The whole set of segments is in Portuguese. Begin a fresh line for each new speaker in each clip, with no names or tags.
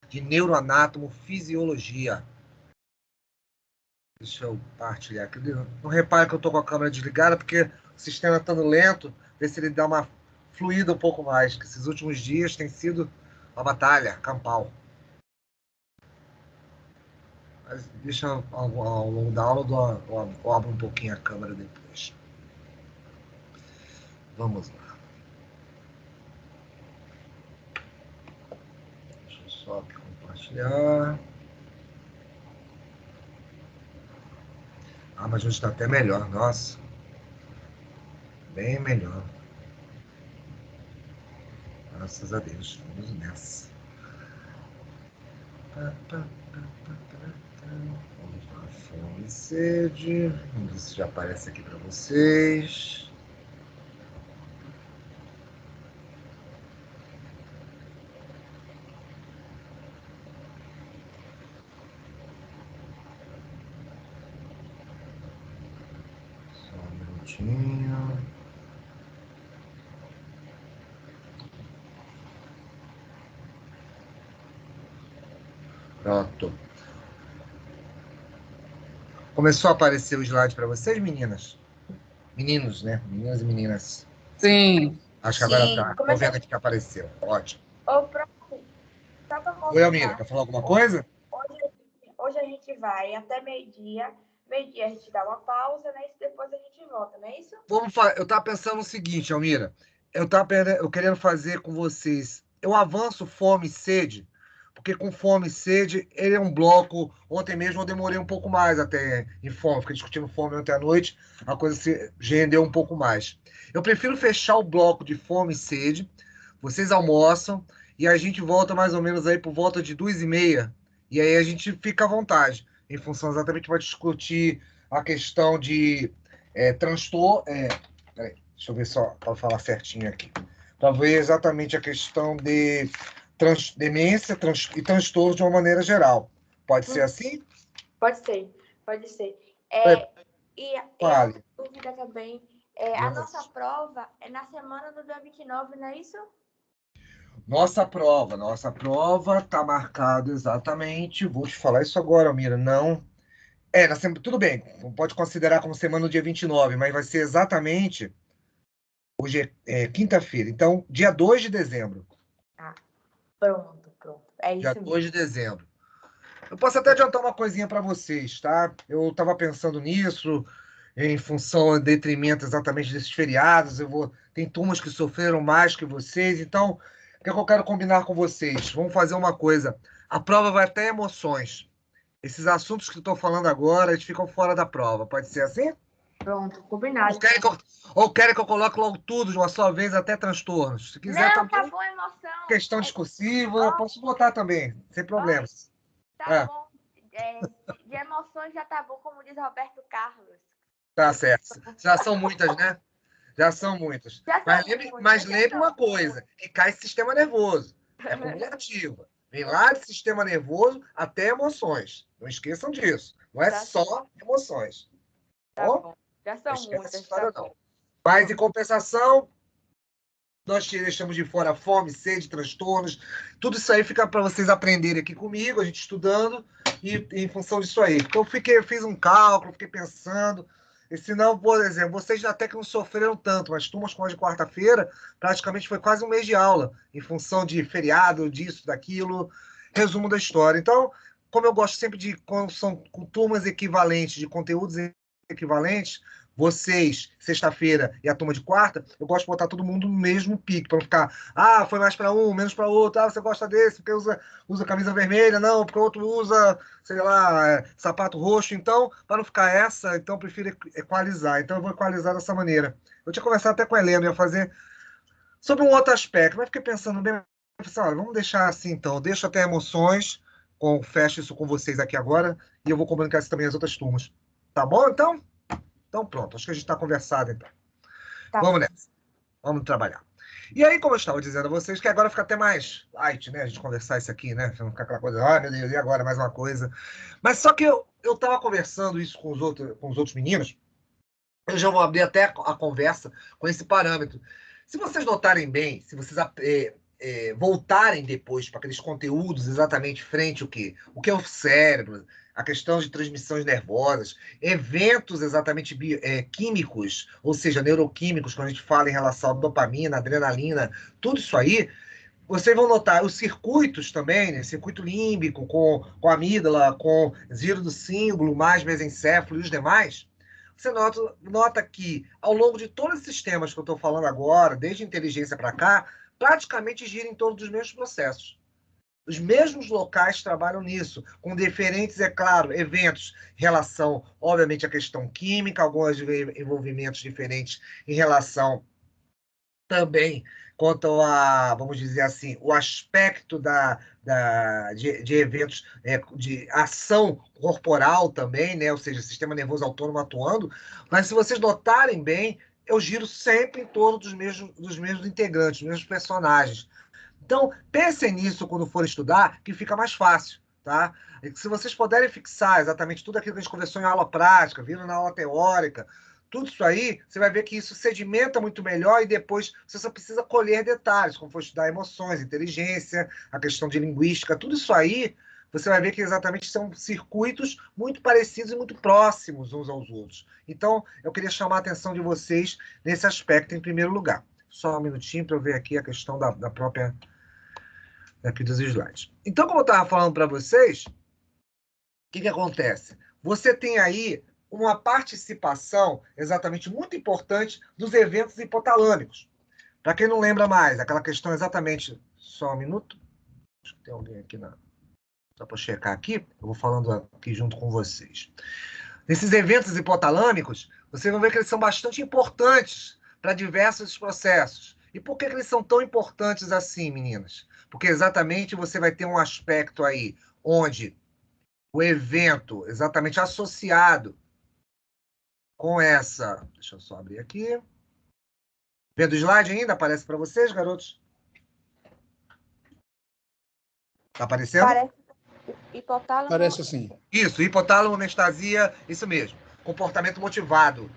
de neuroanatomofisiologia. Deixa eu partilhar aqui. Não repare que eu estou com a câmera desligada, porque o sistema está lento. Vê se ele dá uma fluída um pouco mais, que esses últimos dias tem sido uma batalha campal. Mas deixa ao longo da aula eu abro um pouquinho a câmera depois. Vamos lá. Deixa eu só aqui compartilhar. Ah, mas hoje está até melhor, nossa. Bem melhor. Graças a Deus. Vamos nessa. Vamos lá, fome e sede. Vamos ver se já aparece aqui para vocês. Só um minutinho. Pronto. Começou a aparecer o slide para vocês, meninas? Meninos, né? Meninas e meninas.
Sim.
Acho que agora tá. Estou vendo aqui que apareceu. Ótimo.
Ô, prof, só para
Oi, Almira, quer falar alguma coisa?
Hoje a gente vai até meio-dia. Meio-dia a gente dá uma pausa, né? E depois a gente volta, não é isso?
Eu estava pensando o seguinte, Almira. Eu querendo fazer com vocês. Eu avanço fome e sede, porque com fome e sede, ele é um bloco. Ontem mesmo eu demorei um pouco mais até em fome, fiquei discutindo fome ontem à noite, a coisa se rendeu um pouco mais. Eu prefiro fechar o bloco de fome e sede, vocês almoçam, e a gente volta mais ou menos aí por volta de 2h30, e aí a gente fica à vontade, em função exatamente para discutir a questão de transtorno. Peraí, deixa eu ver só para falar certinho aqui. Para ver exatamente a questão de demência e transtorno de uma maneira geral. Pode ser assim?
Pode ser, pode ser. E a dúvida também, a nossa prova é na semana do dia 29, não é isso?
Nossa prova está marcada exatamente. Vou te falar isso agora, Almira. Não. Tudo bem, pode considerar como semana do dia 29, mas vai ser exatamente. Hoje é quinta-feira, então, dia 2 de dezembro.
Ah, pronto. É isso
dia
mesmo.
2 de dezembro. Eu posso até adiantar uma coisinha para vocês, tá? Eu estava pensando nisso, em função, em detrimento exatamente desses feriados. Tem turmas que sofreram mais que vocês, então, o que é que eu quero combinar com vocês? Vamos fazer uma coisa. A prova vai ter emoções. Esses assuntos que eu estou falando agora, eles ficam fora da prova. Pode ser assim?
Pronto, combinado.
Ou querem que eu coloque logo tudo de uma só vez, até transtornos? Se quiser,
não,
também.
Tá bom, emoção.
Questão discursiva, posso botar também, sem problemas.
Tá bom. De emoções já tá bom, como diz Roberto Carlos.
Tá certo. Já são muitas, né? Já são muitas. Mas lembre uma coisa, que cai sistema nervoso. É cumulativa. Vem lá de sistema nervoso até emoções. Não esqueçam disso. Não é só emoções.
Tá bom? Já são muitas.
História, não. Mas, em compensação, nós deixamos de fora fome, sede, transtornos. Tudo isso aí fica para vocês aprenderem aqui comigo, a gente estudando, e em função disso aí. Então, eu fiz um cálculo, fiquei pensando. E senão, por exemplo, vocês até que não sofreram tanto, mas turmas como a de quarta-feira, praticamente foi quase um mês de aula, em função de feriado, disso, daquilo. Resumo da história. Então, como eu gosto sempre de, quando são turmas equivalentes, de conteúdos equivalentes, vocês, sexta-feira, e a turma de quarta, eu gosto de botar todo mundo no mesmo pique, para não ficar, foi mais para um, menos para outro, você gosta desse, porque usa camisa vermelha, não, porque o outro usa, sei lá, sapato roxo, então, para não ficar então eu prefiro equalizar, então eu vou equalizar dessa maneira. Eu tinha conversado até com a Helena, ia fazer sobre um outro aspecto, mas fiquei pensando bem, olha, vamos deixar assim então, eu deixo até emoções, fecho isso com vocês aqui agora, e eu vou comunicar isso também às outras turmas. Tá bom, então? Então, pronto, acho que a gente está conversado, então.
Tá.
Vamos nessa. Vamos trabalhar. E aí, como eu estava dizendo a vocês, que agora fica até mais light, né? A gente conversar isso aqui, né? Não ficar aquela coisa, meu Deus, e agora mais uma coisa. Mas só que eu estava conversando isso com os outros meninos, eu já vou abrir até a conversa com esse parâmetro. Se vocês notarem bem, se vocês voltarem depois para aqueles conteúdos exatamente frente ao quê? O que é o cérebro, a questão de transmissões nervosas, eventos exatamente químicos, ou seja, neuroquímicos, quando a gente fala em relação à dopamina, adrenalina, tudo isso aí, vocês vão notar os circuitos também, né? Circuito límbico, com amígdala, com giro do símbolo, mais mesencéfalo e os demais. Você nota que, ao longo de todos esses temas que eu estou falando agora, desde inteligência para cá, praticamente gira em torno dos mesmos processos. Os mesmos locais trabalham nisso, com diferentes, é claro, eventos em relação, obviamente, à questão química, alguns envolvimentos diferentes em relação também quanto a, vamos dizer assim, o aspecto de eventos de ação corporal também, né? Ou seja, sistema nervoso autônomo atuando, mas se vocês notarem bem, eu giro sempre em torno dos mesmos integrantes, dos mesmos personagens. Então, pensem nisso quando for estudar, que fica mais fácil, tá? E se vocês puderem fixar exatamente tudo aquilo que a gente conversou em aula prática, vindo na aula teórica, tudo isso aí, você vai ver que isso sedimenta muito melhor e depois você só precisa colher detalhes, como for estudar emoções, inteligência, a questão de linguística, tudo isso aí, você vai ver que exatamente são circuitos muito parecidos e muito próximos uns aos outros. Então, eu queria chamar a atenção de vocês nesse aspecto em primeiro lugar. Só um minutinho para eu ver aqui a questão da própria aqui dos slides. Então, como eu estava falando para vocês, o que acontece? Você tem aí uma participação exatamente muito importante dos eventos hipotalâmicos. Para quem não lembra mais, aquela questão exatamente... Só um minuto. Acho que tem alguém aqui só para checar aqui. Eu vou falando aqui junto com vocês. Nesses eventos hipotalâmicos, vocês vão ver que eles são bastante importantes para diversos processos. E por que eles são tão importantes assim, meninas? Porque exatamente você vai ter um aspecto aí onde o evento exatamente associado com essa... Deixa eu só abrir aqui. Vendo o slide ainda? Aparece para vocês, garotos? Tá aparecendo?
Parece hipotálamo.
Parece assim.
Isso, hipotálamo, homeostasia, isso mesmo. Comportamento motivado.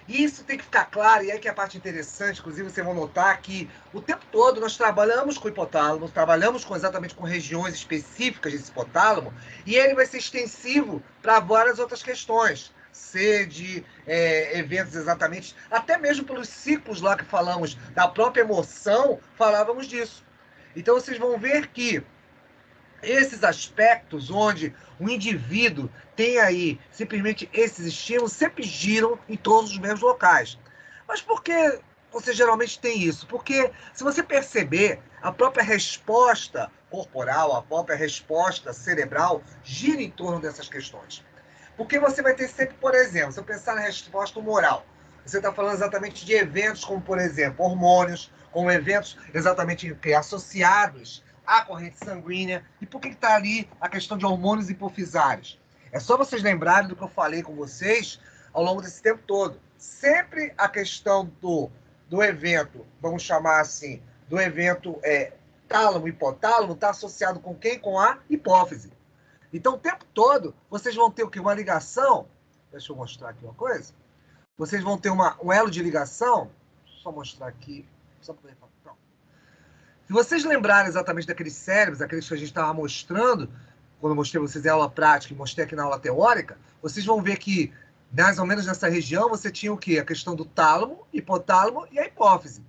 E isso tem que ficar claro, e aí que é a parte interessante, inclusive vocês vão notar que o tempo todo nós trabalhamos com o hipotálamo, trabalhamos exatamente com regiões específicas desse hipotálamo, e ele vai ser extensivo para várias outras questões. Sede, eventos exatamente, até mesmo pelos ciclos lá que falamos da própria emoção, falávamos disso. Então vocês vão ver que esses aspectos onde o indivíduo tem aí simplesmente esses estímulos sempre giram em todos os mesmos locais. Mas por que você geralmente tem isso? Porque se você perceber, a própria resposta corporal, a própria resposta cerebral gira em torno dessas questões. Porque você vai ter sempre, por exemplo, se eu pensar na resposta humoral, você está falando exatamente de eventos como, por exemplo, hormônios, como eventos exatamente associados à corrente sanguínea. E por que está ali a questão de hormônios hipofisários? É só vocês lembrarem do que eu falei com vocês ao longo desse tempo todo. Sempre a questão do evento, vamos chamar assim, do evento tálamo-hipotálamo, está associado com quem? Com a hipófise. Então, o tempo todo, vocês vão ter o quê? Uma ligação. Deixa eu mostrar aqui uma coisa. Vocês vão ter um elo de ligação. Deixa eu só mostrar aqui. Só para poder... Pronto. Se vocês lembrarem exatamente daqueles cérebros, aqueles que a gente estava mostrando, quando eu mostrei vocês em aula prática e mostrei aqui na aula teórica, vocês vão ver que, mais ou menos nessa região, você tinha o quê? A questão do tálamo, hipotálamo e a hipófise.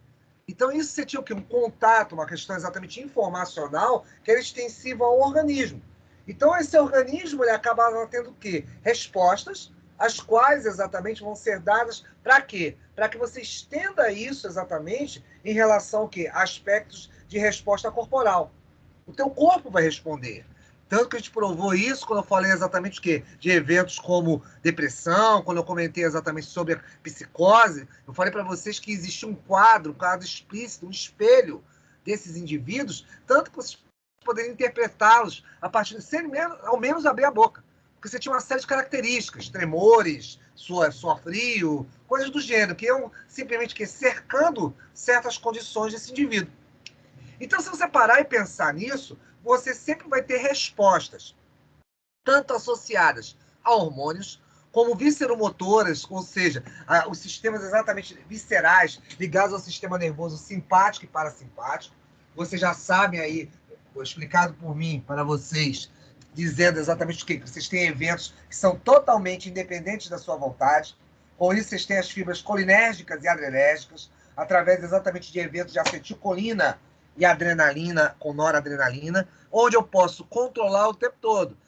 Então, isso você tinha o quê? Um contato, uma questão exatamente informacional que era extensiva ao organismo. Então, esse organismo ele acaba tendo o quê? Respostas, as quais exatamente vão ser dadas para quê? Para que você estenda isso exatamente em relação ao quê? A aspectos de resposta corporal. O teu corpo vai responder. Tanto que a gente provou isso quando eu falei exatamente o quê? De eventos como depressão, quando eu comentei exatamente sobre a psicose, eu falei para vocês que existia um quadro explícito, um espelho desses indivíduos, tanto que vocês poderiam interpretá-los a partir de, sem ao menos abrir a boca. Porque você tinha uma série de características, tremores, suor frio, coisas do gênero, que iam simplesmente cercando certas condições desse indivíduo. Então, se você parar e pensar nisso, você sempre vai ter respostas, tanto associadas a hormônios, como visceromotoras, ou seja, os sistemas exatamente viscerais ligados ao sistema nervoso simpático e parasimpático. vocês já sabem aí, explicado por mim para vocês, dizendo exatamente o que vocês têm eventos que são totalmente independentes da sua vontade. Com isso, vocês têm as fibras colinérgicas e adrenérgicas, através exatamente de eventos de acetilcolina e adrenalina com noradrenalina, onde eu posso controlar o tempo todo.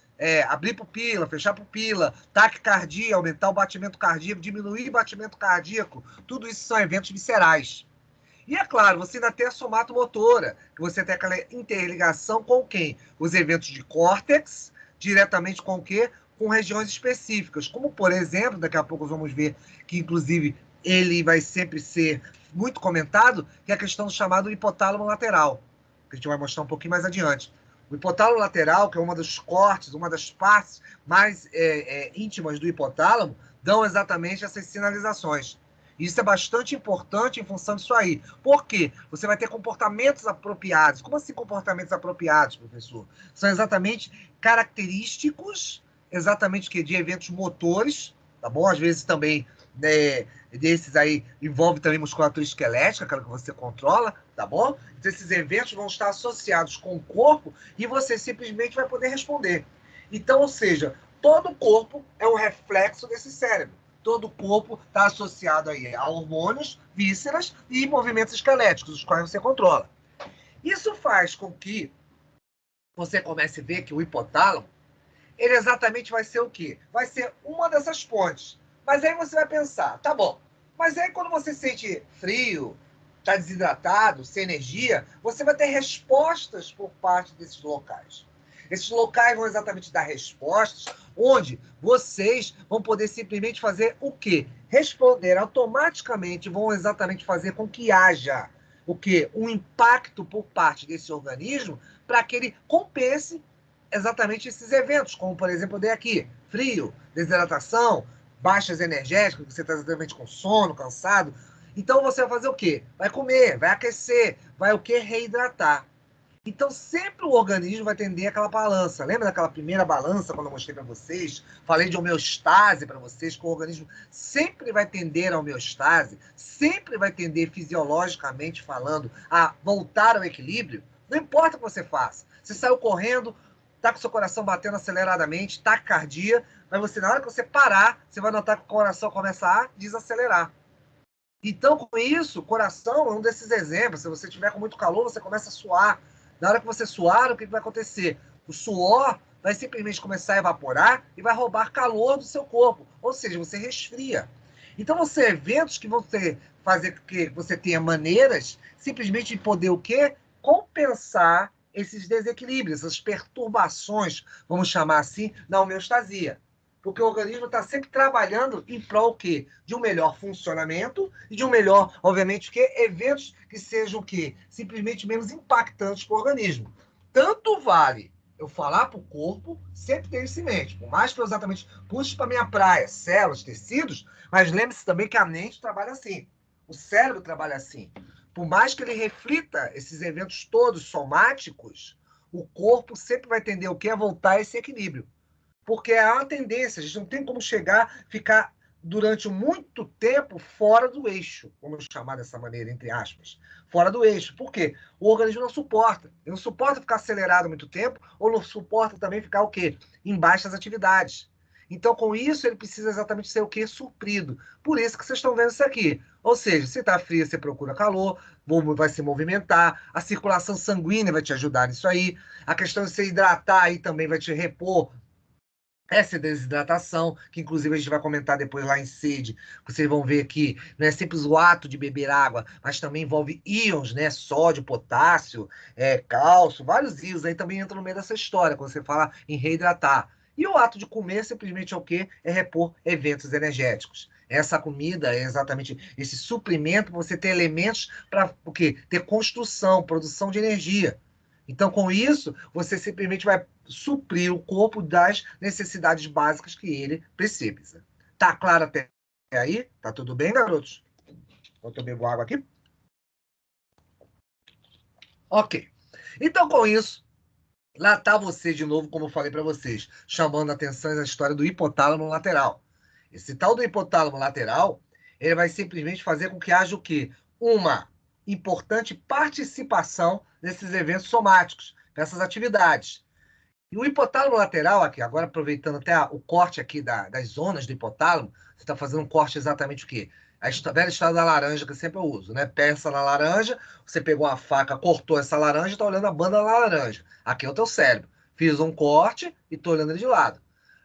Abrir pupila, fechar pupila, taquicardia, aumentar o batimento cardíaco, diminuir o batimento cardíaco, tudo isso são eventos viscerais. E é claro, você ainda tem a somatomotora, que você tem aquela interligação com quem? Os eventos de córtex, diretamente com o quê? Com regiões específicas, como por exemplo, daqui a pouco vamos ver que inclusive ele vai sempre ser muito comentado, que é a questão do chamado hipotálamo lateral, que a gente vai mostrar um pouquinho mais adiante. O hipotálamo lateral, que é uma dos cortes, uma das partes mais íntimas do hipotálamo, dão exatamente essas sinalizações. Isso é bastante importante em função disso aí. Por quê? Você vai ter comportamentos apropriados. Como assim comportamentos apropriados, professor? São exatamente característicos, exatamente de eventos motores, tá bom? Às vezes também, né, desses aí, envolve também musculatura esquelética, aquela que você controla, tá bom? Então, esses eventos vão estar associados com o corpo e você simplesmente vai poder responder. Então, ou seja, todo o corpo é um reflexo desse cérebro. Todo o corpo está associado aí a hormônios, vísceras e movimentos esqueléticos, os quais você controla. Isso faz com que você comece a ver que o hipotálamo, ele exatamente vai ser o quê? Vai ser uma dessas pontes. Mas aí você vai pensar, tá bom, mas aí quando você sente frio, está desidratado, sem energia, você vai ter respostas por parte desses locais. Esses locais vão exatamente dar respostas, onde vocês vão poder simplesmente fazer o quê? Responder automaticamente, vão exatamente fazer com que haja o quê? Um impacto por parte desse organismo para que ele compense exatamente esses eventos, como por exemplo eu dei aqui, frio, desidratação, baixas energéticas, você está exatamente com sono, cansado. Então você vai fazer o quê? Vai comer, vai aquecer, vai o quê? Reidratar. Então, sempre o organismo vai tender àquela balança. Lembra daquela primeira balança, quando eu mostrei para vocês? Falei de homeostase para vocês, que o organismo sempre vai tender à homeostase, sempre vai tender, fisiologicamente falando, a voltar ao equilíbrio. Não importa o que você faça. Você saiu correndo, está com seu coração batendo aceleradamente, taquicardia, mas você, na hora que você parar, você vai notar que o coração começa a desacelerar. Então, com isso, o coração é um desses exemplos. Se você estiver com muito calor, você começa a suar. Na hora que você suar, o que vai acontecer? O suor vai simplesmente começar a evaporar e vai roubar calor do seu corpo. Ou seja, você resfria. Então, vão ser eventos que vão fazer que você tenha maneiras simplesmente de poder o quê? Compensar esses desequilíbrios, essas perturbações, vamos chamar assim, na homeostasia. Porque o organismo está sempre trabalhando em prol o quê? De um melhor funcionamento e de um melhor, obviamente, o quê? Eventos que sejam o quê? Simplesmente menos impactantes para o organismo. Tanto vale eu falar para o corpo, sempre ter isso em mente. Por mais que eu exatamente puxe para a minha praia, células, tecidos, mas lembre-se também que a mente trabalha assim. O cérebro trabalha assim. Por mais que ele reflita esses eventos todos somáticos, o corpo sempre vai tender o quê? A voltar a esse equilíbrio. Porque há uma tendência, a gente não tem como ficar durante muito tempo fora do eixo, vamos chamar dessa maneira, entre aspas, fora do eixo. Por quê? O organismo não suporta. Ele não suporta ficar acelerado muito tempo, ou não suporta também ficar o quê? Em baixas atividades. Então, com isso, ele precisa exatamente ser o quê? Suprido. Por isso que vocês estão vendo isso aqui. Ou seja, se está frio, você procura calor, vai se movimentar, a circulação sanguínea vai te ajudar nisso aí, a questão de se hidratar aí também vai te repor essa desidratação, que inclusive a gente vai comentar depois lá em sede. Vocês vão ver que não é simples o ato de beber água, mas também envolve íons, né? Sódio, potássio, cálcio, vários íons aí também entram no meio dessa história, quando você fala em reidratar. E o ato de comer simplesmente é o quê? É repor eventos energéticos. Essa comida é exatamente esse suprimento para você ter elementos para o quê? Ter construção, produção de energia. Então, com isso, você simplesmente vai suprir o corpo das necessidades básicas que ele precisa. Tá claro até aí? Tá tudo bem, garotos? Vou tomar água aqui. Ok. Então, com isso, lá tá você de novo, como eu falei para vocês, chamando a atenção na história do hipotálamo lateral. Esse tal do hipotálamo lateral, ele vai simplesmente fazer com que haja o quê? Uma importante participação nesses eventos somáticos, nessas atividades. E o hipotálamo lateral, aqui, agora aproveitando até o corte aqui das zonas do hipotálamo, você está fazendo um corte exatamente o quê? A velha história da laranja, que sempre eu uso, né? Peça na laranja, você pegou a faca, cortou essa laranja e está olhando a banda da laranja. Aqui é o teu cérebro. Fiz um corte e estou olhando ele de lado.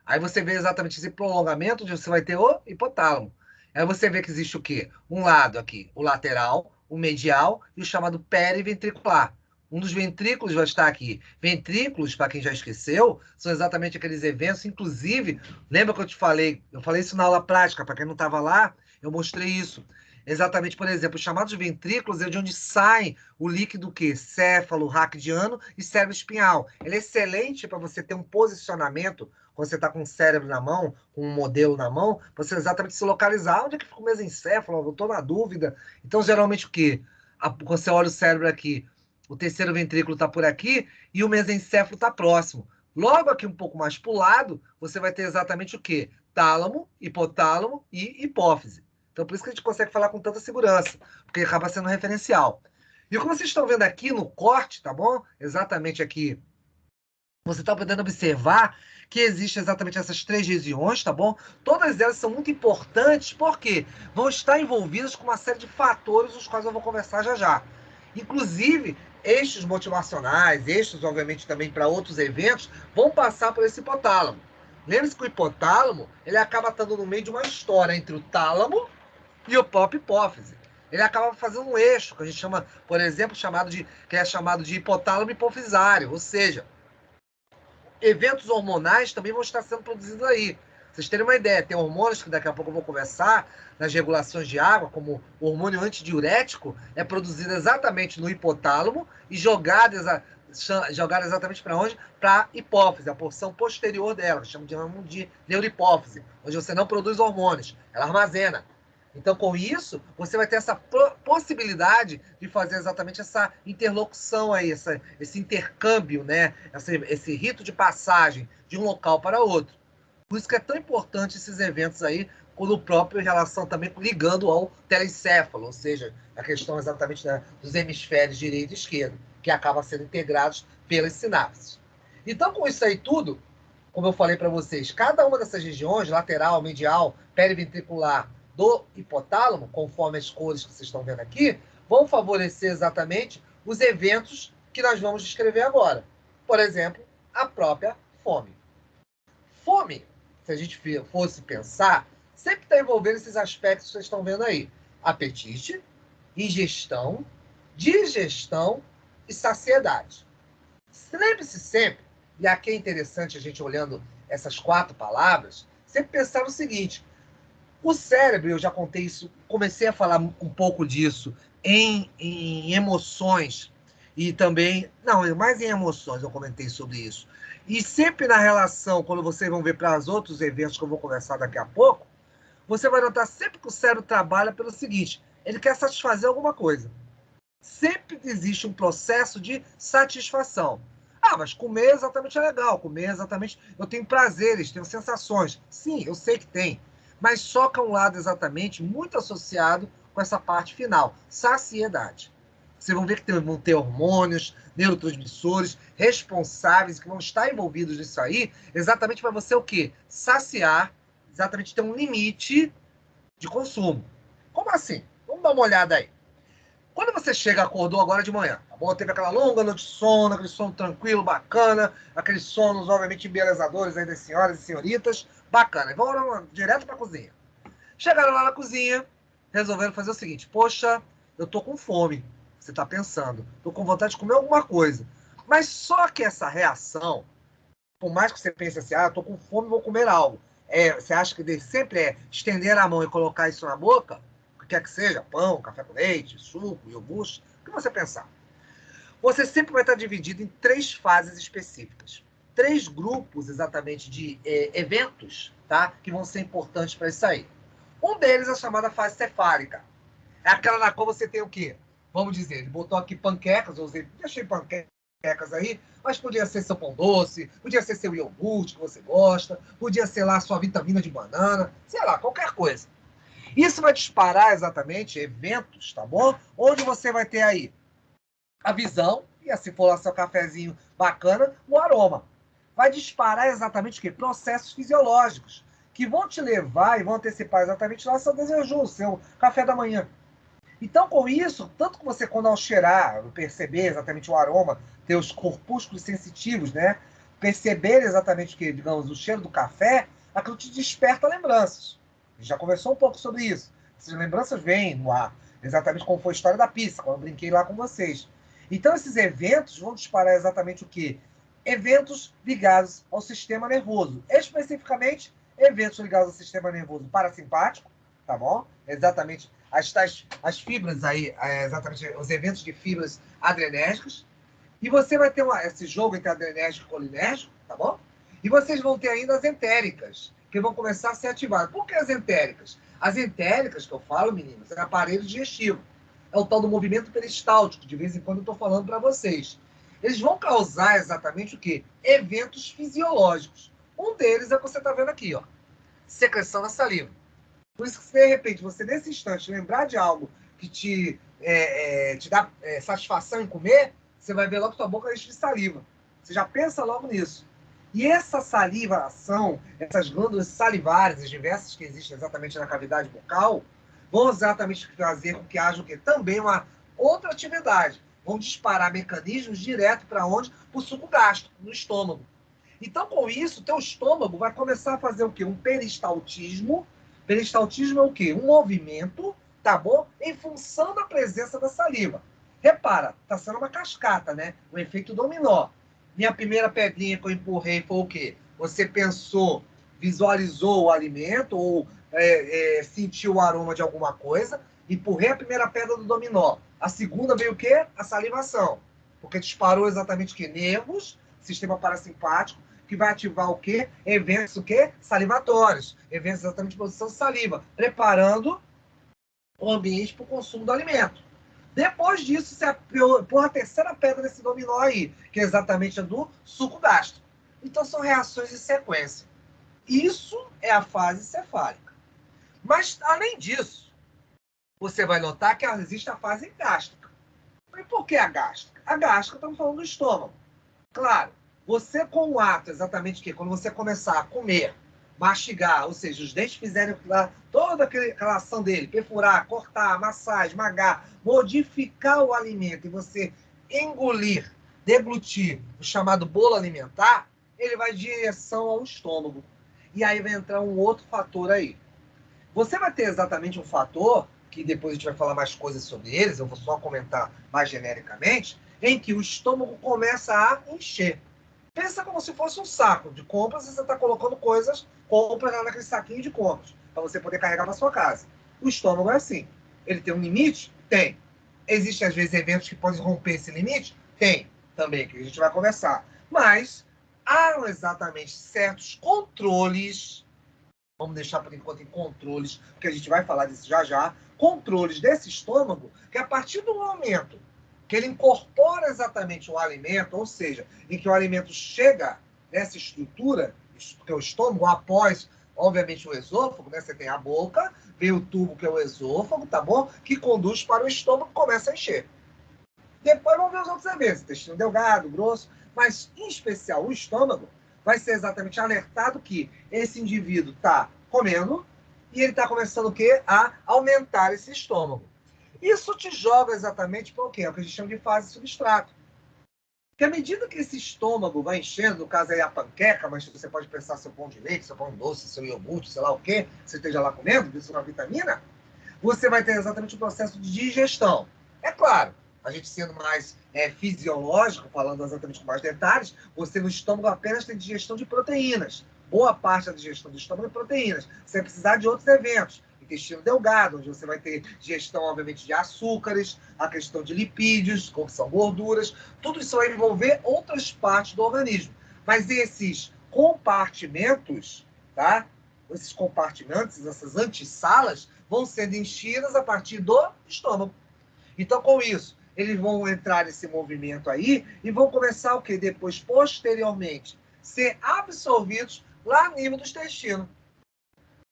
Aí você vê exatamente esse prolongamento onde você vai ter o hipotálamo. Aí você vê que existe o quê? Um lado aqui, o lateral, o medial e o chamado periventricular. Um dos ventrículos vai estar aqui. Ventrículos, para quem já esqueceu, são exatamente aqueles eventos. Inclusive, lembra que eu te falei? Eu falei isso na aula prática, para quem não estava lá, eu mostrei isso. Exatamente, por exemplo, os chamados ventrículos é de onde sai o líquido que? Céfalo, raquidiano e cérebro espinhal. Ele é excelente para você ter um posicionamento, quando você está com o cérebro na mão, com um modelo na mão, você exatamente se localizar. Onde é que fica o mesencéfalo? Eu estou na dúvida. Então, geralmente, o quê? Quando você olha o cérebro aqui, o terceiro ventrículo está por aqui e o mesencéfalo está próximo. Logo aqui um pouco mais para o lado, você vai ter exatamente o quê? Tálamo, hipotálamo e hipófise. Então, por isso que a gente consegue falar com tanta segurança, porque acaba sendo referencial. E como vocês estão vendo aqui no corte, tá bom? Exatamente aqui, você está podendo observar que existem exatamente essas 3 regiões, tá bom? Todas elas são muito importantes, porque vão estar envolvidas com uma série de fatores, os quais eu vou conversar já já. Inclusive, eixos motivacionais, eixos, obviamente, também para outros eventos, vão passar por esse hipotálamo. Lembre-se que o hipotálamo, ele acaba estando no meio de uma história entre o tálamo e o próprio hipófise. Ele acaba fazendo um eixo, que a gente chama, por exemplo, que é chamado de hipotálamo hipofisário, ou seja, eventos hormonais também vão estar sendo produzidos aí. Pra vocês terem uma ideia, tem hormônios que daqui a pouco eu vou conversar, nas regulações de água, como o hormônio antidiurético, é produzido exatamente no hipotálamo e jogado exatamente para onde? Para a hipófise, a porção posterior dela, que chamamos de neurohipófise, onde você não produz hormônios, ela armazena. Então, com isso, você vai ter essa possibilidade de fazer exatamente essa interlocução aí, esse intercâmbio, né? Esse rito de passagem de um local para outro. Por isso que é tão importante esses eventos aí, com o próprio em relação também ligando ao telencéfalo, ou seja, a questão exatamente, né, dos hemisférios direito e esquerdo, que acabam sendo integrados pelas sinapses. Então, com isso aí tudo, como eu falei para vocês, cada uma dessas regiões, lateral, medial, periventricular, do hipotálamo, conforme as cores que vocês estão vendo aqui, vão favorecer exatamente os eventos que nós vamos descrever agora. Por exemplo, a própria fome. Fome, se a gente fosse pensar, sempre está envolvendo esses aspectos que vocês estão vendo aí. Apetite, ingestão, digestão e saciedade. Lembre-se sempre, e aqui é interessante a gente olhando essas 4 palavras, sempre pensar no seguinte: o cérebro, eu já contei isso, comecei a falar um pouco disso em emoções e também, não, mais em emoções eu comentei sobre isso. E sempre na relação, quando vocês vão ver para os outros eventos que eu vou conversar daqui a pouco, você vai notar sempre que o cérebro trabalha pelo seguinte: ele quer satisfazer alguma coisa. Sempre existe um processo de satisfação. Ah, mas comer exatamente é legal, comer exatamente, eu tenho prazeres, tenho sensações. Sim, eu sei que tem, mas só que é um lado exatamente muito associado com essa parte final, saciedade. Vocês vão ver que vão ter hormônios, neurotransmissores responsáveis que vão estar envolvidos nisso aí, exatamente para você o quê? Saciar, exatamente ter um limite de consumo. Como assim? Vamos dar uma olhada aí. Quando você chega, acordou agora de manhã, tá bom? Teve aquela longa noite de sono, aquele sono tranquilo, bacana, aqueles sonos, obviamente, embelezadores aí das senhoras e senhoritas, bacana. E vão direto para a cozinha. Chegaram lá na cozinha, resolveram fazer o seguinte: poxa, eu tô com fome. Você tá pensando, tô com vontade de comer alguma coisa. Mas só que essa reação, por mais que você pense assim, tô com fome, vou comer algo. Você acha que sempre é estender a mão e colocar isso na boca? O que quer que seja, pão, café com leite, suco, iogurte, o que você pensar. Você sempre vai estar dividido em 3 fases específicas. 3 grupos, exatamente, de eventos, tá? Que vão ser importantes para isso aí. Um deles é a chamada fase cefálica. É aquela na qual você tem o quê? Vamos dizer, ele botou aqui panquecas, eu deixei panquecas aí, mas podia ser seu pão doce, podia ser seu iogurte que você gosta, podia ser lá sua vitamina de banana, sei lá, qualquer coisa. Isso vai disparar exatamente eventos, tá bom? Onde você vai ter aí a visão, e assim for lá seu cafezinho bacana, o aroma. Vai disparar exatamente o quê? Processos fisiológicos, que vão te levar e vão antecipar exatamente lá seu desejo, seu café da manhã. Então, com isso, tanto que você, quando ao cheirar, perceber exatamente o aroma, ter os corpúsculos sensitivos, né? Perceber exatamente que, digamos, o cheiro do café, aquilo te desperta lembranças. A gente já conversou um pouco sobre isso. Essas lembranças vêm no ar, exatamente como foi a história da pizza, quando eu brinquei lá com vocês. Então, esses eventos vão disparar exatamente o quê? Eventos ligados ao sistema nervoso. Especificamente, eventos ligados ao sistema nervoso parasimpático, tá bom? Exatamente as fibras aí, exatamente os eventos de fibras adrenérgicas. E você vai ter esse jogo entre adrenérgico e colinérgico, tá bom? E vocês vão ter ainda as entéricas, que vão começar a ser ativadas. Por que as entéricas? As entéricas que eu falo, meninas, é aparelho digestivo. É o tal do movimento peristáltico, de vez em quando eu estou falando para vocês. Eles vão causar exatamente o quê? Eventos fisiológicos. Um deles é o que você está vendo aqui, ó. Secreção da saliva. Por isso que, se de repente, você, nesse instante, lembrar de algo que te dá satisfação em comer, você vai ver logo que tua boca enche de saliva. Você já pensa logo nisso. E essa salivação, essas glândulas salivares, as diversas que existem exatamente na cavidade bucal, vão exatamente fazer com que haja o quê? Também uma outra atividade. Vão disparar mecanismos direto para onde? Para o suco gástrico, no estômago. Então, com isso, teu estômago vai começar a fazer o quê? Um peristaltismo. Peristaltismo é o quê? Um movimento, tá bom? Em função da presença da saliva. Repara, tá sendo uma cascata, né? Um efeito dominó. Minha primeira pedrinha que eu empurrei foi o quê? Você pensou, visualizou o alimento ou sentiu o aroma de alguma coisa, empurrei a primeira pedra do dominó. A segunda veio o quê? A salivação. Porque disparou exatamente o quê? Nervos, sistema parasimpático, que vai ativar o quê? Eventos o quê? Salivatórios. Eventos exatamente de produção de saliva, preparando o ambiente para o consumo do alimento. Depois disso, você põe a terceira pedra nesse dominó aí, que é exatamente a do suco gástrico. Então, são reações em sequência. Isso é a fase cefálica. Mas, além disso, você vai notar que existe a fase gástrica. E por que a gástrica? A gástrica, estamos falando do estômago. Claro, você com o ato, exatamente que quando você começar a comer, mastigar, ou seja, os dentes fizerem toda aquela ação dele, perfurar, cortar, amassar, esmagar, modificar o alimento e você engolir, deglutir o chamado bolo alimentar, ele vai em direção ao estômago. E aí vai entrar um outro fator aí. Você vai ter exatamente um fator, que depois a gente vai falar mais coisas sobre eles, eu vou só comentar mais genericamente, em que o estômago começa a encher. Pensa como se fosse um saco de compras e você está colocando compras lá naquele saquinho de compras, para você poder carregar para sua casa. O estômago é assim. Ele tem um limite? Tem. Existem, às vezes, eventos que podem romper esse limite? Tem também, que a gente vai conversar. Mas há exatamente certos controles, vamos deixar por enquanto em controles, porque a gente vai falar disso já já, controles desse estômago, que a partir do momento que ele incorpora exatamente o alimento, ou seja, em que o alimento chega nessa estrutura, que é o estômago, após, obviamente, o esôfago, né? Você tem a boca, vem o tubo, que é o esôfago, tá bom? Que conduz para o estômago e começa a encher. Depois vamos ver os outros eventos, intestino delgado, grosso, mas, em especial, o estômago vai ser exatamente alertado que esse indivíduo está comendo e ele está começando o quê? A aumentar esse estômago. Isso te joga exatamente para o quê? É o que a gente chama de fase substrato. Porque à medida que esse estômago vai enchendo, no caso aí a panqueca, mas você pode pensar seu pão de leite, seu pão doce, seu iogurte, sei lá o quê, você esteja lá comendo, isso é uma vitamina, você vai ter exatamente o processo de digestão. É claro, a gente sendo mais fisiológico, falando exatamente com mais detalhes, você no estômago apenas tem digestão de proteínas. Boa parte da digestão do estômago é proteínas. Você vai precisar de outros eventos. Intestino delgado, onde você vai ter digestão, obviamente, de açúcares, a questão de lipídios, como são gorduras. Tudo isso vai envolver outras partes do organismo. Mas esses compartimentos, tá? Esses compartimentos, essas antessalas, vão sendo enchidas a partir do estômago. Então, com isso, eles vão entrar nesse movimento aí e vão começar o quê? Depois, posteriormente, ser absorvidos lá no nível do intestino.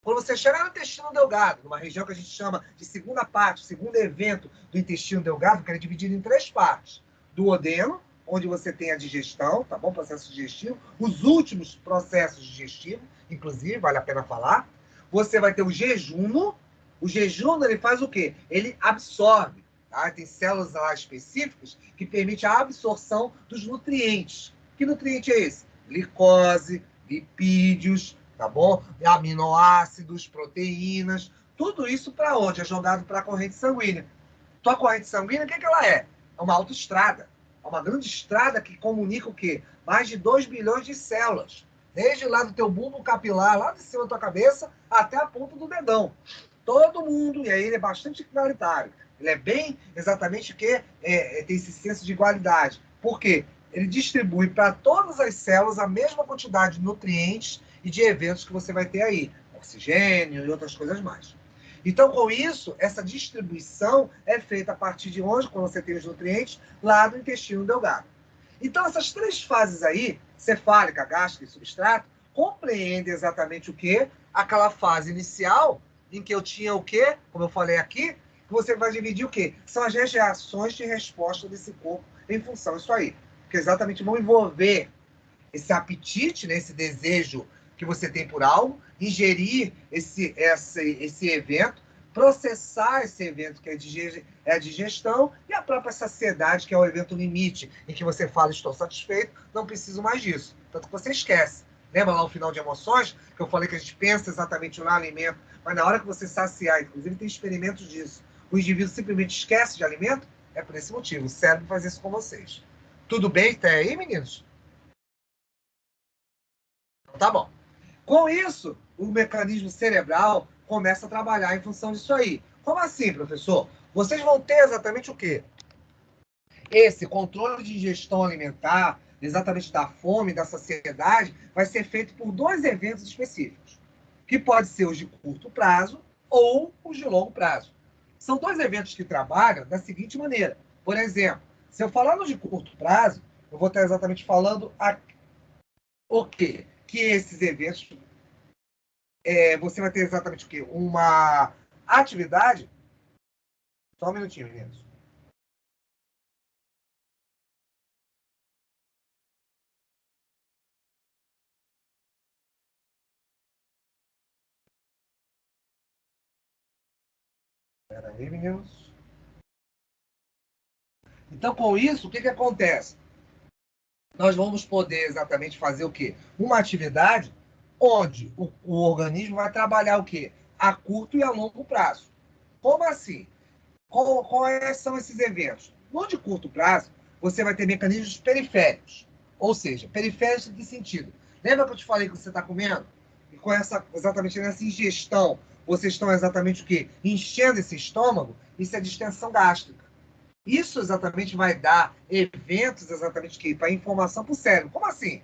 Quando você chegar no intestino delgado, numa região que a gente chama de segunda parte, segundo evento do intestino delgado, que é dividido em 3 partes. duodeno, onde você tem a digestão, tá bom? Processo digestivo. Os últimos processos digestivos, inclusive, vale a pena falar. Você vai ter o jejum. O jejum, ele faz o quê? Ele absorve. Tá? Tem células lá específicas que permitem a absorção dos nutrientes. Que nutriente é esse? Glicose, lipídios, tá bom? Aminoácidos, proteínas. Tudo isso para onde? É jogado para a corrente sanguínea. Tua corrente sanguínea, o que ela é? É uma autoestrada. É uma grande estrada que comunica o quê? Mais de 2 bilhões de células. Desde lá do teu bulbo capilar, lá de cima da tua cabeça, até a ponta do dedão. Todo mundo, e aí ele é bastante igualitário. Ele é bem exatamente o que tem esse senso de igualdade. Por quê? Ele distribui para todas as células a mesma quantidade de nutrientes e de eventos que você vai ter aí. Oxigênio e outras coisas mais. Então, com isso, essa distribuição é feita a partir de onde, quando você tem os nutrientes, lá do intestino delgado. Então, essas três fases aí, cefálica, gástrica e substrato, compreendem exatamente o quê? Aquela fase inicial, em que eu tinha o quê? Como eu falei aqui, que você vai dividir o quê? São as reações de resposta desse corpo em função disso aí. Que exatamente vão envolver esse apetite, né, esse desejo que você tem por algo, ingerir esse evento, processar esse evento, que é a digestão, e a própria saciedade, que é o evento limite, em que você fala, estou satisfeito, não preciso mais disso. Tanto que você esquece. Lembra lá o final de emoções, que eu falei que a gente pensa exatamente no alimento, mas na hora que você saciar, inclusive tem experimentos disso, o indivíduo simplesmente esquece de alimento, é por esse motivo. O cérebro faz isso com vocês. Tudo bem até aí, meninos? Tá bom. Com isso, o mecanismo cerebral começa a trabalhar em função disso aí. Como assim, professor? Vocês vão ter exatamente o quê? Esse controle de ingestão alimentar, exatamente da fome, da saciedade, vai ser feito por dois eventos específicos, que pode ser os de curto prazo ou os de longo prazo. São dois eventos que trabalham da seguinte maneira. Por exemplo, se eu falar no de curto prazo, eu vou estar exatamente falando o quê? Que esses eventos você vai ter exatamente o quê? Uma atividade. Só um minutinho, meninos. Espera aí, meninos. Então, com isso, o que acontece? Nós vamos poder exatamente fazer o quê? Uma atividade onde o organismo vai trabalhar o quê? A curto e a longo prazo. Como assim? Quais são esses eventos? No de curto prazo, você vai ter mecanismos periféricos. Ou seja, periféricos em que sentido? Lembra que eu te falei que você está comendo? E com exatamente nessa ingestão, vocês estão exatamente o quê? Enchendo esse estômago? Isso é distensão gástrica. Isso exatamente vai dar eventos exatamente que para informação para o cérebro. Como assim?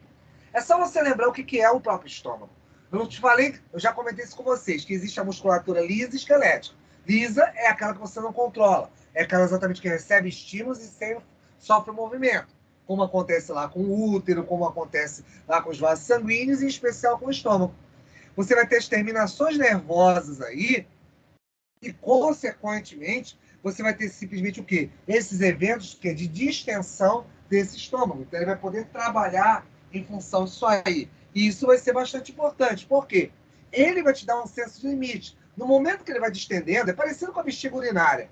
É só você lembrar o que é o próprio estômago. Eu não te falei, eu já comentei isso com vocês, que existe a musculatura lisa e esquelética. Lisa é aquela que você não controla. É aquela exatamente que recebe estímulos e sofre movimento. Como acontece lá com o útero, como acontece lá com os vasos sanguíneos, e em especial com o estômago. Você vai ter as terminações nervosas aí, e, consequentemente, você vai ter simplesmente o quê? Esses eventos que é de distensão desse estômago. Então, ele vai poder trabalhar em função disso aí. E isso vai ser bastante importante. Por quê? Ele vai te dar um senso de limite. No momento que ele vai distendendo, é parecido com a bexiga urinária.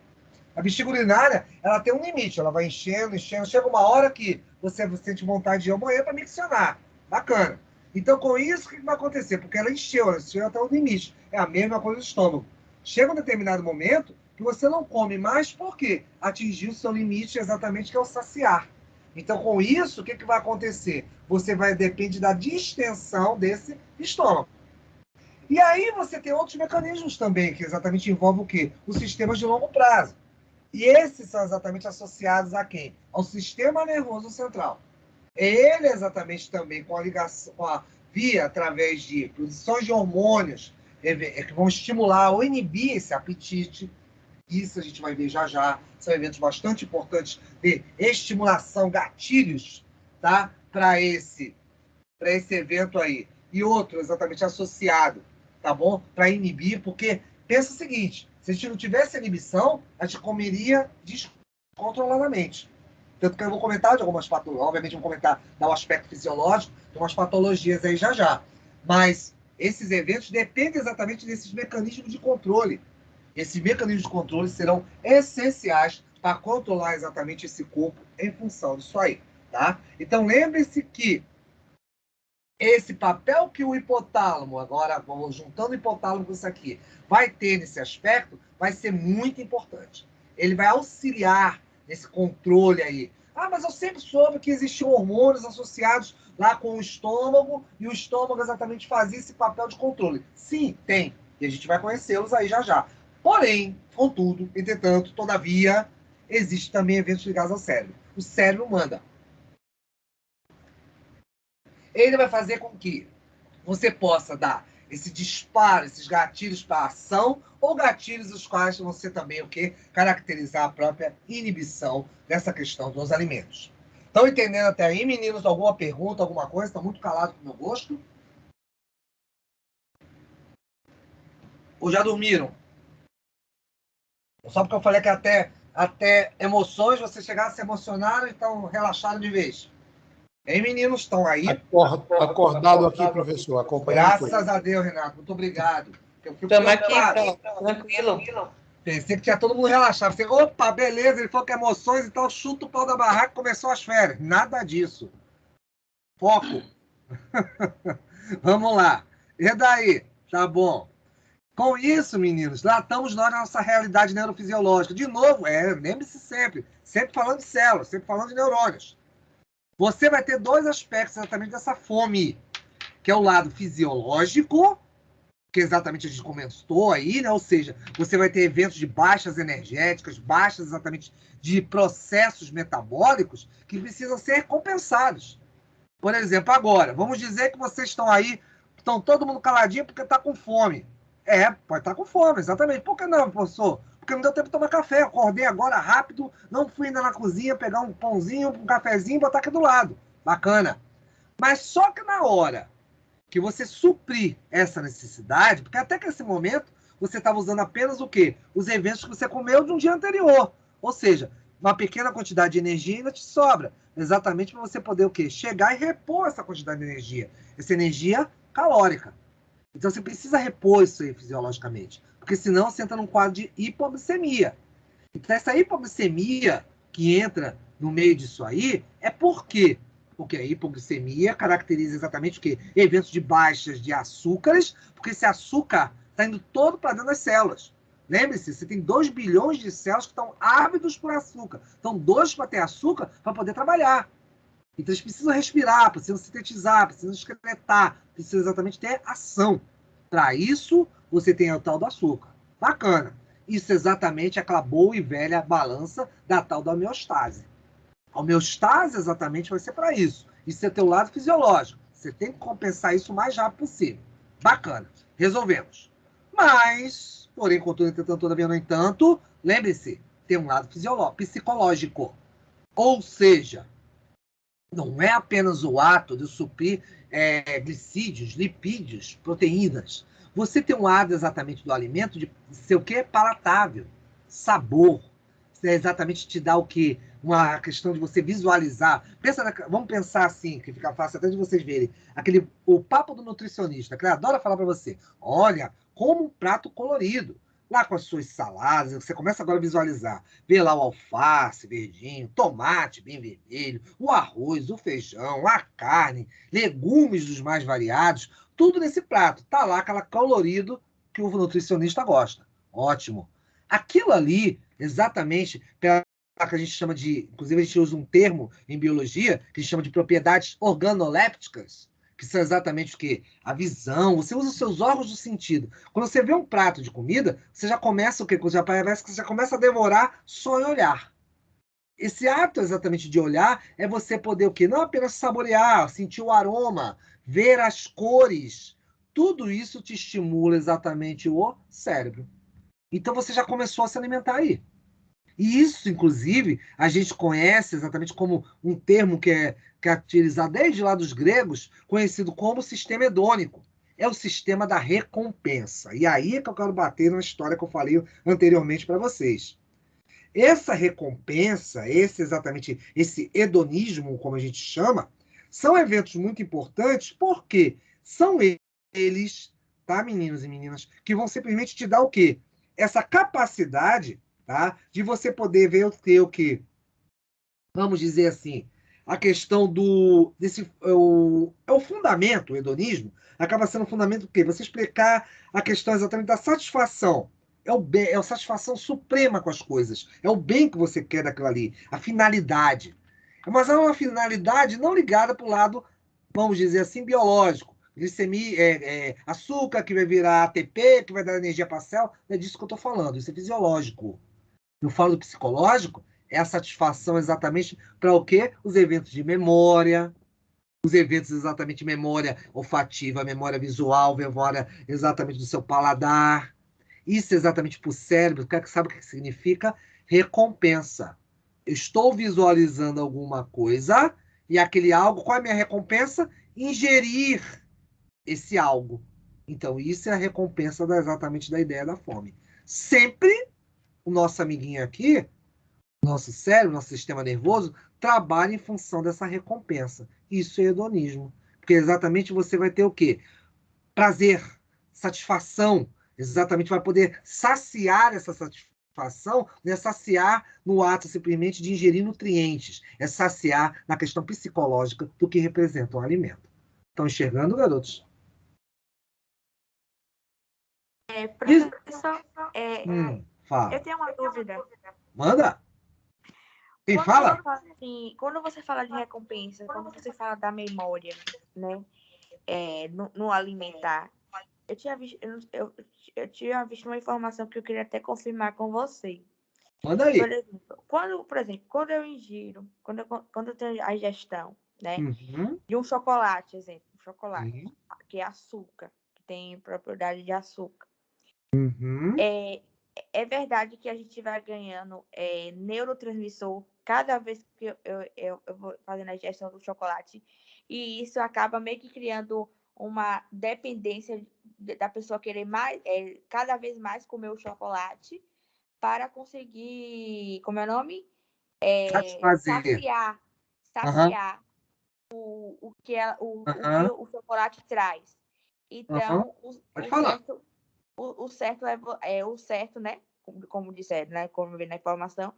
A bexiga urinária, ela tem um limite. Ela vai enchendo, enchendo. Chega uma hora que você sente vontade de ir ao banheiro para miccionar. Bacana. Então, com isso, o que vai acontecer? Porque ela encheu até o limite. É a mesma coisa do estômago. Chega um determinado momento que você não come mais porque atingiu o seu limite exatamente, que é o saciar. Então, com isso, o que vai acontecer? Você vai depender da distensão desse estômago. E aí você tem outros mecanismos também, que exatamente envolvem o quê? Os sistemas de longo prazo. E esses são exatamente associados a quem? Ao sistema nervoso central. Ele exatamente também com a ligação, via através de produções de hormônios que vão estimular ou inibir esse apetite. Isso a gente vai ver já já. São eventos bastante importantes de estimulação, gatilhos, tá? Para esse evento aí. E outro exatamente associado, tá bom? Para inibir, porque pensa o seguinte, se a gente não tivesse inibição, a gente comeria descontroladamente. Tanto que eu vou comentar de algumas patologias, obviamente vou comentar do aspecto fisiológico, de umas patologias aí já já. Mas esses eventos dependem exatamente desses mecanismos de controle. Esses mecanismos de controle serão essenciais para controlar exatamente esse corpo em função disso aí, tá? Então, lembre-se que esse papel que o hipotálamo, agora vamos juntando o hipotálamo com isso aqui, vai ter nesse aspecto, vai ser muito importante. Ele vai auxiliar nesse controle aí. Ah, mas eu sempre soube que existiam hormônios associados lá com o estômago, e o estômago exatamente fazia esse papel de controle. Sim, tem. E a gente vai conhecê-los aí já já. Porém, contudo, entretanto, todavia, existe também eventos ligados ao cérebro. O cérebro manda. Ele vai fazer com que você possa dar esse disparo, esses gatilhos para ação, ou gatilhos os quais você também o quê? Caracterizar a própria inibição dessa questão dos alimentos. Estão entendendo até aí, meninos? Alguma pergunta, alguma coisa? Estão muito calados pro meu gosto? Ou já dormiram? Só porque eu falei que até emoções, você chegar a se emocionar, então relaxaram de vez. Hein, meninos? Estão aí?
Acordado aqui, professor, acompanhando.
Graças a Deus, Renato. Muito obrigado.
Estamos aqui, tranquilo.
Pensei que tinha todo mundo relaxado. Você, opa, beleza, ele falou que é emoções, então chuta o pau da barraca e começou as férias. Nada disso. Foco. Vamos lá. E daí? Tá bom. Com isso, meninos, lá estamos nós na nossa realidade neurofisiológica. De novo, lembre-se sempre falando de células, sempre falando de neurônios. Você vai ter dois aspectos exatamente dessa fome, que é o lado fisiológico, que exatamente a gente comentou aí, né? Ou seja, você vai ter eventos de baixas energéticas, baixas exatamente de processos metabólicos que precisam ser compensados. Por exemplo, agora, vamos dizer que vocês estão aí, estão todo mundo caladinho porque está com fome. Pode estar com fome, exatamente. Por que não, professor? Porque não deu tempo de tomar café. Acordei agora rápido, não fui ainda na cozinha pegar um pãozinho, um cafezinho e botar aqui do lado. Bacana. Mas só que na hora que você suprir essa necessidade, porque até que esse momento você estava usando apenas o quê? Os eventos que você comeu de um dia anterior. Ou seja, uma pequena quantidade de energia ainda te sobra. Exatamente para você poder o quê? Chegar e repor essa quantidade de energia. Essa energia calórica. Então você precisa repor isso aí fisiologicamente. Porque senão você entra num quadro de hipoglicemia. Então essa hipoglicemia que entra no meio disso aí é por quê? Porque a hipoglicemia caracteriza exatamente o quê? Eventos de baixas de açúcares, porque esse açúcar está indo todo para dentro das células. Lembre-se, você tem 2 bilhões de células que estão ávidos por açúcar. Então, dois para ter açúcar para poder trabalhar. Então, eles precisam respirar, precisam sintetizar, precisam excretar, precisam exatamente ter ação. Para isso, você tem o tal do açúcar. Bacana. Isso exatamente é aquela boa e velha balança da tal da homeostase. A homeostase exatamente vai ser para isso. Isso é teu lado fisiológico. Você tem que compensar isso o mais rápido possível. Bacana. Resolvemos. Mas, porém, contudo, entretanto, todavia, no entanto, lembre-se, tem um lado psicológico. Ou seja, não é apenas o ato de suprir glicídios, lipídios, proteínas. Você tem um lado exatamente do alimento de ser o quê? Palatável, sabor. Exatamente te dá o quê? Uma questão de você visualizar. Vamos pensar assim, que fica fácil até de vocês verem. O papo do nutricionista, que ele adora falar para você. Olha, como um prato colorido. Lá com as suas saladas, você começa agora a visualizar. Vê lá o alface verdinho, tomate bem vermelho, o arroz, o feijão, a carne, legumes dos mais variados. Tudo nesse prato. Tá lá aquela colorido que o nutricionista gosta. Ótimo. Aquilo ali, exatamente, pela que a gente chama de... Inclusive, a gente usa um termo em biologia que a gente chama de propriedades organolépticas, que são exatamente o quê? A visão. Você usa os seus órgãos do sentido. Quando você vê um prato de comida, você já começa o quê? Já parece que você já começa a devorar só em olhar. Esse ato exatamente de olhar é você poder o quê? Não apenas saborear, sentir o aroma, ver as cores. Tudo isso te estimula exatamente o cérebro. Então você já começou a se alimentar aí. E isso, inclusive, a gente conhece exatamente como um termo que é utilizado desde lá dos gregos, conhecido como sistema hedônico. É o sistema da recompensa. E aí é que eu quero bater na história que eu falei anteriormente para vocês. essa recompensa, esse hedonismo, como a gente chama, são eventos muito importantes porque são eles, tá, meninos e meninas, que vão simplesmente te dar o quê? Essa capacidade, tá, de você poder ver o quê? Vamos dizer assim, a questão é o fundamento, o hedonismo, acaba sendo o fundamento do quê? Você explicar a questão exatamente da satisfação. É o bem, é a satisfação suprema com as coisas. É o bem que você quer daquilo ali, a finalidade. Mas é uma finalidade não ligada para o lado, vamos dizer assim, biológico. Glicemia, açúcar que vai virar ATP, que vai dar energia para a célula. Não é disso que eu estou falando, isso é fisiológico. Eu falo do psicológico, é a satisfação exatamente para o quê? Os eventos de memória, os eventos exatamente de memória olfativa, memória visual, memória exatamente do seu paladar. Isso exatamente para o cérebro, sabe o que significa? Recompensa. Eu estou visualizando alguma coisa e aquele algo, qual é a minha recompensa? Ingerir esse algo. Então, isso é a recompensa exatamente da ideia da fome. Sempre o nosso amiguinho aqui, nosso cérebro, nosso sistema nervoso, trabalha em função dessa recompensa. Isso é hedonismo. Porque exatamente você vai ter o quê? Prazer, satisfação. Exatamente vai poder saciar essa satisfação, não é saciar no ato simplesmente de ingerir nutrientes. É saciar na questão psicológica do que representa o alimento. Estão enxergando, garotos?
Professor,
fala.
eu tenho uma dúvida.
Manda. Quem fala?
Quando você fala de recompensa, quando você fala da memória, né, no alimentar, eu tinha visto uma informação que eu queria até confirmar com você.
Manda aí.
Por exemplo, quando eu ingiro, quando eu tenho a ingestão, né,
Uhum.
de um chocolate, chocolate, que é açúcar, que tem propriedade de açúcar.
Uhum.
É verdade que a gente vai ganhando neurotransmissor cada vez que eu vou fazendo a ingestão do chocolate, e isso acaba meio que criando uma dependência da pessoa querer cada vez mais comer o chocolate para conseguir, como é o nome? Saciar o que o chocolate traz. Então, o certo, né? Como disseram, né? Como vê na informação,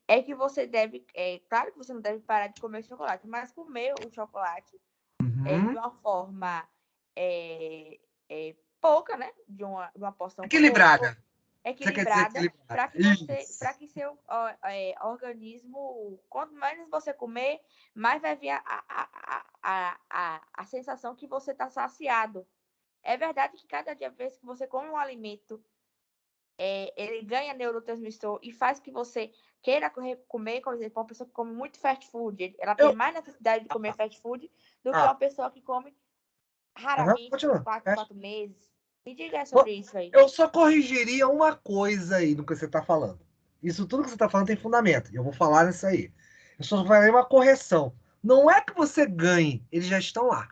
é que você deve. Claro que você não deve parar de comer chocolate, mas comer o chocolate de uma forma pouca, né? De uma porção
equilibrada.
Equilibrada, para que seu organismo, quanto menos você comer, mais vai vir a sensação que você está saciado. É verdade que cada vez que você come um alimento, ele ganha neurotransmissor e faz que você queira comer, por exemplo, uma pessoa que come muito fast food, ela tem mais necessidade de comer fast food do que uma pessoa que come raramente, 4 meses. Me diga sobre isso aí.
Eu só corrigiria uma coisa aí do que você está falando. Isso tudo que você está falando tem fundamento. E eu vou falar nisso aí. Eu só farei uma correção. Não é que você ganhe, eles já estão lá.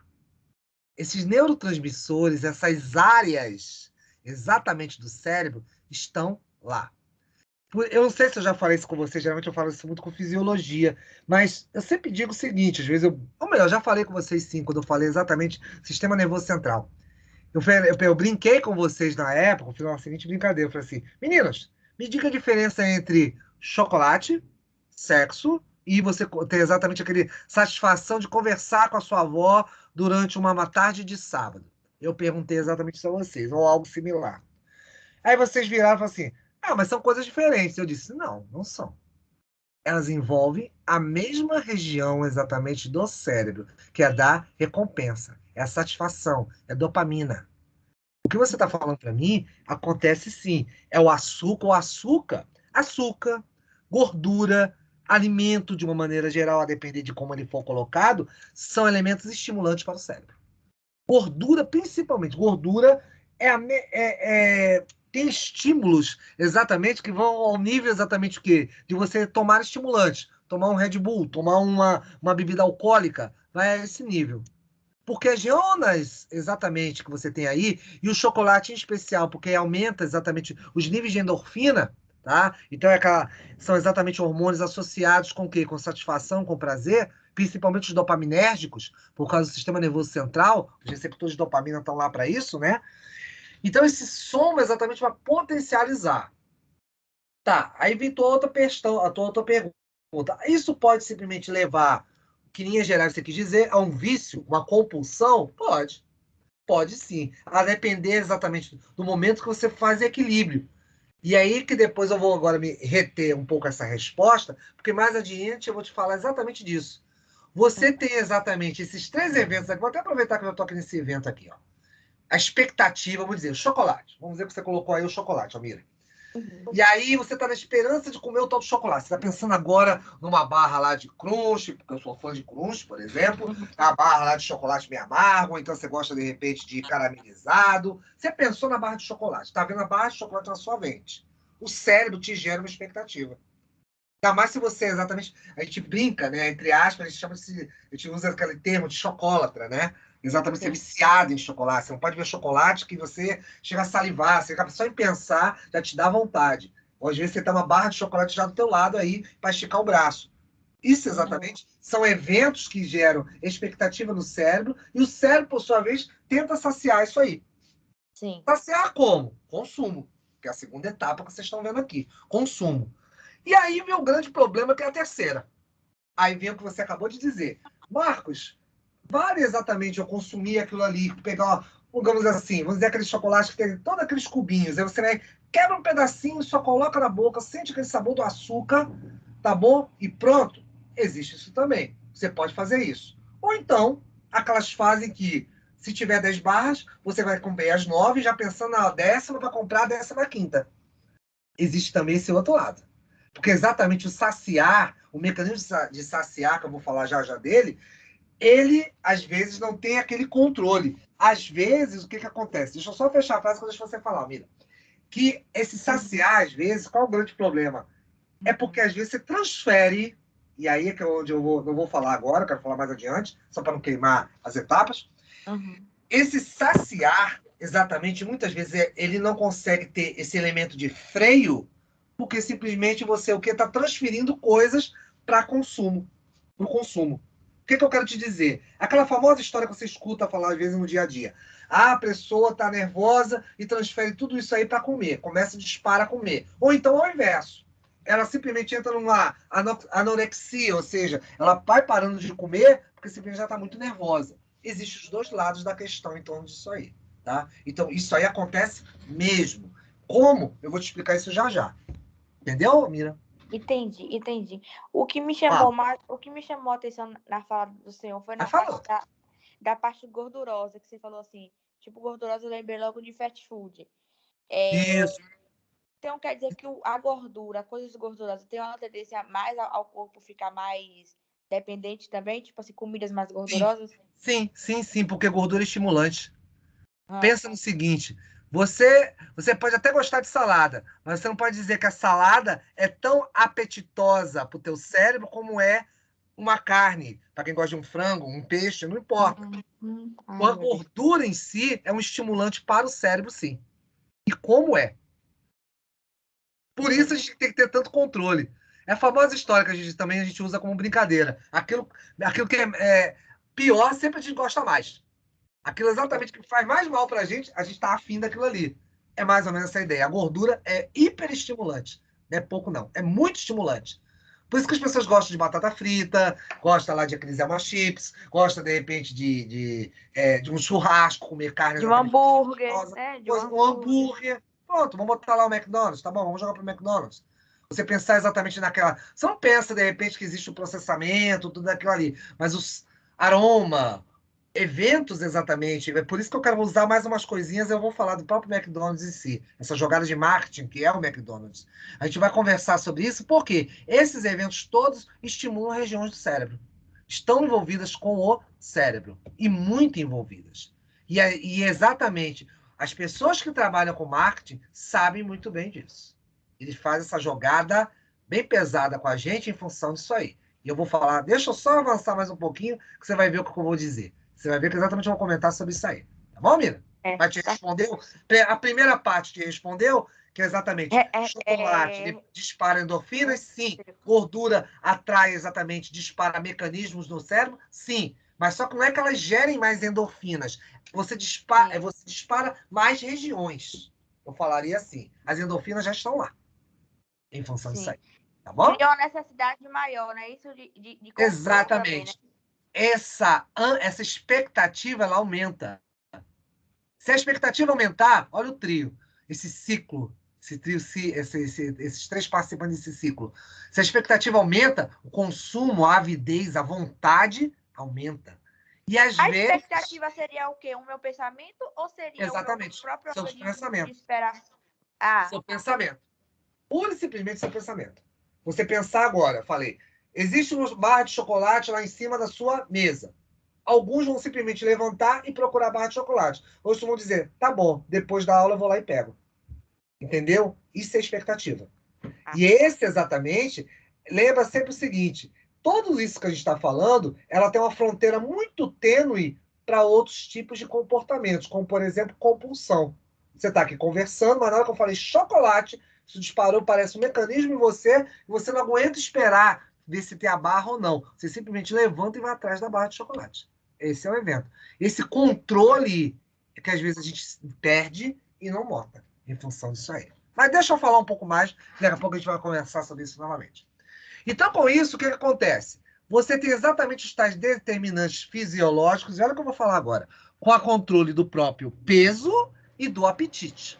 Esses neurotransmissores, essas áreas exatamente do cérebro, estão lá. Eu não sei se eu já falei isso com você, geralmente eu falo isso muito com fisiologia, mas eu sempre digo o seguinte, às vezes ou melhor, já falei com vocês sim, quando eu falei exatamente sistema nervoso central. Eu brinquei com vocês na época, fiz uma seguinte brincadeira. Eu falei assim, meninas, me diga a diferença entre chocolate, sexo e você ter exatamente aquele satisfação de conversar com a sua avó durante uma tarde de sábado. Eu perguntei exatamente isso a vocês, ou algo similar. Aí vocês viraram e falaram assim, mas são coisas diferentes. Eu disse, não, não são. Elas envolvem a mesma região exatamente do cérebro, que é da recompensa, é a satisfação, é dopamina. O que você está falando para mim acontece sim. É o açúcar, gordura, alimento de uma maneira geral, a depender de como ele for colocado, são elementos estimulantes para o cérebro. Gordura, principalmente, tem estímulos exatamente que vão ao nível exatamente o quê? De você tomar estimulantes, tomar um Red Bull, tomar uma bebida alcoólica, vai a esse nível. Porque as ionas, exatamente, que você tem aí, e o chocolate em especial, porque aumenta exatamente os níveis de endorfina, tá? Então, são exatamente hormônios associados com o quê? Com satisfação, com prazer, principalmente os dopaminérgicos, por causa do sistema nervoso central, os receptores de dopamina estão lá para isso, né? Então, esse soma é exatamente para potencializar. Tá, aí vem a tua outra pergunta. Isso pode simplesmente levar, que em linhas gerais você quis dizer, a um vício, uma compulsão? Pode. Pode sim. A depender exatamente do momento que você faz equilíbrio. E aí que depois eu vou agora me reter um pouco essa resposta, porque mais adiante eu vou te falar exatamente disso. Você tem exatamente esses 3 eventos aqui. Vou até aproveitar que eu estou aqui nesse evento aqui, ó. A expectativa, vamos dizer, o chocolate. Vamos dizer que você colocou aí o chocolate, Almira. E aí você está na esperança de comer o tal do chocolate. Você está pensando agora numa barra lá de crunch, porque eu sou fã de crunch, por exemplo, a barra lá de chocolate meio amargo, ou então você gosta, de repente, de caramelizado. Você pensou na barra de chocolate, está vendo a barra de chocolate na sua mente. O cérebro te gera uma expectativa. Ainda mais se você exatamente. A gente brinca, né? Entre aspas, a gente usa aquele termo de chocolatra, né? Exatamente, ser viciado em chocolate. Você não pode ver chocolate que você chega a salivar, você acaba só em pensar, já te dá vontade. Ou às vezes você tem uma barra de chocolate já do teu lado aí para esticar o braço. Isso exatamente são eventos que geram expectativa no cérebro e o cérebro, por sua vez, tenta saciar isso aí.
Sim.
Saciar como? Consumo, que é a segunda etapa que vocês estão vendo aqui. Consumo. E aí vem o grande problema, que é a terceira. Aí vem o que você acabou de dizer. Marcos, vale exatamente eu consumir aquilo ali, pegar, digamos assim, vamos dizer aquele chocolate que tem todos aqueles cubinhos, aí você vai, quebra um pedacinho, só coloca na boca, sente aquele sabor do açúcar, tá bom? E pronto. Existe isso também. Você pode fazer isso. Ou então, aquelas fases que, se tiver 10 barras, você vai comer as 9, já pensando na 10ª para comprar a 15ª. Existe também esse outro lado. Porque exatamente o saciar, o mecanismo de saciar, que eu vou falar já já dele, ele, às vezes, não tem aquele controle. Às vezes, o que acontece? Deixa eu só fechar a frase que eu deixo você falar, Mira. Que esse saciar, às vezes, qual é o grande problema? É porque, às vezes, você transfere, e aí é que onde não vou falar agora, eu quero falar mais adiante, só para não queimar as etapas. Esse saciar, exatamente, muitas vezes, ele não consegue ter esse elemento de freio, porque simplesmente você o que está transferindo coisas para consumo, para o consumo. O que eu quero te dizer? Aquela famosa história que você escuta falar às vezes no dia a dia. A pessoa está nervosa e transfere tudo isso aí para comer, começa a disparar a comer. Ou então ao inverso. Ela simplesmente entra numa anorexia, ou seja, ela vai parando de comer porque simplesmente já está muito nervosa. Existem os dois lados da questão em torno disso aí. Tá? Então, isso aí acontece mesmo. Como? Eu vou te explicar isso já já. Entendeu, Mira?
Entendi. O que me chamou a atenção na fala do senhor foi na parte da parte gordurosa, que você falou assim, tipo, gordurosa, eu lembrei logo de fast food.
Isso.
Então, quer dizer que a gordura, coisas gordurosas, tem uma tendência mais ao corpo ficar mais dependente também? Tipo assim, comidas mais gordurosas?
Sim, porque gordura é estimulante. Pensa no seguinte, você pode até gostar de salada, mas você não pode dizer que a salada é tão apetitosa para o teu cérebro como é uma carne. Para quem gosta de um frango, um peixe, não importa. A gordura em si é um estimulante para o cérebro, sim. E como é? Por isso a gente tem que ter tanto controle. É a famosa história que a gente usa como brincadeira. Aquilo que é pior, sempre a gente gosta mais. Aquilo exatamente que faz mais mal pra gente, a gente tá afim daquilo ali. É mais ou menos essa ideia. A gordura é hiperestimulante. Não é pouco, não. É muito estimulante. Por isso que as pessoas gostam de batata frita, gostam lá de aqueles Elma chips, gostam, de repente, de um churrasco, comer carne.
De um hambúrguer, né?
Um hambúrguer. Pronto, vamos botar lá o McDonald's, tá bom, vamos jogar pro McDonald's. Você pensar exatamente naquela... Você não pensa, de repente, que existe o processamento, tudo aquilo ali, mas os aroma, eventos exatamente. É por isso que eu quero usar mais umas coisinhas, eu vou falar do próprio McDonald's em si, essa jogada de marketing que é o McDonald's. A gente vai conversar sobre isso porque esses eventos todos estimulam regiões do cérebro. Estão envolvidas com o cérebro e muito envolvidas. E exatamente, as pessoas que trabalham com marketing sabem muito bem disso. Eles fazem essa jogada bem pesada com a gente em função disso aí. E eu vou falar, deixa eu só avançar mais um pouquinho, que você vai ver o que eu vou dizer. Você vai ver que exatamente eu vou comentar sobre isso aí. Tá bom, Mira? Mas te respondeu? A primeira parte te respondeu, que é exatamente chocolate dispara endorfinas? Sim. Gordura atrai exatamente, dispara mecanismos no cérebro? Sim. Mas só que não é que elas gerem mais endorfinas. Você dispara mais regiões. Eu falaria assim. As endorfinas já estão lá, em função disso aí. Tá bom?
Cria uma necessidade maior, né? Isso de controle
Exatamente.
também, né?
Essa expectativa, ela aumenta. Se a expectativa aumentar, olha o trio, esse ciclo, esse trio, esses três participantes desse ciclo. Se a expectativa aumenta, o consumo, a avidez, a vontade aumenta. E às
A
vezes...
expectativa seria o quê? O meu pensamento ou seria
Exatamente.
o meu próprio
Seu
organismo
pensamento.
de esperar?
Seu pensamento. Pura e simplesmente seu pensamento. Você pensar agora, falei, existe uma barra de chocolate lá em cima da sua mesa. Alguns vão simplesmente levantar e procurar barra de chocolate. Outros vão dizer, tá bom, depois da aula eu vou lá e pego. Entendeu? Isso é expectativa. E esse exatamente, lembra sempre o seguinte, tudo isso que a gente está falando, ela tem uma fronteira muito tênue para outros tipos de comportamentos, como, por exemplo, compulsão. Você está aqui conversando, mas na hora que eu falei chocolate, isso disparou, parece um mecanismo em você, e você não aguenta esperar ver se tem a barra ou não. Você simplesmente levanta e vai atrás da barra de chocolate. Esse é o evento. Esse controle é que às vezes a gente perde e não nota em função disso aí. Mas deixa eu falar um pouco mais, daqui a pouco a gente vai conversar sobre isso novamente. Então, com isso, o que acontece? Você tem exatamente os tais determinantes fisiológicos, e olha o que eu vou falar agora, com a controle do próprio peso e do apetite.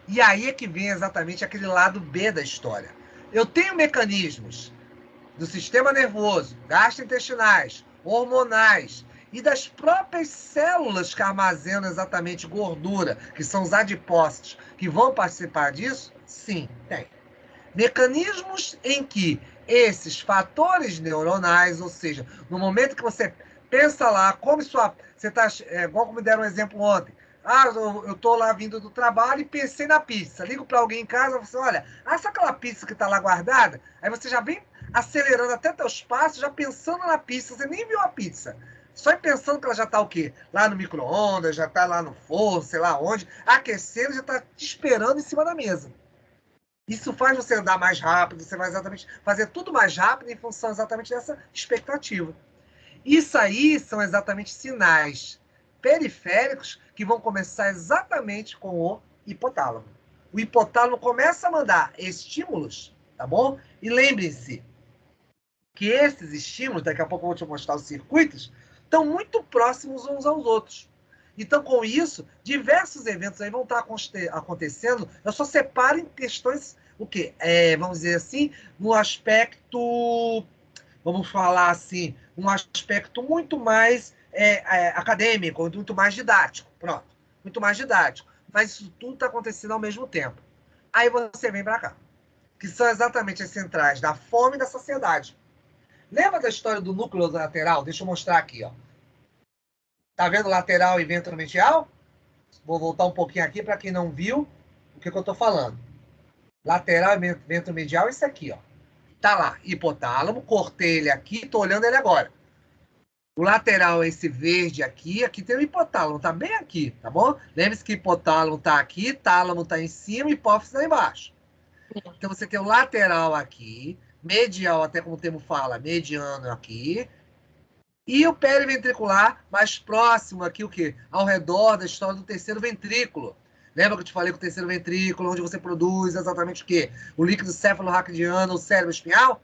E aí é que vem exatamente aquele lado B da história. Eu tenho mecanismos do sistema nervoso, gastrointestinais, hormonais e das próprias células que armazenam exatamente gordura, que são os adipócitos, que vão participar disso? Sim, tem. Mecanismos em que esses fatores neuronais, ou seja, no momento que você pensa lá, come sua... Você está, igual como me deram um exemplo ontem. Eu estou lá vindo do trabalho e pensei na pizza. Ligo para alguém em casa e falo assim, olha, sabe aquela pizza que está lá guardada? Aí você já vem acelerando até teus passos, já pensando na pizza. Você nem viu a pizza. Só pensando que ela já está o quê? Lá no micro-ondas, já está lá no forno, sei lá onde, aquecendo, já está te esperando em cima da mesa. Isso faz você andar mais rápido, você vai exatamente fazer tudo mais rápido em função exatamente dessa expectativa. Isso aí são exatamente sinais periféricos que vão começar exatamente com o hipotálamo. O hipotálamo começa a mandar estímulos, tá bom? E lembrem-se que esses estímulos, daqui a pouco eu vou te mostrar os circuitos, estão muito próximos uns aos outros. Então, com isso, diversos eventos aí vão estar acontecendo. Eu só separo em questões, o quê? Vamos dizer assim, no aspecto, vamos falar assim, um aspecto muito mais acadêmico, muito mais didático. Pronto, muito mais didático. Mas isso tudo está acontecendo ao mesmo tempo. Aí você vem para cá, que são exatamente as centrais da fome e da saciedade. Lembra da história do núcleo lateral? Deixa eu mostrar aqui, ó. Tá vendo lateral e ventromedial? Vou voltar um pouquinho aqui para quem não viu o que eu tô falando. Lateral e ventromedial é isso aqui, ó. Tá lá, hipotálamo, cortei ele aqui, tô olhando ele agora. O lateral é esse verde aqui, aqui tem o hipotálamo, tá bem aqui, tá bom? Lembre-se que hipotálamo tá aqui, tálamo tá em cima, hipófise tá embaixo. Então você tem o lateral aqui, medial, até como o termo fala, mediano aqui, e o periventricular mais próximo aqui, o quê? Ao redor da história do terceiro ventrículo. Lembra que eu te falei que o terceiro ventrículo, onde você produz exatamente o quê? O líquido cefalorraquidiano, o cérebro espinhal?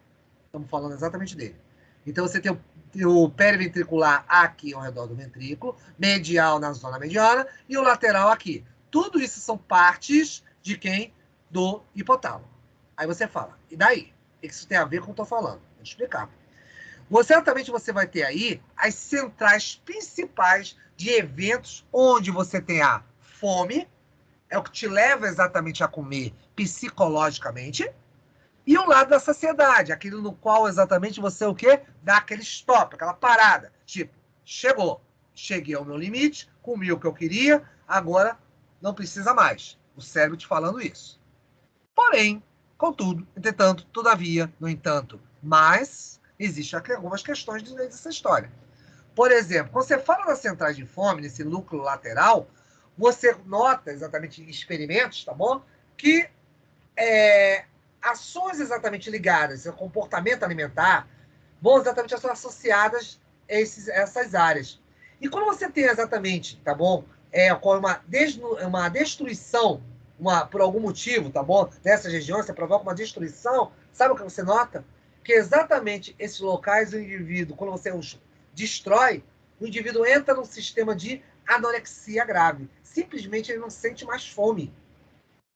Estamos falando exatamente dele. Então você tem o periventricular aqui ao redor do ventrículo, medial na zona mediana e o lateral aqui. Tudo isso são partes de quem? Do hipotálamo. Aí você fala, e daí? O que isso tem a ver com o que eu estou falando? Vou te explicar. Certamente você vai ter aí as centrais principais de eventos onde você tem a fome, é o que te leva exatamente a comer psicologicamente, e o lado da saciedade, aquele no qual exatamente você o quê? Dá aquele stop, aquela parada. Tipo, cheguei ao meu limite, comi o que eu queria, agora não precisa mais. O cérebro te falando isso. Porém, contudo, entretanto, todavia, no entanto, mas existem algumas questões dessa história. Por exemplo, quando você fala das centrais de fome, nesse núcleo lateral, você nota exatamente em experimentos, tá bom? Que ações exatamente ligadas ao comportamento alimentar vão exatamente ser associadas a essas áreas. E quando você tem exatamente, tá bom? Ocorre uma destruição, por algum motivo, tá bom? Nessas regiões, você provoca uma destruição, sabe o que você nota? Que exatamente esses locais, o indivíduo, quando você os destrói, o indivíduo entra num sistema de anorexia grave. Simplesmente ele não sente mais fome.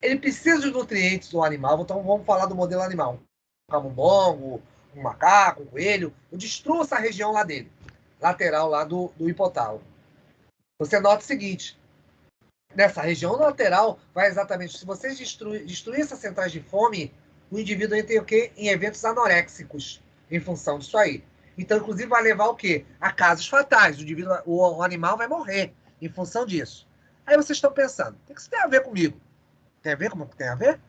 Ele precisa dos nutrientes do animal, então vamos falar do modelo animal. Um camundongo, um macaco, um coelho, eu destruo essa região lá dele, lateral lá do hipotálamo. Você nota o seguinte, nessa região lateral, vai exatamente, se você destruir essas centrais de fome, o indivíduo entra o quê? Em eventos anoréxicos, em função disso aí. Então, inclusive, vai levar o quê? A casos fatais. O animal vai morrer em função disso. Aí vocês estão pensando, o que isso tem a ver comigo? Tem a ver? Como tem a ver?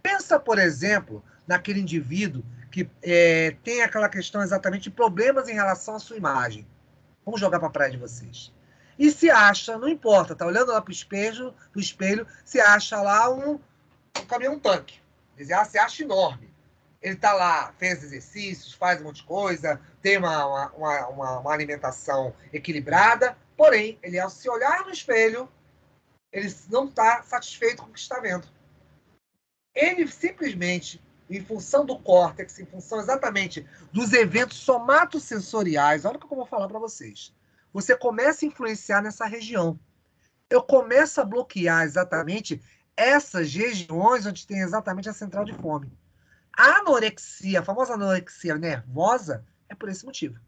Pensa, por exemplo, naquele indivíduo que tem aquela questão exatamente de problemas em relação à sua imagem. Vamos jogar para a praia de vocês. E se acha, não importa, tá olhando lá para o espelho, se acha lá um caminhão-tanque. Se acha enorme. Ele tá lá, fez exercícios, faz um monte de coisa, tem uma alimentação equilibrada, porém, ele ao se olhar no espelho, ele não está satisfeito com o que está vendo. Ele simplesmente, em função do córtex, em função exatamente dos eventos somatosensoriais, olha o que eu vou falar para vocês. Você começa a influenciar nessa região. Eu começo a bloquear exatamente essas regiões onde tem exatamente a central de fome. A anorexia, a famosa anorexia nervosa, é por esse motivo.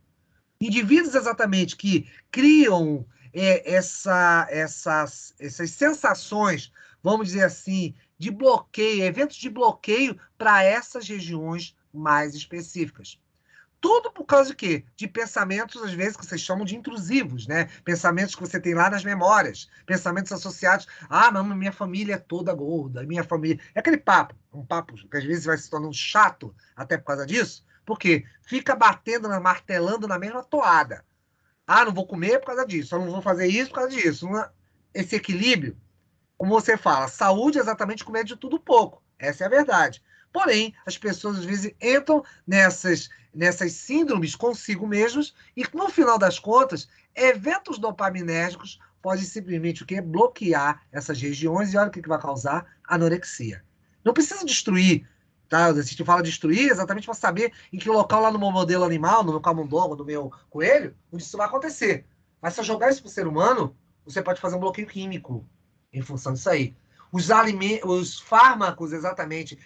Indivíduos exatamente que criam essas sensações, vamos dizer assim, de bloqueio, eventos de bloqueio para essas regiões mais específicas. Tudo por causa de quê? De pensamentos, às vezes, que vocês chamam de intrusivos, né? Pensamentos que você tem lá nas memórias, pensamentos associados, não, minha família é toda gorda, minha família... É aquele papo, um papo que às vezes vai se tornando chato até por causa disso, porque fica batendo, martelando na mesma toada. Não vou comer por causa disso, eu não vou fazer isso por causa disso. Esse equilíbrio, como você fala, saúde é exatamente comer de tudo pouco. Essa é a verdade. Porém, as pessoas às vezes entram nessas síndromes consigo mesmos e, no final das contas, eventos dopaminérgicos podem simplesmente o quê? Bloquear essas regiões e olha o que vai causar anorexia. Não precisa destruir, tá? A gente fala destruir exatamente para saber em que local lá no meu modelo animal, no meu camundongo, no meu coelho, onde isso vai acontecer. Mas se eu jogar isso para o ser humano, você pode fazer um bloqueio químico em função disso aí. Os fármacos, exatamente,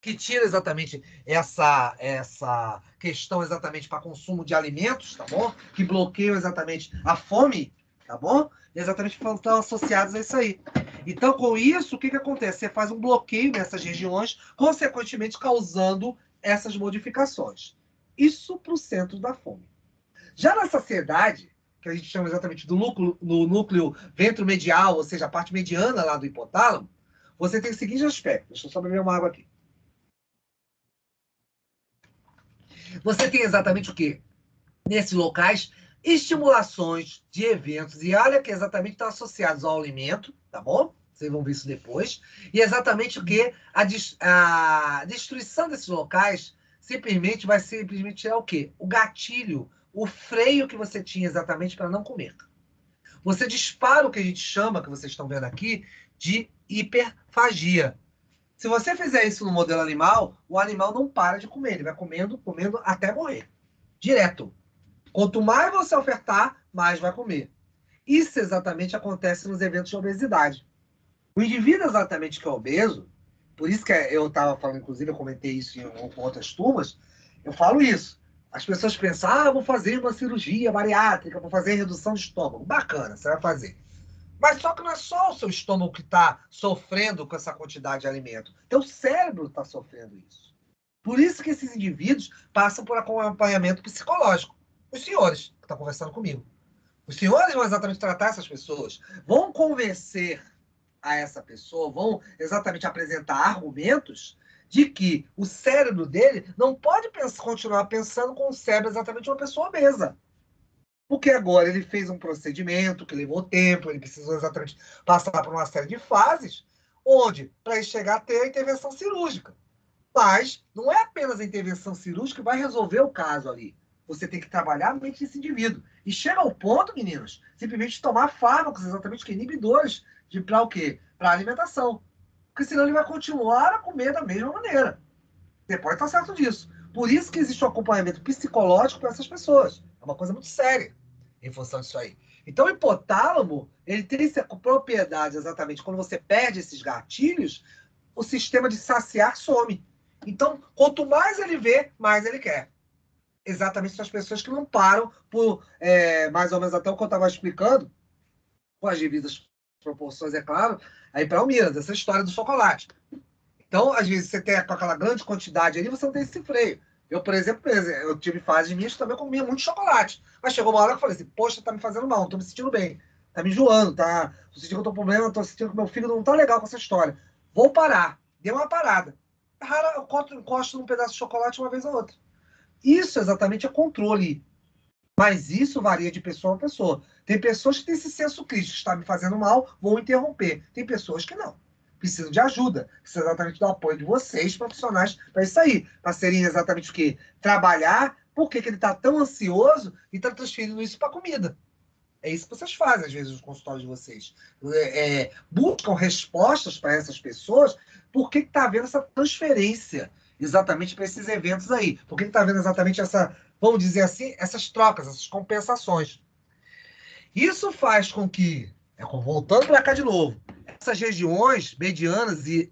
que tiram exatamente essa questão exatamente para consumo de alimentos, tá bom? Que bloqueiam exatamente a fome, tá bom? Exatamente estão associados a isso aí. Então, com isso, o que acontece? Você faz um bloqueio nessas regiões, consequentemente causando essas modificações. Isso para o centro da fome. Já na saciedade, que a gente chama exatamente do núcleo ventromedial, ou seja, a parte mediana lá do hipotálamo, você tem o seguinte aspecto. Deixa eu só beber uma água aqui. Você tem exatamente o quê? Nesses locais, estimulações de eventos, e olha que exatamente estão associados ao alimento, tá bom? Vocês vão ver isso depois. E exatamente o quê? A destruição desses locais simplesmente vai tirar o quê? O gatilho, o freio que você tinha exatamente para não comer. Você dispara o que a gente chama, que vocês estão vendo aqui, de hiperfagia. Se você fizer isso no modelo animal, o animal não para de comer, ele vai comendo até morrer. Direto. Quanto mais você ofertar, mais vai comer. Isso exatamente acontece nos eventos de obesidade. O indivíduo exatamente que é obeso, por isso que eu estava falando, inclusive, eu comentei isso com outras turmas, eu falo isso. As pessoas pensam, vou fazer uma cirurgia bariátrica, vou fazer redução de estômago. Bacana, você vai fazer. Mas só que não é só o seu estômago que está sofrendo com essa quantidade de alimento. Teu cérebro está sofrendo isso. Por isso que esses indivíduos passam por acompanhamento psicológico. Os senhores que estão conversando comigo. Os senhores vão exatamente tratar essas pessoas, vão convencer a essa pessoa, vão exatamente apresentar argumentos de que o cérebro dele não pode continuar pensando com o cérebro exatamente de uma pessoa obesa. Porque agora ele fez um procedimento que levou tempo, ele precisou exatamente passar por uma série de fases, onde, para ele chegar a ter a intervenção cirúrgica. Mas não é apenas a intervenção cirúrgica que vai resolver o caso ali. Você tem que trabalhar a mente desse indivíduo. E chega ao ponto, meninos, simplesmente tomar fármacos, exatamente que inibidores, para o quê? Para alimentação. Porque senão ele vai continuar a comer da mesma maneira. Você pode estar certo disso. Por isso que existe um acompanhamento psicológico para essas pessoas. É uma coisa muito séria em função disso aí. Então, o hipotálamo, ele tem essa propriedade exatamente. Quando você perde esses gatilhos, o sistema de saciar some. Então, quanto mais ele vê, mais ele quer. Exatamente as pessoas que não param por, mais ou menos até o que eu estava explicando, com as devidas proporções, é claro, aí para o Miras, essa história do chocolate. Então, às vezes, você tem aquela grande quantidade ali, você não tem esse freio. Eu, por exemplo, eu tive fases minhas que também comia muito chocolate. Mas chegou uma hora que eu falei assim, poxa, tá me fazendo mal, não tô me sentindo bem. Tá me enjoando, tá? Tô sentindo que eu tô com problema, tô sentindo que meu fígado não tá legal com essa história. Vou parar. Deu uma parada. Rara, eu encosto num pedaço de chocolate uma vez ou outra. Isso exatamente é controle. Mas isso varia de pessoa a pessoa. Tem pessoas que têm esse senso crítico, está me fazendo mal, vou interromper. Tem pessoas que não. Precisam de ajuda. Precisam exatamente do apoio de vocês, profissionais, para isso aí. Para serem exatamente o quê? Trabalhar. Por que ele está tão ansioso e está transferindo isso para a comida? É isso que vocês fazem, às vezes, nos consultórios de vocês. Buscam respostas para essas pessoas por que está havendo essa transferência exatamente para esses eventos aí. Por que está havendo exatamente essa, vamos dizer assim, essas trocas, essas compensações. Isso faz com que, voltando para cá de novo, essas regiões medianas e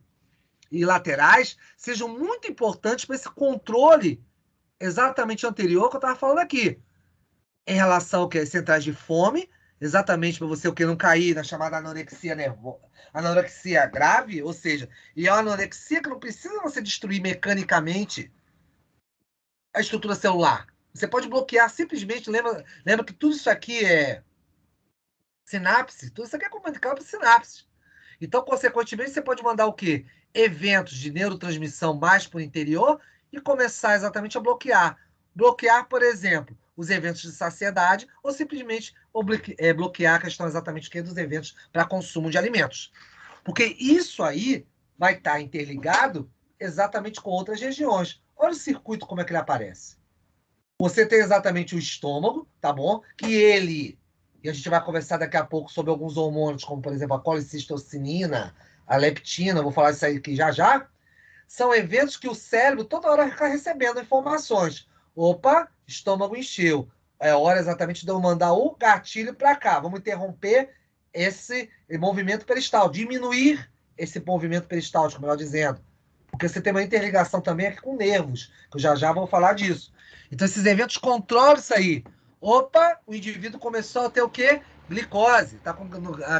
laterais sejam muito importantes para esse controle exatamente anterior que eu estava falando aqui. Em relação ao que? As centrais de fome, exatamente para você o que não cair na chamada anorexia nervosa, anorexia grave, ou seja, e é uma anorexia que não precisa você destruir mecanicamente a estrutura celular. Você pode bloquear simplesmente, lembra que tudo isso aqui é sinapse, tudo isso aqui é comunicado por sinapse. Então, consequentemente, você pode mandar o quê? Eventos de neurotransmissão mais para o interior e começar exatamente a bloquear. Bloquear, por exemplo, os eventos de saciedade ou simplesmente bloquear a questão exatamente dos eventos para consumo de alimentos. Porque isso aí vai estar interligado exatamente com outras regiões. Olha o circuito como é que ele aparece. Você tem exatamente o estômago, tá bom? Que ele, e a gente vai conversar daqui a pouco sobre alguns hormônios, como por exemplo a colicistocinina, a leptina, vou falar isso aí aqui já já. São eventos que o cérebro toda hora fica recebendo informações. Opa, estômago encheu. É hora exatamente de eu mandar o gatilho para cá. Vamos interromper esse movimento peristal, diminuir esse movimento peristáltico, melhor dizendo. Porque você tem uma interligação também aqui com nervos, que eu já vou falar disso. Então, esses eventos controlam isso aí. Opa, o indivíduo começou a ter o quê? Glicose.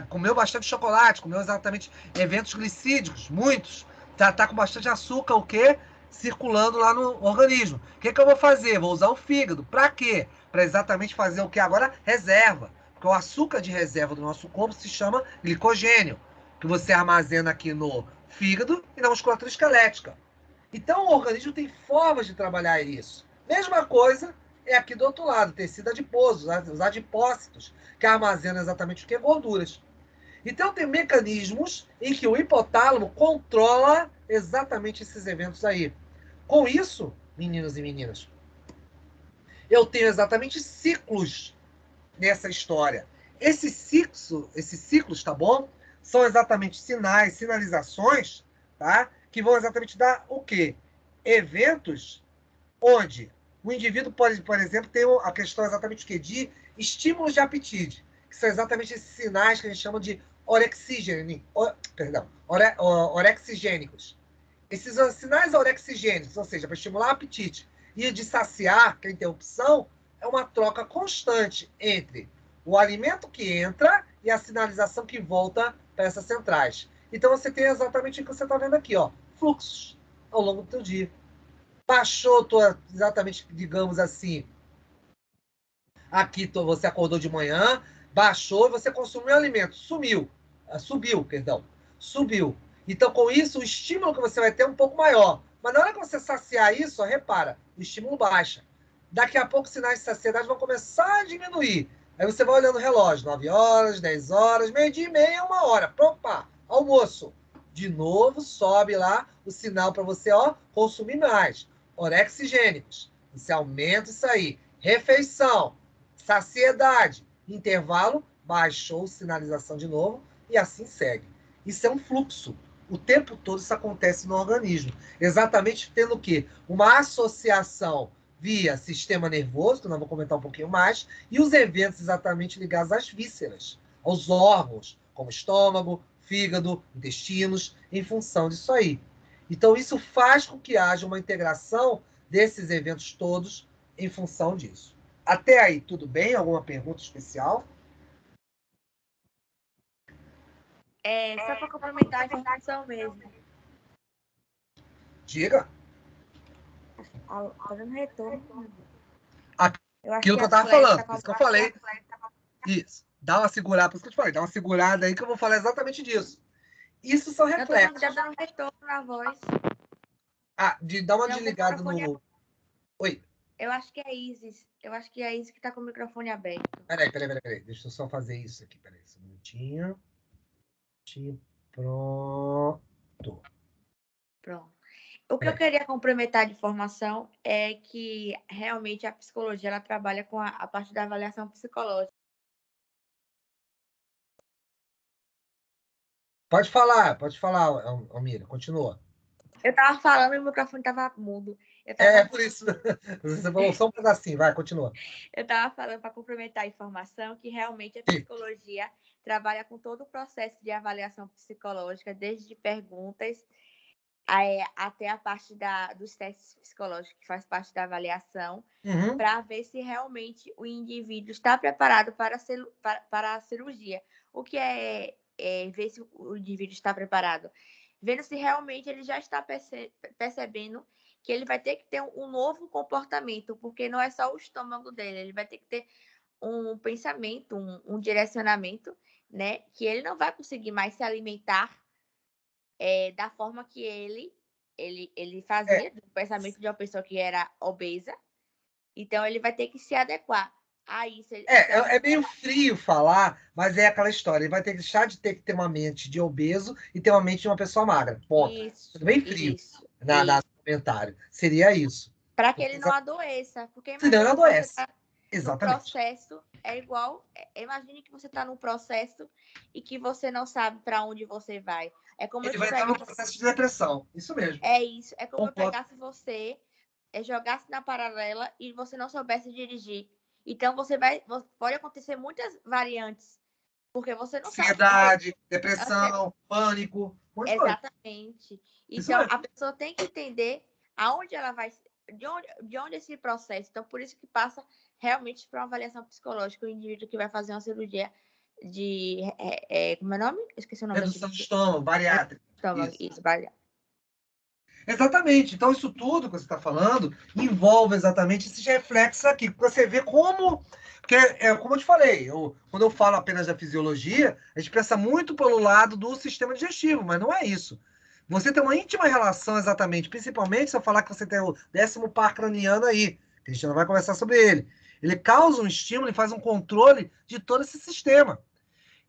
Comeu bastante chocolate, comeu exatamente eventos glicídicos, muitos. Tá com bastante açúcar, o quê? Circulando lá no organismo. O que eu vou fazer? Vou usar o fígado. Para quê? Para exatamente fazer o que agora? Reserva. Porque o açúcar de reserva do nosso corpo se chama glicogênio, que você armazena aqui no fígado e na musculatura esquelética. Então, o organismo tem formas de trabalhar isso. Mesma coisa é aqui do outro lado, tecido adiposo, os adipócitos, que armazenam exatamente o que é gorduras. Então, tem mecanismos em que o hipotálamo controla exatamente esses eventos aí. Com isso, meninos e meninas, eu tenho exatamente ciclos nessa história. Esses ciclos, tá bom? São exatamente sinais, sinalizações, tá? Que vão exatamente dar o quê? Eventos onde o indivíduo pode, por exemplo, ter a questão exatamente o quê? De estímulos de apetite, que são exatamente esses sinais que a gente chama de orexigênicos. Esses sinais orexigênicos, ou seja, para estimular o apetite e de saciar, que é a interrupção, é uma troca constante entre o alimento que entra e a sinalização que volta para essas centrais. Então, você tem exatamente o que você está vendo aqui, ó, fluxos ao longo do seu dia. Baixou, exatamente, digamos assim, aqui você acordou de manhã, baixou, você consumiu alimento, subiu. Então, com isso, o estímulo que você vai ter é um pouco maior. Mas na hora que você saciar isso, ó, repara, o estímulo baixa. Daqui a pouco os sinais de saciedade vão começar a diminuir. Aí você vai olhando o relógio, 9 horas, 10 horas, meio-dia e meia, 1 hora. Opa, almoço. De novo, sobe lá o sinal para você, ó, consumir mais. Orexigênicos. Você aumenta isso aí. Refeição, saciedade, intervalo, baixou sinalização de novo e assim segue. Isso é um fluxo. O tempo todo isso acontece no organismo. Exatamente tendo o quê? Uma associação via sistema nervoso, que nós vamos comentar um pouquinho mais, e os eventos exatamente ligados às vísceras, aos órgãos, como estômago, fígado, intestinos, em função disso aí. Então, isso faz com que haja uma integração desses eventos todos em função disso. Até aí, tudo bem? Alguma pergunta especial?
Só para complementar a informação mesmo.
Diga.
Tá dando retorno.
Aquilo que eu estava falando, por isso que eu falei. Isso. Dá uma segurada, por isso que eu te falei, dá uma segurada aí que eu vou falar exatamente disso. Isso são reflexos.
Já dando retorno na voz.
De dar uma desligada no... Oi.
Eu acho que é Isis. Eu acho que é a Isis que está com o microfone aberto.
Peraí. Deixa eu só fazer isso aqui. Peraí, um minutinho. Pronto.
O que eu queria complementar de informação é que realmente a psicologia ela trabalha com a parte da avaliação psicológica.
Pode falar, Almira, continua.
Eu estava falando e o microfone estava mudo.
Por isso. Você falou só um pedacinho, vai, continua.
Eu estava falando para complementar a informação que realmente a psicologia trabalha com todo o processo de avaliação psicológica, desde perguntas até a parte dos testes psicológicos, que faz parte da avaliação, para ver se realmente o indivíduo está preparado para a cirurgia. O que é ver se o indivíduo está preparado? Vendo se realmente ele já está percebendo que ele vai ter que ter um novo comportamento, porque não é só o estômago dele, ele vai ter que ter um pensamento, um direcionamento, né? Que ele não vai conseguir mais se alimentar da forma que ele fazia, do pensamento de uma pessoa que era obesa. Então, ele vai ter que se adequar a isso. Então,
é meio frio falar, mas é aquela história. Ele vai ter que deixar de ter que ter uma mente de obeso e ter uma mente de uma pessoa magra. Ponto.
Isso,
bem frio no comentário. Seria isso.
Para que ele não adoeça. Porque
senão ele adoece.
Exatamente. O processo é igual. Imagine que você está num processo e que você não sabe para onde você vai. É como
ele vai estar num processo de depressão. Isso mesmo.
É isso. É como eu pegasse você, jogasse na paralela e você não soubesse dirigir. Então, pode acontecer muitas variantes. Porque você não sabe.
Ansiedade, depressão, pânico.
Exatamente. Então, a pessoa tem que entender aonde ela vai, de onde esse processo. Então, por isso que passa realmente para uma avaliação psicológica o indivíduo que vai fazer uma cirurgia de... como é o nome? Esqueci o nome.
Redução de estômago, bariátrica.
Isso, bariátrica.
Exatamente. Então, isso tudo que você está falando envolve exatamente esses reflexos aqui. Você vê como... Porque, como eu te falei, quando eu falo apenas da fisiologia, a gente pensa muito pelo lado do sistema digestivo, mas não é isso. Você tem uma íntima relação exatamente, principalmente se eu falar que você tem o 10º par craniano aí, que a gente não vai conversar sobre ele. Ele causa um estímulo e faz um controle de todo esse sistema.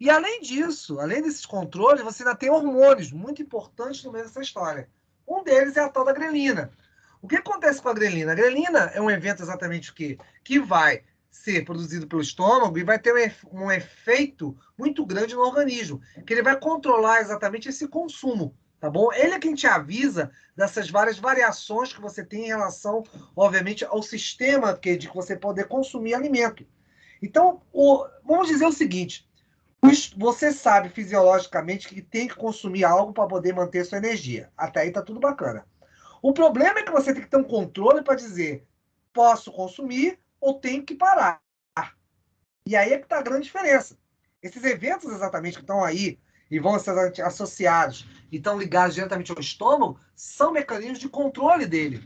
E além disso, além desses controles, você ainda tem hormônios muito importantes no meio dessa história. Um deles é a tal da grelina. O que acontece com a grelina? A grelina é um evento exatamente o quê? Que vai ser produzido pelo estômago e vai ter um efeito muito grande no organismo, que ele vai controlar exatamente esse consumo, tá bom? Ele é quem te avisa dessas várias variações que você tem em relação, obviamente, ao sistema de você poder consumir alimento. Então, vamos dizer o seguinte, você sabe fisiologicamente que tem que consumir algo para poder manter sua energia. Até aí tá tudo bacana. O problema é que você tem que ter um controle para dizer, posso consumir ou tenho que parar. E aí é que está a grande diferença. Esses eventos exatamente que estão aí e vão ser associados e estão ligados diretamente ao estômago são mecanismos de controle dele,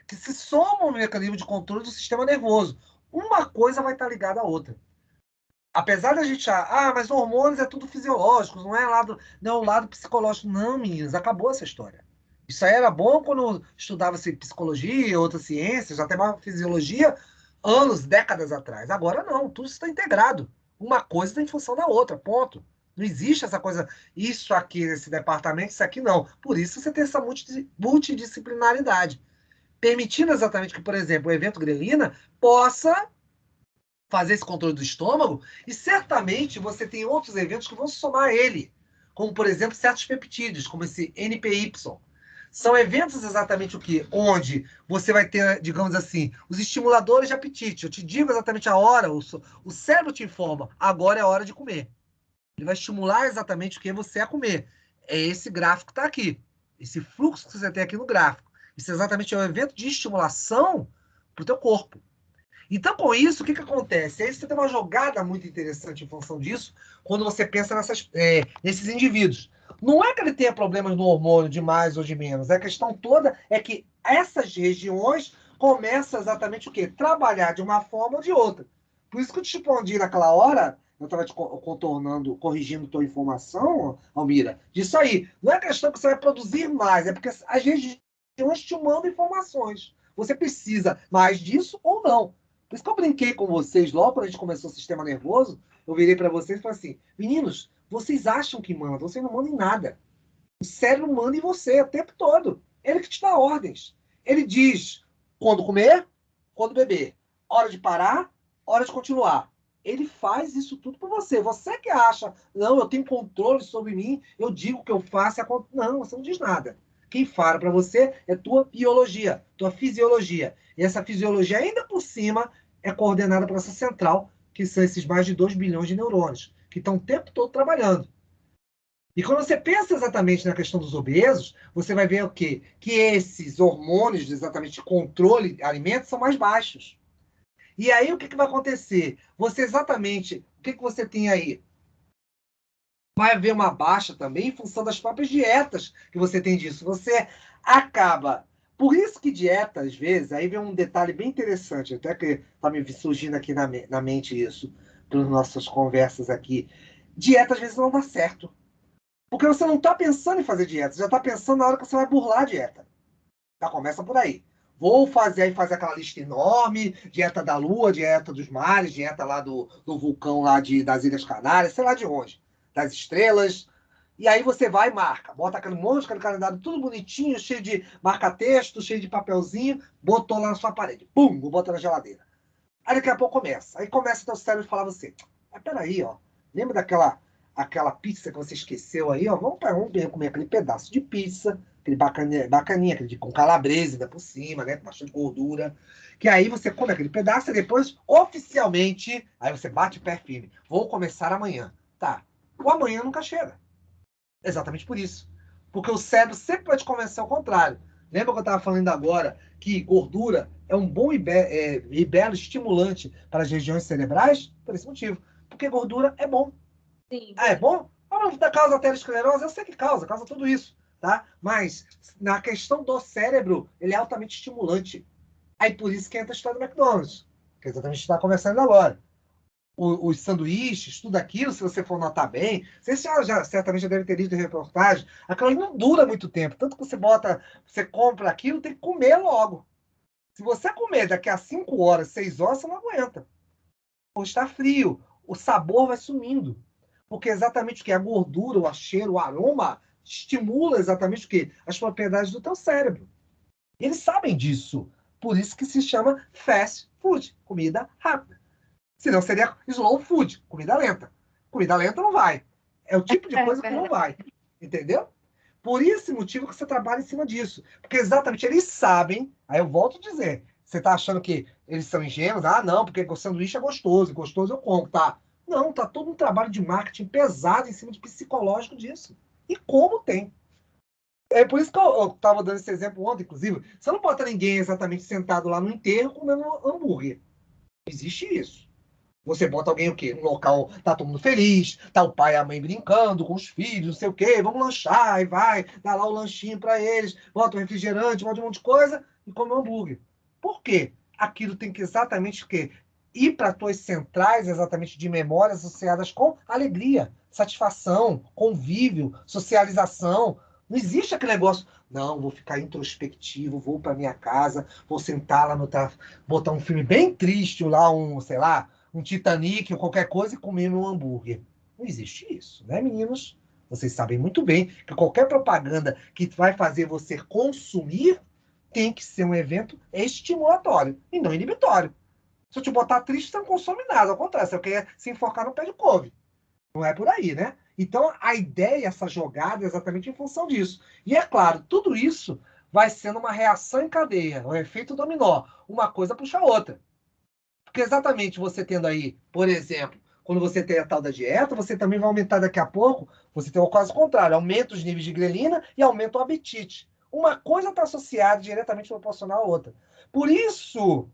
que se somam ao mecanismo de controle do sistema nervoso. Uma coisa vai estar ligada à outra. Apesar da gente achar, mas hormônios é tudo fisiológico, não é o lado psicológico. Não, meninas, acabou essa história. Isso aí era bom quando estudava-se psicologia, outras ciências, até mais fisiologia, anos, décadas atrás. Agora não, tudo está integrado. Uma coisa está em função da outra, ponto. Não existe essa coisa, isso aqui nesse departamento, isso aqui não. Por isso você tem essa multidisciplinaridade. Permitindo exatamente que, por exemplo, o evento grelina possa fazer esse controle do estômago e certamente você tem outros eventos que vão se somar a ele, como, por exemplo, certos peptídeos, como esse NPY. São eventos exatamente o quê? Onde você vai ter, digamos assim, os estimuladores de apetite. Eu te digo exatamente a hora, o cérebro te informa, agora é a hora de comer. Ele vai estimular exatamente o que você é comer. É esse gráfico que está aqui. Esse fluxo que você tem aqui no gráfico. Isso exatamente é um evento de estimulação para o teu corpo. Então, com isso, o que acontece? Aí você tem uma jogada muito interessante em função disso, quando você pensa nesses indivíduos. Não é que ele tenha problemas no hormônio de mais ou de menos. A questão toda é que essas regiões começam exatamente o quê? Trabalhar de uma forma ou de outra. Por isso que eu te respondi naquela hora, eu estava te contornando, corrigindo tua informação, Almira, disso aí. Não é questão que você vai produzir mais, é porque as regiões te mandam informações. Você precisa mais disso ou não. Por isso que eu brinquei com vocês logo quando a gente começou o sistema nervoso. Eu virei para vocês e falei assim: meninos, vocês acham que mandam, vocês não mandam em nada. O cérebro manda em você o tempo todo. Ele que te dá ordens. Ele diz quando comer, quando beber. Hora de parar, hora de continuar. Ele faz isso tudo por você. Você que acha, não, eu tenho controle sobre mim, eu digo o que eu faço. Não, você não diz nada. Quem fala para você é tua biologia, tua fisiologia. E essa fisiologia, ainda por cima, é coordenada por essa central, que são esses mais de 2 bilhões de neurônios, que estão o tempo todo trabalhando. E quando você pensa exatamente na questão dos obesos, você vai ver o quê? Que esses hormônios, exatamente de controle de alimentos, são mais baixos. E aí o que vai acontecer? Você exatamente, o que você tem aí? Vai haver uma baixa também em função das próprias dietas que você tem disso. Você acaba. Por isso que dieta, às vezes, aí vem um detalhe bem interessante, até que está me surgindo aqui na mente isso, pelas nossas conversas aqui. Dieta, às vezes, não dá certo. Porque você não está pensando em fazer dieta, você já está pensando na hora que você vai burlar a dieta. Já começa por aí. Vou fazer aquela lista enorme, dieta da Lua, dieta dos mares, dieta lá do vulcão lá das Ilhas Canárias, sei lá de onde, das estrelas. E aí você vai e marca. Bota aquele monte, aquele calendário tudo bonitinho, cheio de marca-texto, cheio de papelzinho, botou lá na sua parede. Pum, bota na geladeira. Aí daqui a pouco começa. Aí começa o teu cérebro a falar você, mas peraí, ó, lembra aquela pizza que você esqueceu aí, ó? Vamos comer aquele pedaço de pizza, aquele bacaninha, aquele com calabresa ainda por cima, né? Com bastante gordura. Que aí você come aquele pedaço e depois, oficialmente, aí você bate o pé firme. Vou começar amanhã. Tá. O amanhã nunca chega. Exatamente por isso. Porque o cérebro sempre vai te convencer ao contrário. Lembra que eu estava falando agora que gordura é um bom e belo estimulante para as regiões cerebrais? Por esse motivo. Porque gordura é bom.
Sim.
Ah, é bom? Ah, da causa aterosclerose, eu sei que causa tudo isso, tá? Mas na questão do cérebro, ele é altamente estimulante. Aí por isso que entra a história do McDonald's, que é exatamente a gente está conversando agora. Os sanduíches, tudo aquilo, se você for notar bem, você certamente já deve ter lido reportagem, aquilo não dura muito tempo. Tanto que você compra aquilo, tem que comer logo. Se você comer daqui a 5 horas, 6 horas, você não aguenta. Ou está frio, o sabor vai sumindo. Porque exatamente o que? A gordura, o cheiro, o aroma estimula exatamente o quê? As propriedades do teu cérebro. E eles sabem disso. Por isso que se chama fast food, comida rápida. Senão seria slow food, comida lenta. Comida lenta não vai. É o tipo de coisa que não vai. Entendeu? Por esse motivo que você trabalha em cima disso. Porque exatamente eles sabem, aí eu volto a dizer, você está achando que eles são ingênuos? Ah, não, porque o sanduíche é gostoso, gostoso eu compro, tá? Não, tá todo um trabalho de marketing pesado em cima de psicológico disso. E como tem. É por isso que eu estava dando esse exemplo ontem, inclusive. Você não bota ninguém exatamente sentado lá no enterro comendo hambúrguer. Existe isso. Você bota alguém o quê? Um local, tá todo mundo feliz, tá o pai e a mãe brincando com os filhos, não sei o quê, vamos lanchar, e vai, dá lá o lanchinho para eles, bota um refrigerante, bota um monte de coisa e come um hambúrguer. Por quê? Aquilo tem que exatamente o quê? Ir para tuas centrais exatamente de memórias associadas com alegria, satisfação, convívio, socialização. Não existe aquele negócio, Não, vou ficar introspectivo, vou para minha casa, vou sentar lá botar um filme bem triste lá, sei lá, um Titanic ou qualquer coisa e comer meu hambúrguer. Não existe isso, né, meninos? Vocês sabem muito bem que qualquer propaganda que vai fazer você consumir tem que ser um evento estimulatório e não inibitório. Se eu te botar triste, você não consome nada. Ao contrário, você quer se enforcar no pé de couve. Não é por aí, né? Então, a ideia, essa jogada, é exatamente em função disso. E, é claro, tudo isso vai sendo uma reação em cadeia, um efeito dominó. Uma coisa puxa a outra. Porque exatamente você tendo aí, por exemplo, quando você tem a tal da dieta, você também vai aumentar daqui a pouco, você tem o quase contrário, aumenta os níveis de grelina e aumenta o apetite. Uma coisa está associada diretamente proporcional à outra. Por isso,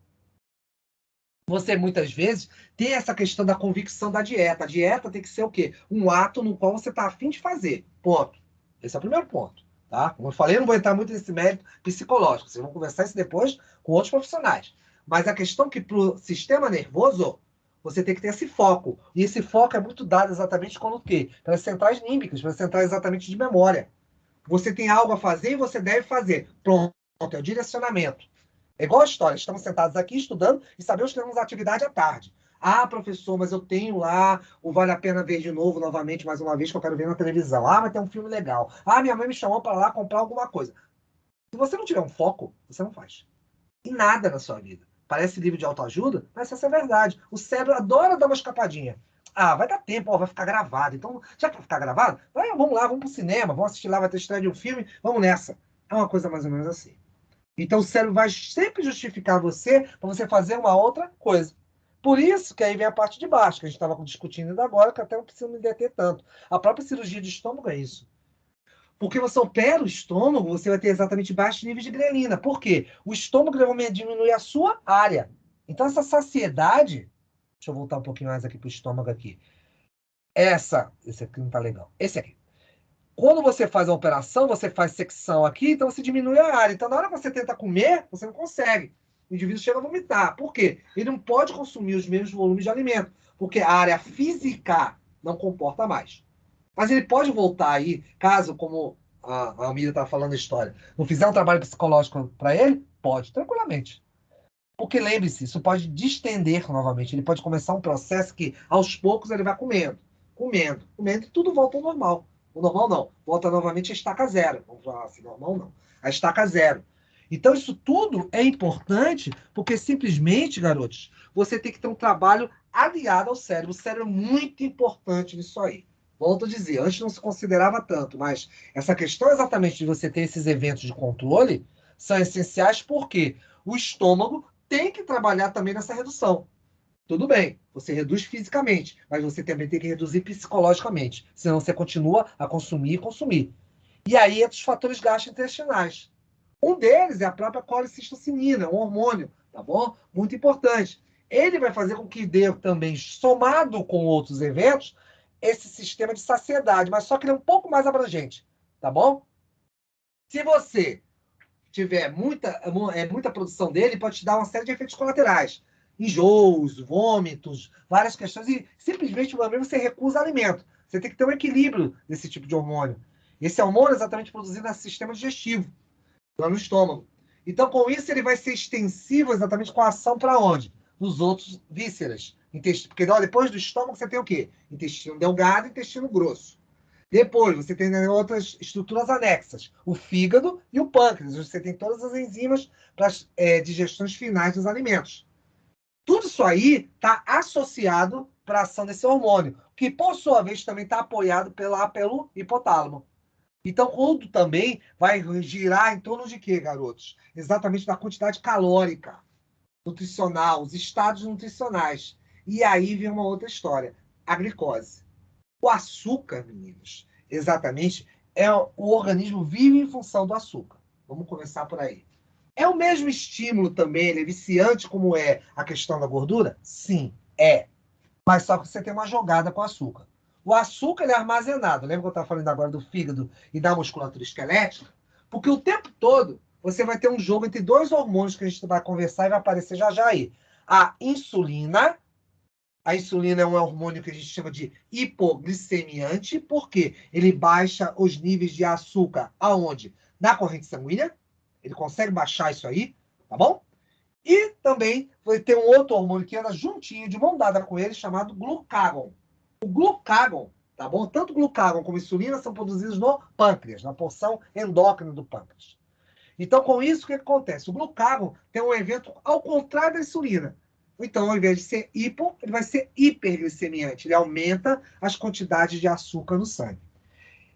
você muitas vezes tem essa questão da convicção da dieta. A dieta tem que ser o quê? Um ato no qual você está a fim de fazer. Ponto. Esse é o primeiro ponto. Tá? Como eu falei, eu não vou entrar muito nesse mérito psicológico. Vocês vão conversar isso depois com outros profissionais. Mas a questão é que para o sistema nervoso, você tem que ter esse foco. E esse foco é muito dado exatamente quando o quê? Pelas centrais límbicas, pelas centrais exatamente de memória. Você tem algo a fazer e você deve fazer. Pronto, é o direcionamento. É igual a história, estamos sentados aqui estudando e sabemos que temos atividade à tarde. Ah, professor, mas eu tenho lá o Vale a Pena Ver de novo, novamente, mais uma vez, que eu quero ver na televisão. Ah, mas tem um filme legal. Ah, minha mãe me chamou para lá comprar alguma coisa. Se você não tiver um foco, você não faz. E nada na sua vida. Parece livro de autoajuda, mas essa é a verdade. O cérebro adora dar uma escapadinha. Ah, vai dar tempo, ó, vai ficar gravado. Então, já que vai ficar gravado, vamos lá, vamos pro cinema, vamos assistir lá, vai ter estreia de um filme, vamos nessa. É uma coisa mais ou menos assim. Então o cérebro vai sempre justificar você para você fazer uma outra coisa. Por isso que aí vem a parte de baixo, que a gente estava discutindo ainda agora, que até não precisa me deter tanto. A própria cirurgia de estômago é isso. Porque você opera o estômago, você vai ter exatamente baixos níveis de grelina. Por quê? O estômago vai diminuir a sua área. Então essa saciedade... Deixa eu voltar um pouquinho mais aqui para o estômago aqui. Esse aqui não está legal. Esse aqui. Quando você faz a operação, você faz secção aqui, então você diminui a área. Então, na hora que você tenta comer, você não consegue. O indivíduo chega a vomitar. Por quê? Ele não pode consumir os mesmos volumes de alimento, porque a área física não comporta mais. Mas ele pode voltar aí, caso, como a Almira estava falando a história, não fizer um trabalho psicológico para ele, pode, tranquilamente. Porque lembre-se, isso pode distender novamente. Ele pode começar um processo que, aos poucos, ele vai comendo, e tudo volta ao normal. O normal não. Volta novamente a estaca zero. Vamos falar assim, normal não. A estaca zero. Então, isso tudo é importante porque, simplesmente, garotos, você tem que ter um trabalho aliado ao cérebro. O cérebro é muito importante nisso aí. Volto a dizer, antes não se considerava tanto, mas essa questão exatamente de você ter esses eventos de controle são essenciais porque o estômago tem que trabalhar também nessa redução. Tudo bem, você reduz fisicamente, mas você também tem que reduzir psicologicamente. Senão você continua a consumir e consumir. E aí entra os fatores gastrointestinais. Um deles é a própria colicistocinina, um hormônio, tá bom? Muito importante. Ele vai fazer com que dê também, somado com outros eventos, esse sistema de saciedade, mas só que ele é um pouco mais abrangente, tá bom? Se você tiver muita produção dele, pode te dar uma série de efeitos colaterais. Enjoos, vômitos, várias questões, e simplesmente você recusa alimento. Você tem que ter um equilíbrio desse tipo de hormônio. Esse hormônio é exatamente produzido no sistema digestivo, lá no estômago. Então, com isso, ele vai ser extensivo exatamente com a ação para onde? Nos outros vísceras. Porque depois do estômago você tem o quê? Intestino delgado e intestino grosso. Depois, você tem outras estruturas anexas, o fígado e o pâncreas. Você tem todas as enzimas para as digestões finais dos alimentos. Tudo isso aí está associado para a ação desse hormônio, que, por sua vez, também está apoiado pelo hipotálamo. Então, tudo também vai girar em torno de quê, garotos? Exatamente da quantidade calórica, nutricional, os estados nutricionais. E aí vem uma outra história, a glicose. O açúcar, meninos, exatamente, o organismo vive em função do açúcar. Vamos começar por aí. É o mesmo estímulo também, ele é viciante como é a questão da gordura? Sim, é. Mas só que você tem uma jogada com o açúcar. O açúcar ele é armazenado. Lembra que eu estava falando agora do fígado e da musculatura esquelética? Porque o tempo todo você vai ter um jogo entre dois hormônios que a gente vai conversar e vai aparecer já já aí. A insulina é um hormônio que a gente chama de hipoglicemiante, porque ele baixa os níveis de açúcar. Aonde? na corrente sanguínea. Ele consegue baixar isso aí, tá bom? E também vai ter um outro hormônio que anda juntinho, de mão dada com ele, chamado glucagon. O glucagon, tá bom? Tanto glucagon como insulina são produzidos no pâncreas, na porção endócrina do pâncreas. Então, com isso, o que acontece? O glucagon tem um evento ao contrário da insulina. Então, ao invés de ser hipo, ele vai ser hiperglicemiante. Ele aumenta as quantidades de açúcar no sangue.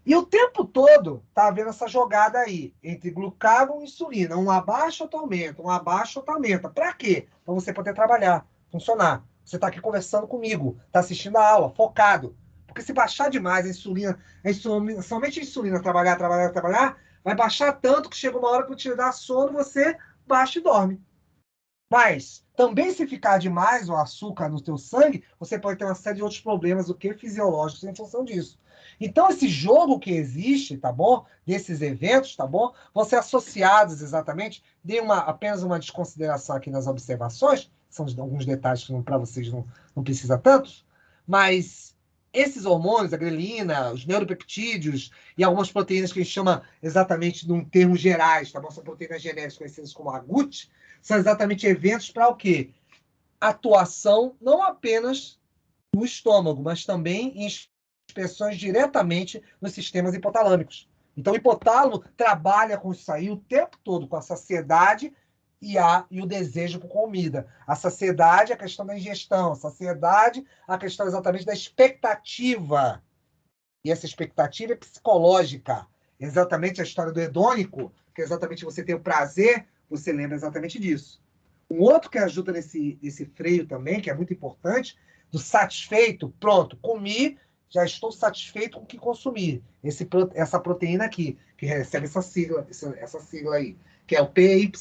E o tempo todo tá havendo essa jogada aí entre glucagon e insulina. Um abaixa, outro aumenta. Um abaixa, outro aumenta. Para quê? Para você poder trabalhar, funcionar. Você está aqui conversando comigo, está assistindo a aula, focado. Porque se baixar demais somente a insulina, trabalhar, vai baixar tanto que chega uma hora que te dá sono, você baixa e dorme. Mas também se ficar demais o açúcar no teu sangue, você pode ter uma série de outros problemas, o que fisiológicos em função disso. Então, esse jogo que existe, tá bom? Desses eventos, tá bom? Vão ser associados exatamente. Dei apenas uma desconsideração aqui nas observações, são alguns detalhes que para vocês não precisa tantos, mas esses hormônios, a grelina, os neuropeptídeos e algumas proteínas que a gente chama exatamente num termos gerais, tá bom? São proteínas genéticas conhecidas como AGUT, são exatamente eventos para o quê? Atuação não apenas no estômago, mas também em expressões diretamente nos sistemas hipotalâmicos. Então, o hipotálamo trabalha com isso aí o tempo todo, com a saciedade e o desejo por comida. A saciedade é a questão da ingestão, a saciedade é a questão exatamente da expectativa. E essa expectativa é psicológica. Exatamente a história do hedônico, que é exatamente você ter o prazer, você lembra exatamente disso. Um outro que ajuda nesse freio também, que é muito importante, do satisfeito, pronto, comi, já estou satisfeito com o que consumi. Essa proteína aqui, que recebe essa sigla aí, que é o PYY.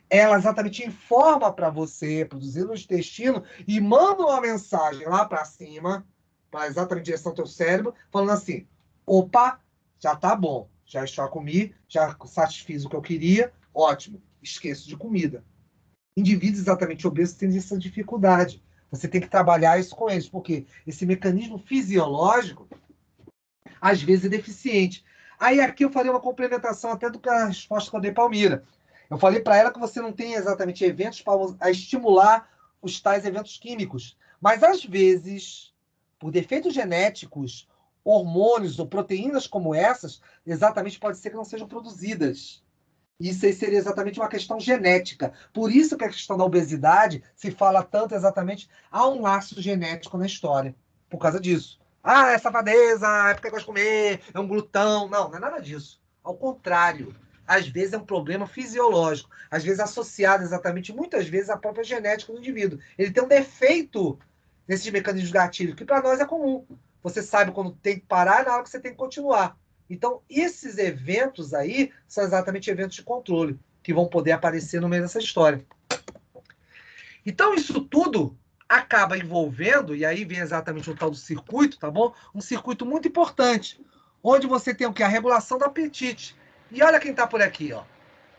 Ela exatamente informa para você, produzindo no intestino, e manda uma mensagem lá para cima, para exatamente em direção ao teu cérebro, falando assim, opa, já tá bom, já comi, já satisfiz o que eu queria, ótimo, esqueço de comida. Indivíduos exatamente obesos têm essa dificuldade. Você tem que trabalhar isso com eles, porque esse mecanismo fisiológico, às vezes, é deficiente. Aí aqui eu falei uma complementação até do que a resposta que eu dei para a Almira. Eu falei para ela que você não tem exatamente eventos para estimular os tais eventos químicos. Mas, às vezes, por defeitos genéticos, hormônios ou proteínas como essas, exatamente pode ser que não sejam produzidas. Isso aí seria exatamente uma questão genética. Por isso que a questão da obesidade se fala tanto exatamente, há um laço genético na história. Por causa disso. Ah, é safadeza, é porque gosta de comer, é um glutão. Não é nada disso. Ao contrário. Às vezes é um problema fisiológico. Às vezes associado exatamente, muitas vezes, à própria genética do indivíduo. Ele tem um defeito nesses mecanismos gatilhos, que para nós é comum. Você sabe quando tem que parar e na hora que você tem que continuar. Então, esses eventos aí são exatamente eventos de controle que vão poder aparecer no meio dessa história. Então, isso tudo acaba envolvendo, e aí vem exatamente o tal do circuito, tá bom? Um circuito muito importante, onde você tem o quê? A regulação do apetite. E olha quem está por aqui, ó.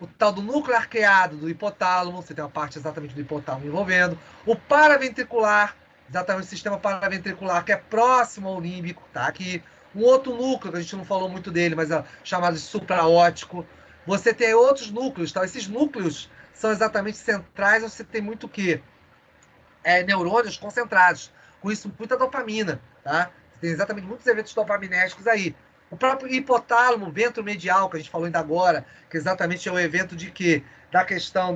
O tal do núcleo arqueado do hipotálamo, você tem uma parte exatamente do hipotálamo envolvendo. O paraventricular, exatamente o sistema paraventricular, que é próximo ao límbico, tá aqui. Um outro núcleo, que a gente não falou muito dele, mas é chamado de supraóptico. Você tem outros núcleos, tá? Esses núcleos são exatamente centrais, você tem muito o quê? Neurônios concentrados. Com isso, muita dopamina, tá? Você tem exatamente muitos eventos dopaminérgicos aí. O próprio hipotálamo ventromedial, que a gente falou ainda agora, que exatamente é o evento de quê? Da questão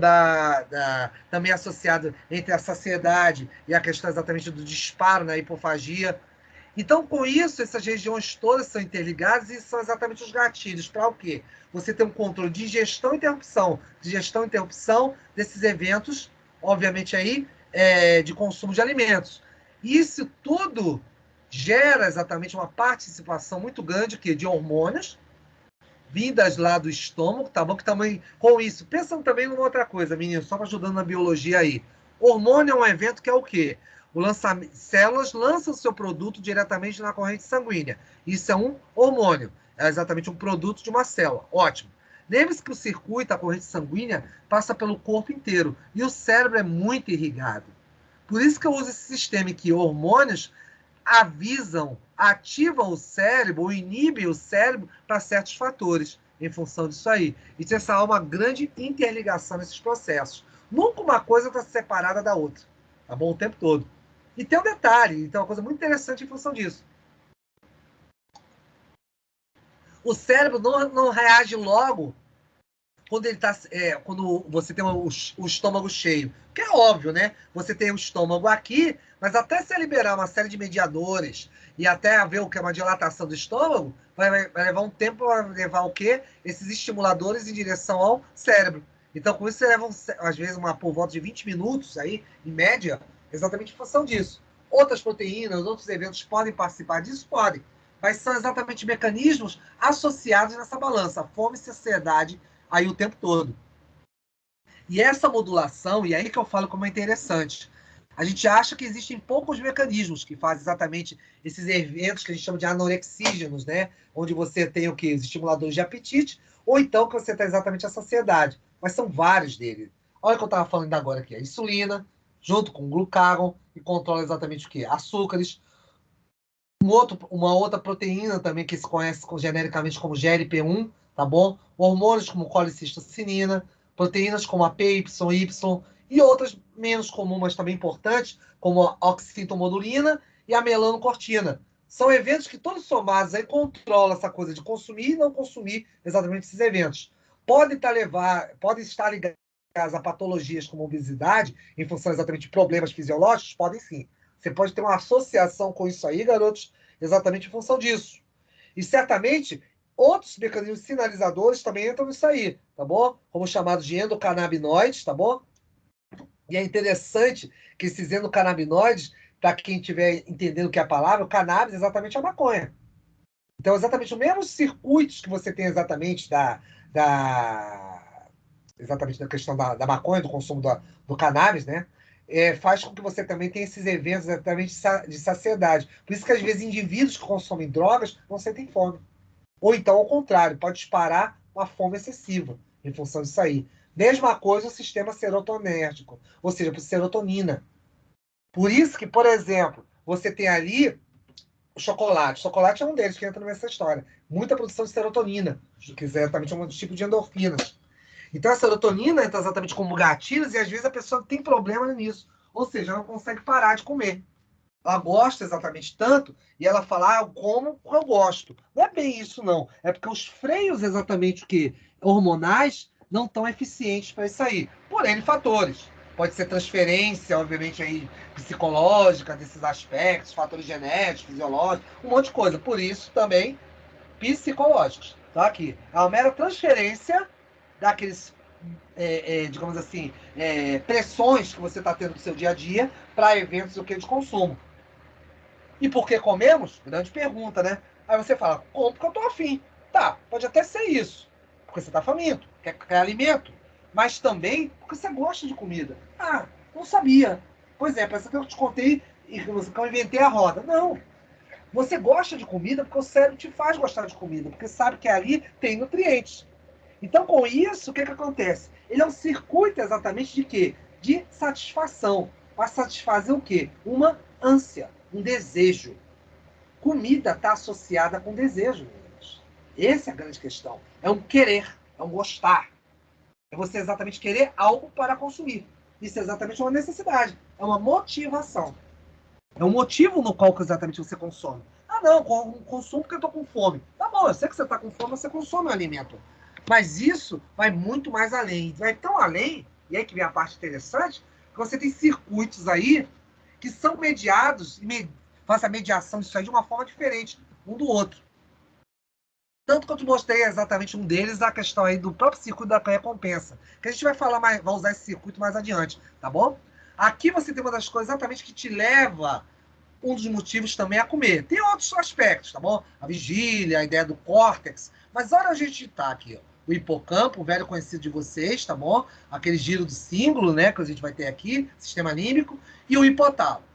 também associado entre a saciedade e a questão exatamente do disparo na hipofagia. Então, com isso, essas regiões todas são interligadas e são exatamente os gatilhos. Para o quê? Você tem um controle de ingestão e interrupção desses eventos, obviamente aí, de consumo de alimentos. Isso tudo gera exatamente uma participação muito grande de hormônios vindas lá do estômago, tá bom? Que também, com isso, pensando também numa outra coisa, menino, só ajudando na biologia aí. Hormônio é um evento que é o quê? Células lançam o seu produto diretamente na corrente sanguínea. Isso é um hormônio. É exatamente um produto de uma célula. Ótimo. Lembre-se que o circuito, a corrente sanguínea, passa pelo corpo inteiro. E o cérebro é muito irrigado. Por isso que eu uso esse sistema em que hormônios ativam o cérebro ou inibem o cérebro para certos fatores. em função disso aí. Então, essa há uma grande interligação nesses processos. Nunca uma coisa está separada da outra, tá bom? O tempo todo. E tem um detalhe, então, uma coisa muito interessante em função disso. O cérebro não reage logo quando ele tá, quando você tem o estômago cheio. Que é óbvio, né? Você tem o estômago aqui, mas até você liberar uma série de mediadores e até haver o que é uma dilatação do estômago, vai levar um tempo para levar o quê? Esses estimuladores em direção ao cérebro. Então, com isso, você leva, às vezes, por volta de 20 minutos, aí, em média, exatamente em função disso. Outras proteínas, outros eventos podem participar disso? Podem. Mas são exatamente mecanismos associados nessa balança. Fome e saciedade aí o tempo todo. E essa modulação, e aí que eu falo como é interessante, a gente acha que existem poucos mecanismos que fazem exatamente esses eventos que a gente chama de anorexígenos, né? Onde você tem o quê? Os estimuladores de apetite, ou então que você tem exatamente a saciedade. Mas são vários deles. Olha o que eu estava falando agora aqui. A insulina, junto com o glucagon, que controla exatamente o quê? Açúcares. Uma outra proteína também que se conhece genericamente como GLP-1, tá bom? Hormônios como colicistocinina, proteínas como a PYY e outras menos comuns, mas também importantes, como a oxicentomodulina e a melanocortina. São eventos que todos somados aí controlam essa coisa de consumir e não consumir exatamente esses eventos. Podem estar ligados a patologias como obesidade, em função exatamente de problemas fisiológicos? Podem sim. Você pode ter uma associação com isso aí, garotos, exatamente em função disso. E certamente outros mecanismos sinalizadores também entram nisso aí, tá bom? Como chamados de endocannabinoides, tá bom? E é interessante que esses endocannabinoides, para quem estiver entendendo o que é a palavra, o cannabis é exatamente a maconha. Então, exatamente os mesmos circuitos que você tem exatamente exatamente da questão da maconha, do consumo do cannabis, né? Faz com que você também tenha esses eventos exatamente de saciedade. Por isso que, às vezes, indivíduos que consomem drogas não sentem fome. Ou então, ao contrário, pode disparar uma fome excessiva em função disso aí. Mesma coisa o sistema serotonérgico, ou seja, por serotonina. Por isso que, por exemplo, você tem ali o chocolate. O chocolate é um deles que entra nessa história. Muita produção de serotonina, que é exatamente um tipo de endorfinas. Então, a serotonina entra exatamente como gatilhos e, às vezes, a pessoa tem problema nisso. Ou seja, ela não consegue parar de comer. Ela gosta exatamente tanto e ela fala, eu como porque eu gosto. Não é bem isso, não. É porque os freios exatamente hormonais não estão eficientes para isso aí. Por N fatores. Pode ser transferência, obviamente, aí, psicológica desses aspectos, fatores genéticos, fisiológicos, um monte de coisa. Por isso, também, psicológicos. Tá aqui. É uma mera transferência daqueles, digamos assim, pressões que você está tendo no seu dia a dia para eventos de consumo. E por que comemos? Grande pergunta, né? Aí você fala, como porque eu tô afim. Tá, pode até ser isso. Porque você tá faminto, quer alimento. Mas também porque você gosta de comida. Ah, não sabia. Pois é, parece que eu te contei e que eu inventei a roda. Não. Você gosta de comida porque o cérebro te faz gostar de comida, porque sabe que ali tem nutrientes. Então, com isso, o que acontece? Ele é um circuito exatamente de quê? De satisfação. Para satisfazer o quê? Uma ânsia, um desejo. Comida está associada com desejo, meninos. Essa é a grande questão. É um querer, é um gostar. É você exatamente querer algo para consumir. Isso é exatamente uma necessidade. É uma motivação. É um motivo no qual exatamente você consome. Ah, não, consumo porque eu estou com fome. Tá bom, eu sei que você está com fome, você consome o alimento. Mas isso vai muito mais além. Vai tão além, e aí que vem a parte interessante, que você tem circuitos aí que são mediados, faz a mediação disso aí de uma forma diferente um do outro. Tanto que eu te mostrei exatamente um deles, a questão aí do próprio circuito da recompensa. Que a gente vai falar mais, vai usar esse circuito mais adiante, tá bom? Aqui você tem uma das coisas exatamente que te leva, um dos motivos também a comer. Tem outros aspectos, tá bom? A vigília, a ideia do córtex. Mas olha a gente tá aqui, ó. O hipocampo, o velho conhecido de vocês, tá bom? Aquele giro do símbolo, né, que a gente vai ter aqui, sistema límbico, e o hipotálamo.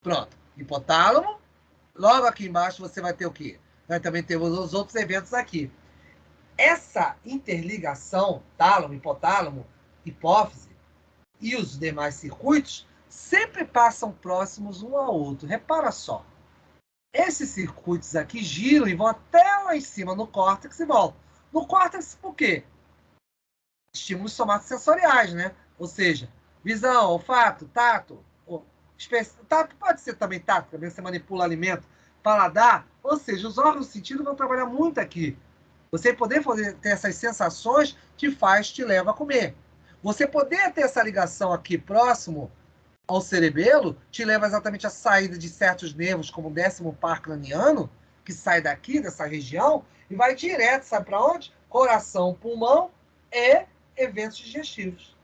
Pronto. Hipotálamo. Logo aqui embaixo você vai ter o quê? Vai também ter os outros eventos aqui. Essa interligação, tálamo, hipotálamo, hipófise e os demais circuitos sempre passam próximos um ao outro. Repara só. Esses circuitos aqui giram e vão até lá em cima no córtex e voltam. No córtex, por quê? Estímulos somatosensoriais, né? Ou seja, visão, olfato, tato. Tato pode ser também tato, também você manipula alimento, paladar. Ou seja, os órgãos do sentido vão trabalhar muito aqui. Você poder ter essas sensações te leva a comer. Você poder ter essa ligação aqui próximo ao cerebelo te leva exatamente à saída de certos nervos, como o 10º par craniano, que sai daqui, dessa região, e vai direto, sabe para onde? Coração, pulmão e eventos digestivos.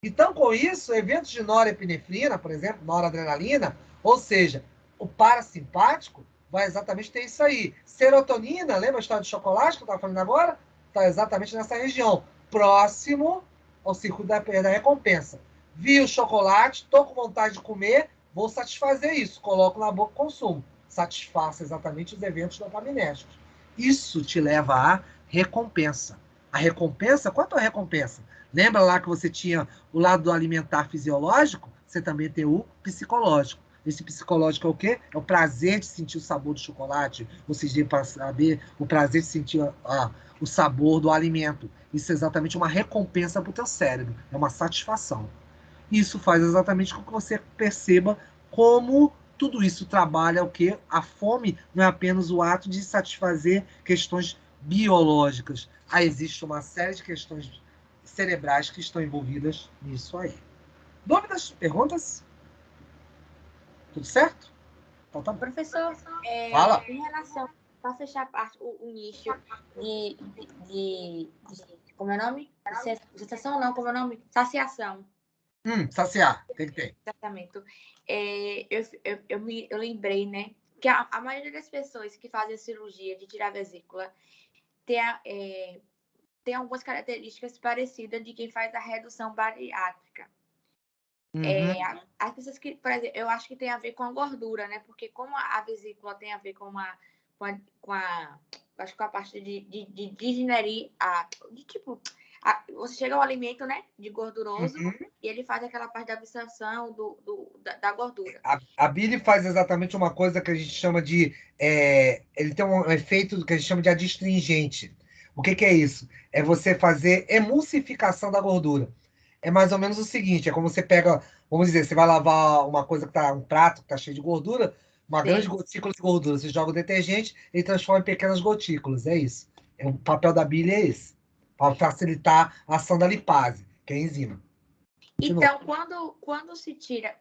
Então, com isso, eventos de norepinefrina, por exemplo, noradrenalina, ou seja, o parasimpático, vai exatamente ter isso aí. Serotonina, lembra a história do chocolate que eu estava falando agora? Está exatamente nessa região, próximo ao circuito da recompensa. Vi o chocolate, estou com vontade de comer, vou satisfazer isso. Coloco na boca e consumo. Satisfaça exatamente os eventos dopaminérgicos. Isso te leva à recompensa. A recompensa, quanto é a recompensa? Lembra lá que você tinha o lado do alimentar fisiológico? Você também tem o psicológico. Esse psicológico é o quê? É o prazer de sentir o sabor do chocolate, ou seja, para saber o prazer de sentir o sabor do alimento. Isso é exatamente uma recompensa para o teu cérebro, é uma satisfação. Isso faz exatamente com que você perceba como tudo isso trabalha o quê? A fome não é apenas o ato de satisfazer questões biológicas. Existe uma série de questões cerebrais que estão envolvidas nisso aí. Dúvidas? Perguntas? Tudo certo? Então tá bom.
Professor,
Fala.
em relação, para fechar a parte, o nicho como é o nome? Saciação não, como é o nome? Saciação.
Saciar, tem que ter.
Tratamento. Eu lembrei, né, que a maioria das pessoas que fazem a cirurgia de tirar a vesícula tem algumas características parecidas de quem faz a redução bariátrica. As pessoas que, por exemplo, eu acho que tem a ver com a gordura, né? Porque como a vesícula tem a ver com acho que com a parte de digerir, você chega ao alimento, né, de gorduroso, e ele faz aquela parte da absorção da gordura.
A bile faz exatamente uma coisa que a gente chama de... ele tem um efeito que a gente chama de adstringente. O que é isso? É você fazer emulsificação da gordura. É mais ou menos o seguinte, é como você pega, vamos dizer, você vai lavar uma coisa que tá, um prato que tá cheio de gordura, uma grande gotícula de gordura, você joga o detergente e transforma em pequenas gotículas, é isso. O papel da bile é esse, para facilitar a ação da lipase, que é a enzima.
Então, quando se tira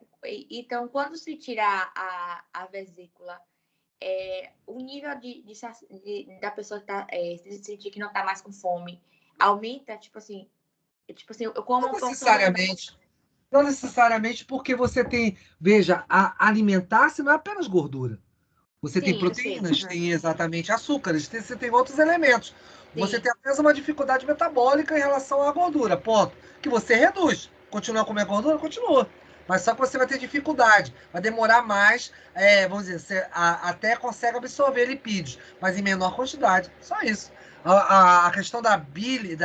a vesícula, o nível da pessoa que se sentir que não está mais com fome aumenta, tipo assim, eu como
Não necessariamente. Não necessariamente porque você tem, veja, alimentar-se não é apenas gordura. Você tem proteínas, tem exatamente açúcares, você tem outros elementos. Você tem apenas uma dificuldade metabólica em relação à gordura, ponto. Que você reduz. Continua a comer gordura? Continua. Mas só que você vai ter dificuldade. Vai demorar mais, vamos dizer, você até consegue absorver lipídios, mas em menor quantidade. Só isso. A questão da bile,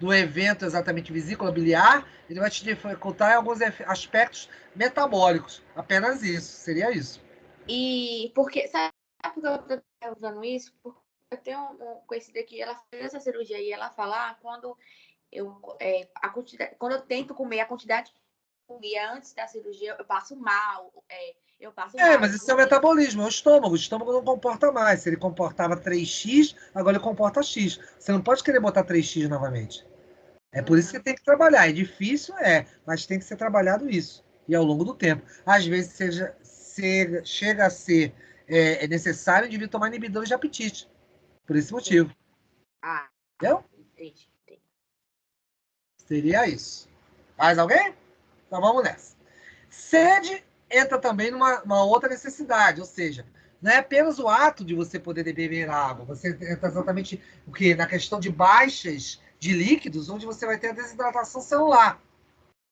do evento exatamente vesícula biliar, ele vai te dificultar em alguns aspectos metabólicos. Apenas isso. Seria isso.
E porque, sabe por que eu tô usando isso? Porque eu tenho um conhecida que ela fez essa cirurgia e ela fala, quando quando eu tento comer a quantidade que eu comia antes da cirurgia, eu passo mal.
Mas isso é o metabolismo, é o estômago. O estômago não comporta mais. Se ele comportava 3x, agora ele comporta X. Você não pode querer botar 3x novamente. É por isso que tem que trabalhar. É difícil, mas tem que ser trabalhado isso. E ao longo do tempo. Às vezes chega a ser necessário o indivíduo tomar inibidores de apetite. Por esse motivo. Entendeu?
Entendi.
Seria isso. Mais alguém? Então vamos nessa. Sede entra também numa outra necessidade, ou seja, não é apenas o ato de você poder beber água, você entra exatamente o que? Na questão de baixas de líquidos, onde você vai ter a desidratação celular.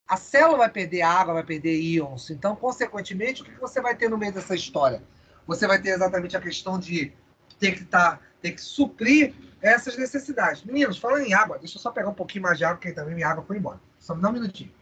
A célula vai perder água, vai perder íons. Então, consequentemente, o que você vai ter no meio dessa história? Você vai ter exatamente a questão de ter que suprir essas necessidades. Meninos, falando em água, deixa eu só pegar um pouquinho mais de água, porque também minha água foi embora. Só me dá um minutinho.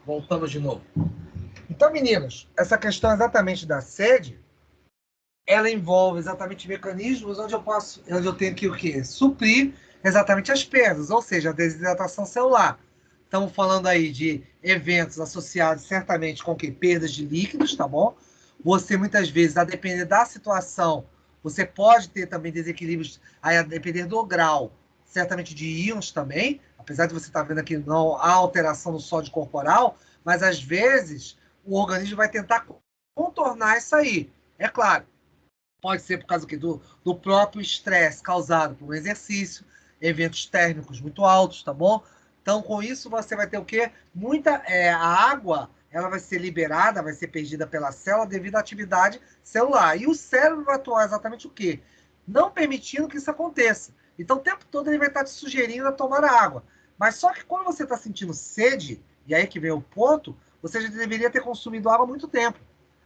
Voltamos de novo. Então, meninos, essa questão exatamente da sede, ela envolve exatamente mecanismos onde eu tenho que o quê? Suprir exatamente as perdas, ou seja, a desidratação celular. Estamos falando aí de eventos associados certamente com o quê? Perdas de líquidos, tá bom? Você muitas vezes, a depender da situação, você pode ter também desequilíbrios, aí a depender do grau, certamente de íons também, apesar de você estar vendo aqui não há alteração no sódio corporal, mas às vezes o organismo vai tentar contornar isso aí. É claro, pode ser por causa do próprio estresse causado por um exercício, eventos térmicos muito altos, tá bom? Então, com isso, você vai ter o quê? A água, ela vai ser liberada, vai ser perdida pela célula devido à atividade celular. E o cérebro vai atuar exatamente o quê? Não permitindo que isso aconteça. Então, o tempo todo ele vai estar te sugerindo a tomar água. Mas só que quando você está sentindo sede, e aí que vem o ponto, você já deveria ter consumido água há muito tempo.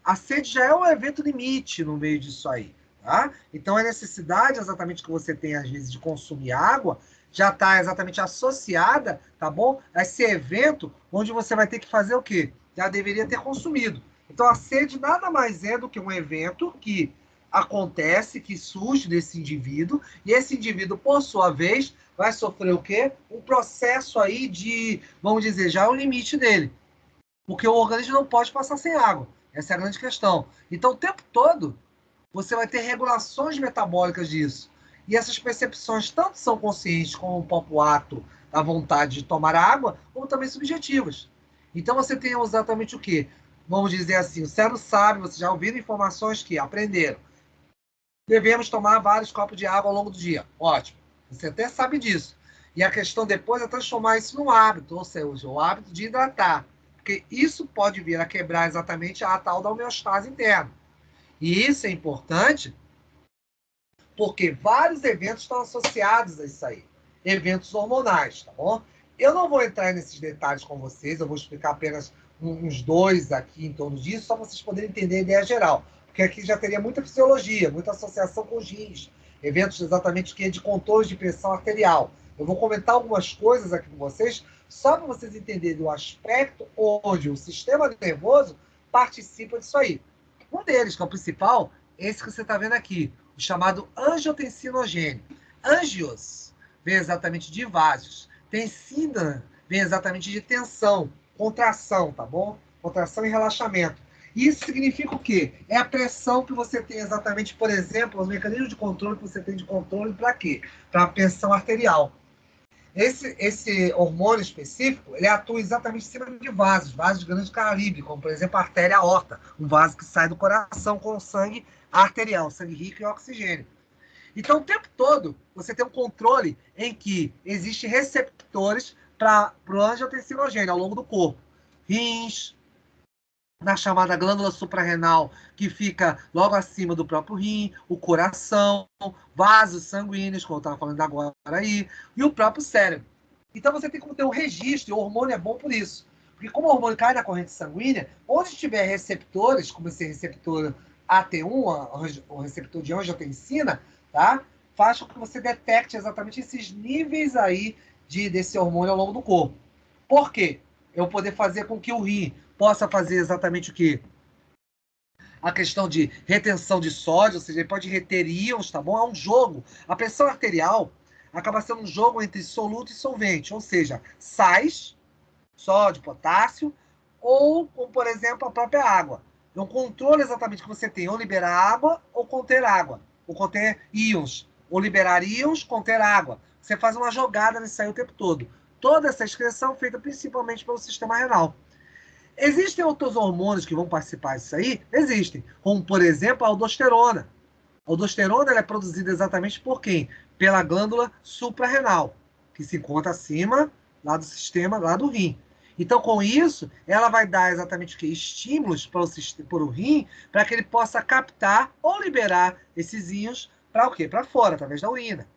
A sede já é um evento limite no meio disso aí, tá? Então, a necessidade exatamente que você tem, às vezes, de consumir água já está exatamente associada, tá bom? A esse evento onde você vai ter que fazer o quê? Já deveria ter consumido. Então, a sede nada mais é do que um evento que acontece, que surge desse indivíduo, e esse indivíduo, por sua vez, vai sofrer o quê? Um processo aí de, vamos dizer, já é o limite dele. Porque o organismo não pode passar sem água. Essa é a grande questão. Então, o tempo todo, você vai ter regulações metabólicas disso. E essas percepções tanto são conscientes como o próprio ato da vontade de tomar água, como também subjetivas. Então, você tem exatamente o quê? Vamos dizer assim, o cérebro sabe, você já ouviu informações que aprenderam. Devemos tomar vários copos de água ao longo do dia. Ótimo. Você até sabe disso. E a questão depois é transformar isso num hábito, ou seja, o hábito de hidratar. Porque isso pode vir a quebrar exatamente a tal da homeostase interna. E isso é importante porque vários eventos estão associados a isso aí. Eventos hormonais, tá bom? Eu não vou entrar nesses detalhes com vocês, eu vou explicar apenas uns dois aqui em torno disso, só para vocês poderem entender a ideia geral. Porque aqui já teria muita fisiologia, muita associação com os rins. Eventos exatamente que é de controle de pressão arterial. Eu vou comentar algumas coisas aqui com vocês, só para vocês entenderem o aspecto onde o sistema nervoso participa disso aí. Um deles, que é o principal, esse que você está vendo aqui, o chamado angiotensinogênio. Angios vem exatamente de vasos. Tensina vem exatamente de tensão, contração, tá bom? Contração e relaxamento. Isso significa o quê? É a pressão que você tem exatamente, por exemplo, os mecanismos de controle que você tem de controle para quê? Para a pressão arterial. Esse hormônio específico, ele atua exatamente em cima de vasos de grande calibre, como, por exemplo, a artéria aorta, um vaso que sai do coração com sangue arterial, sangue rico em oxigênio. Então, o tempo todo, você tem um controle em que existem receptores para o angiotensinogênio ao longo do corpo. Rins, na chamada glândula suprarrenal, que fica logo acima do próprio rim, o coração, vasos sanguíneos, como eu estava falando agora aí, e o próprio cérebro. Então você tem que ter um registro, e o hormônio é bom por isso. Porque como o hormônio cai na corrente sanguínea, onde tiver receptores, como esse receptor AT1, o receptor de angiotensina, tá? Faz com que você detecte exatamente esses níveis aí desse hormônio ao longo do corpo. Por quê? Eu poder fazer com que o rim possa fazer exatamente o quê? A questão de retenção de sódio, ou seja, ele pode reter íons, tá bom? É um jogo. A pressão arterial acaba sendo um jogo entre soluto e solvente, ou seja, sais, sódio, potássio, ou, como, por exemplo, a própria água. É um controle exatamente que você tem, ou liberar água, ou conter água, ou conter íons, ou liberar íons, conter água. Você faz uma jogada nisso aí o tempo todo. Toda essa excreção é feita principalmente pelo sistema renal. Existem outros hormônios que vão participar disso aí? Existem. Como, por exemplo, a aldosterona. A aldosterona ela é produzida exatamente por quem? Pela glândula suprarrenal, que se encontra acima lá do sistema, lá do rim. Então, com isso, ela vai dar exatamente o quê? Estímulos para o rim, para que ele possa captar ou liberar esses íons para o quê? Para fora, através da urina.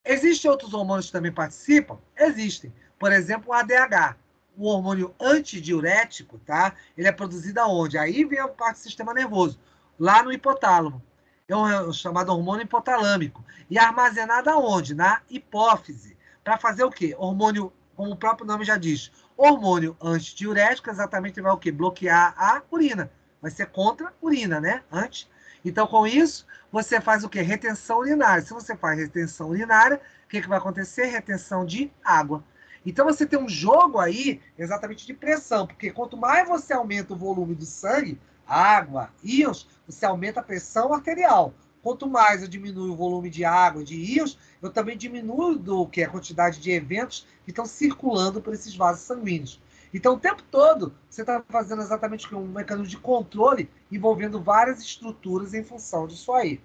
Existem outros hormônios que também participam? Existem. Por exemplo, o ADH. O hormônio antidiurético, tá? Ele é produzido aonde? Aí vem a parte do sistema nervoso, lá no hipotálamo. É o chamado hormônio hipotalâmico. E armazenado aonde? Na hipófise. Para fazer o quê? Hormônio, como o próprio nome já diz, Hormônio antidiurético, exatamente vai o quê? Bloquear a urina. Vai ser contra a urina, né? Anti. Então, com isso, você faz o quê? Retenção urinária. Se você faz retenção urinária, o que vai acontecer? Retenção de água. Então, você tem um jogo aí exatamente de pressão, porque quanto mais você aumenta o volume do sangue, água, íons, você aumenta a pressão arterial. Quanto mais eu diminuo o volume de água, de íons, eu também diminuo a quantidade de eventos que estão circulando por esses vasos sanguíneos. Então, o tempo todo, você está fazendo exatamente um mecanismo de controle envolvendo várias estruturas em função disso aí.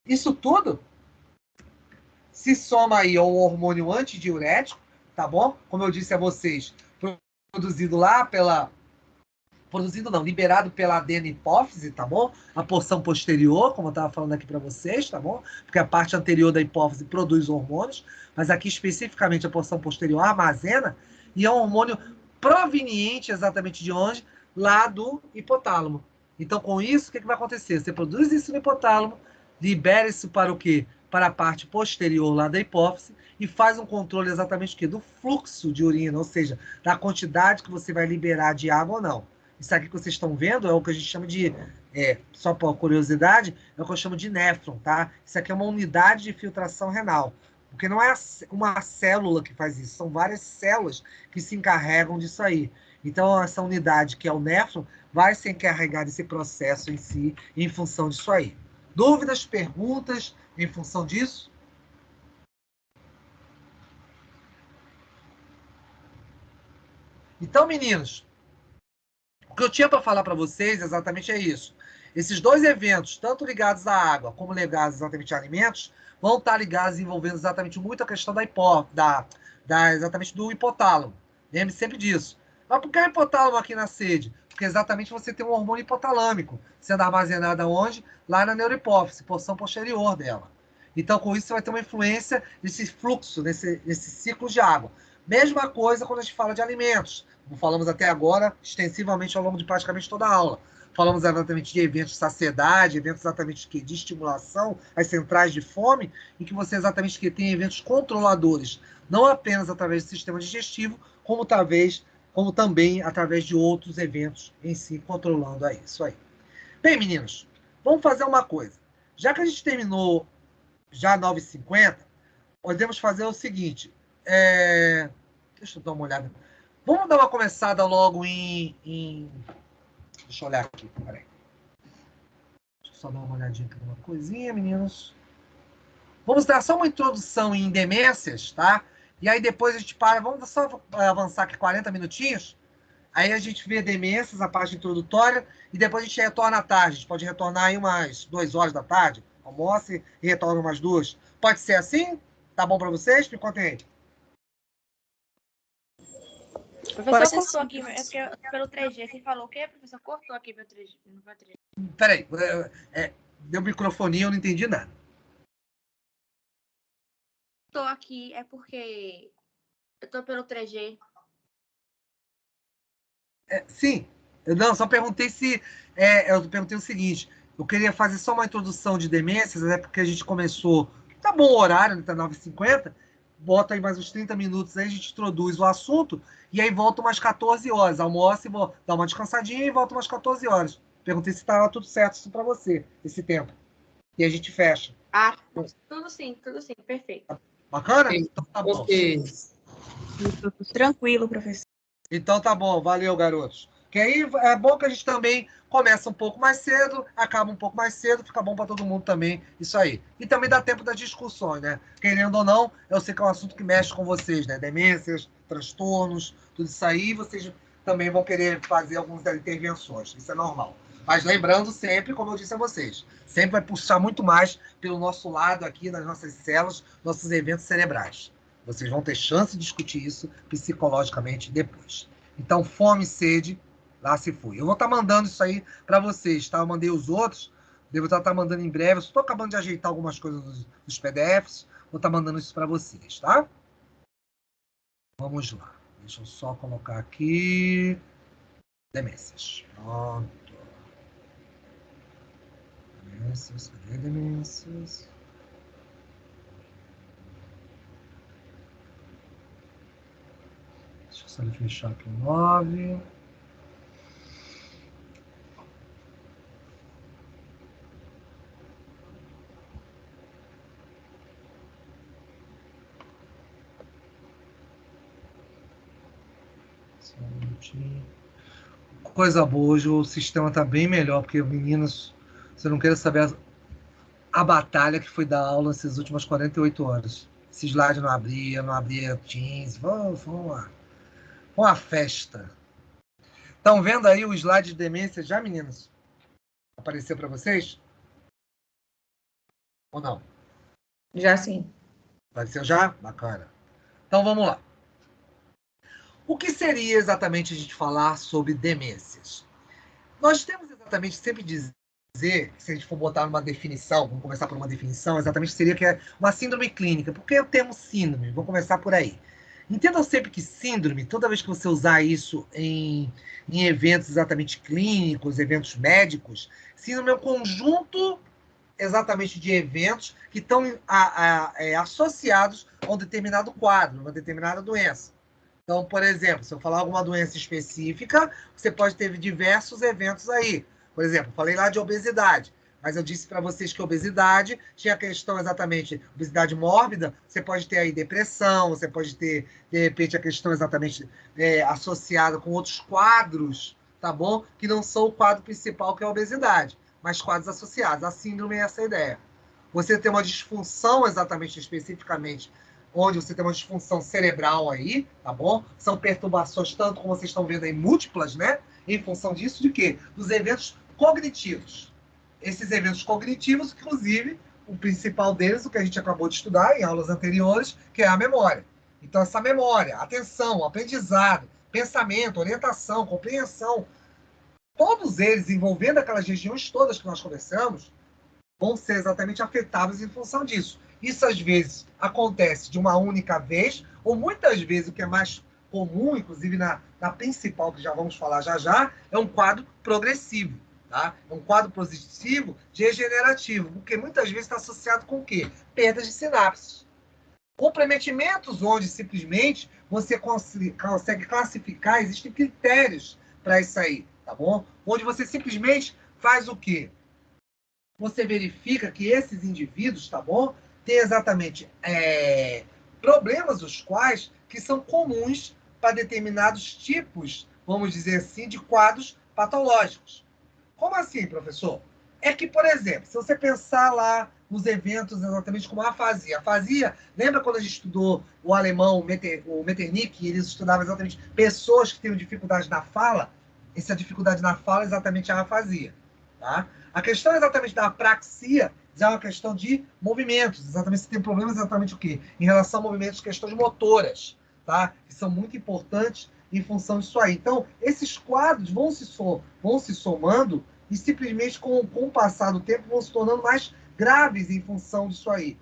Isso tudo se soma aí ao hormônio antidiurético, tá bom? Como eu disse a vocês, produzido lá pela... Produzido não, liberado pela adeno-hipófise, tá bom? A porção posterior, como eu estava falando aqui para vocês, tá bom? Porque a parte anterior da hipófise produz hormônios, mas aqui especificamente a porção posterior armazena, e é um hormônio proveniente exatamente de onde? Lá do hipotálamo. Então, com isso, o que vai acontecer? Você produz isso no hipotálamo, libera isso para o quê? Para a parte posterior lá da hipófise e faz um controle exatamente do quê? Do fluxo de urina, ou seja, da quantidade que você vai liberar de água ou não. Isso aqui que vocês estão vendo é o que a gente chama de, só por curiosidade, é o que eu chamo de néfron, tá? Isso aqui é uma unidade de filtração renal. Porque não é uma célula que faz isso, são várias células que se encarregam disso aí. Então, essa unidade, que é o néfron, vai se encarregar desse processo em si, em função disso aí. Dúvidas, perguntas em função disso? Então, meninos, o que eu tinha para falar para vocês exatamente é isso. Esses dois eventos, tanto ligados à água como ligados exatamente a alimentos, vão estar ligados envolvendo exatamente muito a questão exatamente do hipotálamo. Lembre sempre disso. Mas por que o hipotálamo aqui na sede? Porque exatamente você tem um hormônio hipotalâmico sendo armazenado onde? Lá na neurohipófise, porção posterior dela. Então, com isso, você vai ter uma influência nesse fluxo, nesse ciclo de água. Mesma coisa quando a gente fala de alimentos. Como falamos até agora, extensivamente ao longo de praticamente toda a aula. Falamos exatamente de eventos de saciedade, eventos exatamente de estimulação, as centrais de fome, em que você exatamente tem eventos controladores, não apenas através do sistema digestivo, como também através de outros eventos em si, controlando isso aí. Bem, meninos, vamos fazer uma coisa. Já que a gente terminou já 9h50, podemos fazer o seguinte. Deixa eu dar uma olhada. Vamos dar uma começada logo em... Deixa eu olhar aqui, peraí. Deixa eu só dar uma olhadinha aqui numa coisinha, meninos. Vamos dar só uma introdução em demências, tá? E aí depois a gente para, vamos só avançar aqui 40 minutinhos. Aí a gente vê demências, a parte introdutória, e depois a gente retorna à tarde. A gente pode retornar aí umas 2 horas da tarde, almoce e retorna umas 2. Pode ser assim? Tá bom para vocês? Me contem aí.
O professor cortou aqui, é porque pelo 3G. Você falou o quê? O professor cortou aqui pelo 3G. Não foi 3G.
Peraí, deu microfonia, eu não entendi nada.
Estou aqui, é porque eu tô pelo 3G.
Sim, eu não, só perguntei se... eu perguntei o seguinte, eu queria fazer só uma introdução de demências, né, porque a gente começou... Tá bom o horário, né, tá 9h50, bota aí mais uns 30 minutos, aí a gente introduz o assunto, e aí volta umas 14 horas, almoça e dá uma descansadinha e volta umas 14 horas. Perguntei se estava tudo certo isso para você, esse tempo. E a gente fecha.
Ah, tudo sim, perfeito.
Bacana? Então tá bom.
Tranquilo, professor.
Então tá bom, valeu, garotos. Que aí é bom que a gente também começa um pouco mais cedo, acaba um pouco mais cedo, fica bom para todo mundo também, isso aí. E também dá tempo das discussões, né? Querendo ou não, eu sei que é um assunto que mexe com vocês, né? Demências, transtornos, tudo isso aí, vocês também vão querer fazer algumas intervenções, isso é normal. Mas lembrando sempre, como eu disse a vocês, sempre vai puxar muito mais pelo nosso lado aqui, nas nossas células, nossos eventos cerebrais. Vocês vão ter chance de discutir isso psicologicamente depois. Então, fome e sede, lá se foi. Eu vou estar mandando isso aí para vocês, tá? Eu mandei os outros, devo estar mandando em breve. Estou acabando de ajeitar algumas coisas dos PDFs, vou estar mandando isso para vocês, tá? Vamos lá. Deixa eu só colocar aqui. Demências. Pronto. Demências, cadê demências? Deixa eu só Só de fechar aqui o 9. Só um minutinho. Coisa boa, hoje o sistema está bem melhor, porque meninos, você não queira saber a batalha que foi dar aula nessas últimas 48 horas. Esse slide não abria Teams, vamos lá. Foi uma festa. Estão vendo aí o slide de demência já, meninas? Apareceu para vocês? Ou não?
Já sim.
Apareceu já? Bacana. Então vamos lá. O que seria exatamente a gente falar sobre demências? Nós temos exatamente sempre dizer, se a gente for botar numa definição, vamos começar por uma definição, exatamente seria que é uma síndrome clínica. Por que o termo síndrome? Vamos começar por aí. Entendam sempre que síndrome, toda vez que você usar isso em eventos exatamente clínicos, eventos médicos, síndrome é um conjunto exatamente de eventos que estão associados a um determinado quadro, uma determinada doença. Então, por exemplo, se eu falar alguma doença específica, você pode ter diversos eventos aí. Por exemplo, falei lá de obesidade, mas eu disse para vocês que obesidade tinha a questão exatamente, obesidade mórbida, você pode ter aí depressão, você pode ter, de repente, a questão exatamente associada com outros quadros, tá bom? Que não são o quadro principal, que é a obesidade, mas quadros associados. A síndrome é essa ideia. Você tem uma disfunção exatamente, especificamente, onde você tem uma disfunção cerebral aí, tá bom? São perturbações, tanto como vocês estão vendo aí, múltiplas, né? Em função disso, de quê? Dos eventos cognitivos. Esses eventos cognitivos, inclusive, o principal deles, o que a gente acabou de estudar em aulas anteriores, que é a memória. Então, essa memória, atenção, aprendizado, pensamento, orientação, compreensão, todos eles, envolvendo aquelas regiões todas que nós conversamos, vão ser exatamente afetados em função disso. Isso, às vezes, acontece de uma única vez, ou muitas vezes, o que é mais comum, inclusive na principal, que já vamos falar já, é um quadro progressivo. Tá? É um quadro progressivo degenerativo, porque muitas vezes está associado com o quê? Perdas de sinapses. Comprometimentos onde simplesmente você consegue classificar, existem critérios para isso aí, tá bom? Onde você simplesmente faz o quê? Você verifica que esses indivíduos, tá bom? Têm exatamente problemas os quais que são comuns para determinados tipos, vamos dizer assim, de quadros patológicos. Como assim, professor? É que, por exemplo, se você pensar lá nos eventos exatamente como a afasia. A afasia, lembra quando a gente estudou o alemão, o Metternich, eles estudavam exatamente pessoas que têm dificuldade na fala? Essa dificuldade na fala é exatamente a afasia. Tá? A questão exatamente da apraxia já é uma questão de movimentos. Exatamente, você tem problemas exatamente o quê? Em relação a movimentos, questões motoras, tá? Que são muito importantes em função disso aí. Então, esses quadros vão se somando e simplesmente com o passar do tempo vão se tornando mais graves em função disso aí.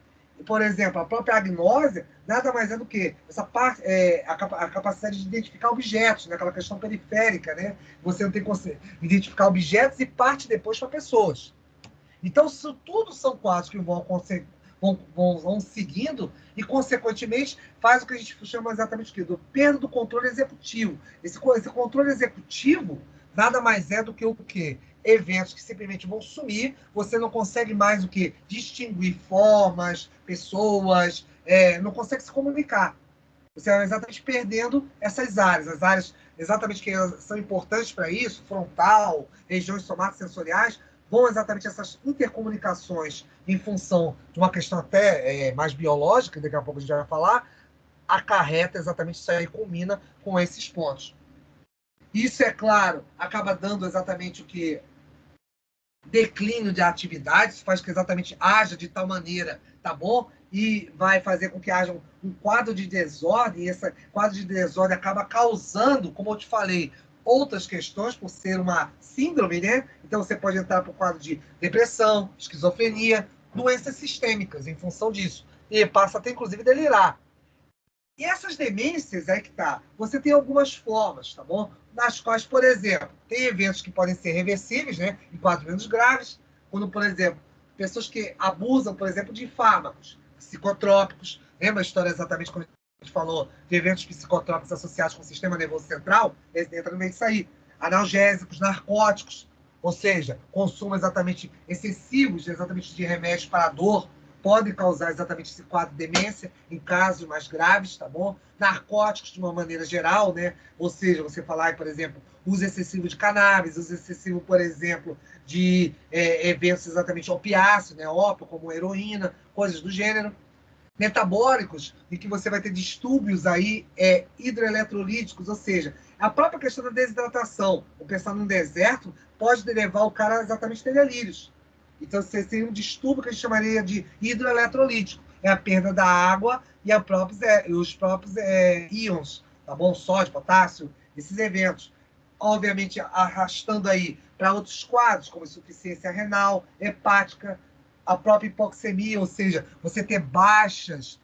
Por exemplo, a própria agnósia nada mais é do que essa parte, a capacidade de identificar objetos, né? Aquela questão periférica, né? Você não tem como identificar objetos e parte depois para pessoas. Então, isso tudo são quadros que vão seguindo e, consequentemente, faz o que a gente chama exatamente do perda do controle executivo. Esse controle executivo nada mais é do que o quê? Eventos que simplesmente vão sumir, você não consegue mais o quê? Distinguir formas, pessoas, não consegue se comunicar. Você vai exatamente perdendo essas áreas, as áreas exatamente que são importantes para isso, frontal, regiões somatosensoriais, vão exatamente essas intercomunicações em função de uma questão até mais biológica, daqui a pouco a gente vai falar, acarreta exatamente isso aí, culmina com esses pontos. Isso, é claro, acaba dando exatamente o que? Declínio de atividades, faz que exatamente haja de tal maneira, tá bom? E vai fazer com que haja um quadro de desordem, e esse quadro de desordem acaba causando, como eu te falei, outras questões, por ser uma síndrome, né? Então você pode entrar para o quadro de depressão, esquizofrenia, doenças sistêmicas em função disso. E passa até, inclusive, delirar. E essas demências, aí que tá, você tem algumas formas, tá bom? Nas quais, por exemplo, tem eventos que podem ser reversíveis, né? Em quadros menos graves, quando, por exemplo, pessoas que abusam, por exemplo, de fármacos psicotrópicos. Lembra a história exatamente quando a gente falou de eventos psicotrópicos associados com o sistema nervoso central, esse entra no meio disso aí. Analgésicos, narcóticos, ou seja, consumo exatamente excessivos, exatamente de remédios para dor, podem causar exatamente esse quadro de demência em casos mais graves, tá bom? Narcóticos de uma maneira geral, né? Ou seja, você falar, por exemplo, uso excessivo de cannabis, uso excessivo, por exemplo, de eventos exatamente opiáceos, né? Ópio, como heroína, coisas do gênero. Metabólicos, em que você vai ter distúrbios aí hidroeletrolíticos, ou seja, a própria questão da desidratação. O pensar num deserto pode levar o cara exatamente a ter delírios. Então, você tem um distúrbio que a gente chamaria de hidroeletrolítico. É a perda da água e os próprios íons, tá bom? Sódio, potássio, esses eventos. Obviamente, arrastando aí para outros quadros, como insuficiência renal, hepática, a própria hipoxemia, ou seja, você ter baixas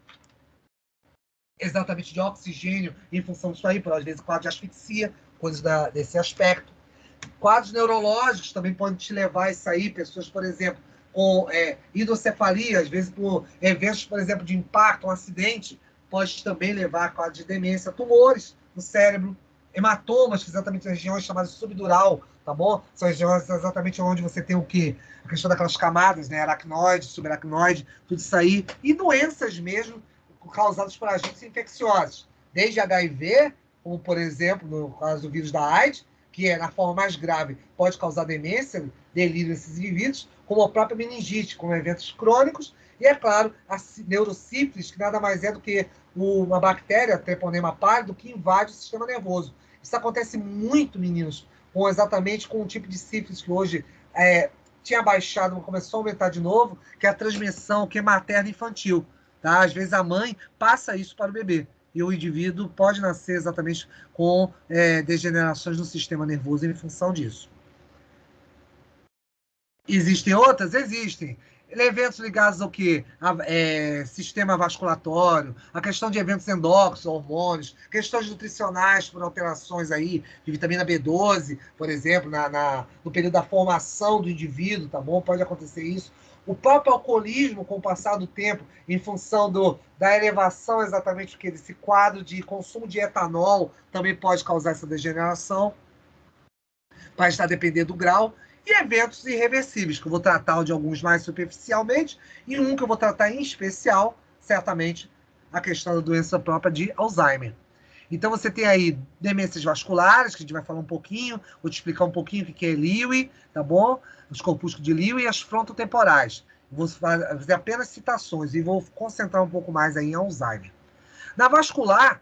exatamente de oxigênio em função disso aí, por às vezes quadro de asfixia, coisas desse aspecto. Quadros neurológicos também podem te levar a isso aí, pessoas, por exemplo, com hidrocefalia, às vezes por eventos, por exemplo, de impacto, um acidente, pode também levar a quadro de demência, tumores no cérebro, hematomas, que exatamente as regiões chamadas subdural, tá bom? São regiões exatamente onde você tem o quê? A questão daquelas camadas, né? Aracnoide, subaracnoide, tudo isso aí. E doenças mesmo causadas por agentes infecciosos. Desde HIV, como por exemplo, no caso do vírus da AIDS, que é na forma mais grave, pode causar demência, delírio nesses indivíduos, como a própria meningite, com eventos crônicos, e, é claro, a neurosífilis, que nada mais é do que uma bactéria, Treponema pálido, que invade o sistema nervoso. Isso acontece muito, meninos, exatamente com um tipo de sífilis que hoje tinha baixado, começou a aumentar de novo, que é a transmissão, que é materna infantil. Tá? Às vezes a mãe passa isso para o bebê. E o indivíduo pode nascer exatamente com degenerações no sistema nervoso em função disso. Existem outras? Existem. Eventos ligados ao quê? Sistema vasculatório, a questão de eventos endócrinos, hormônios, questões nutricionais por alterações aí de vitamina B12, por exemplo, no período da formação do indivíduo, tá bom? Pode acontecer isso. O próprio alcoolismo, com o passar do tempo, em função da elevação exatamente desse quadro de consumo de etanol, também pode causar essa degeneração. Vai estar dependendo do grau. E eventos irreversíveis, que eu vou tratar de alguns mais superficialmente, e um que eu vou tratar em especial, certamente, a questão da doença própria de Alzheimer. Então, você tem aí demências vasculares, que a gente vai falar um pouquinho, vou te explicar um pouquinho o que é Lewy, tá bom? Os corpúsculos de Lewy e as frontotemporais. Vou fazer apenas citações e vou concentrar um pouco mais aí em Alzheimer. Na vascular,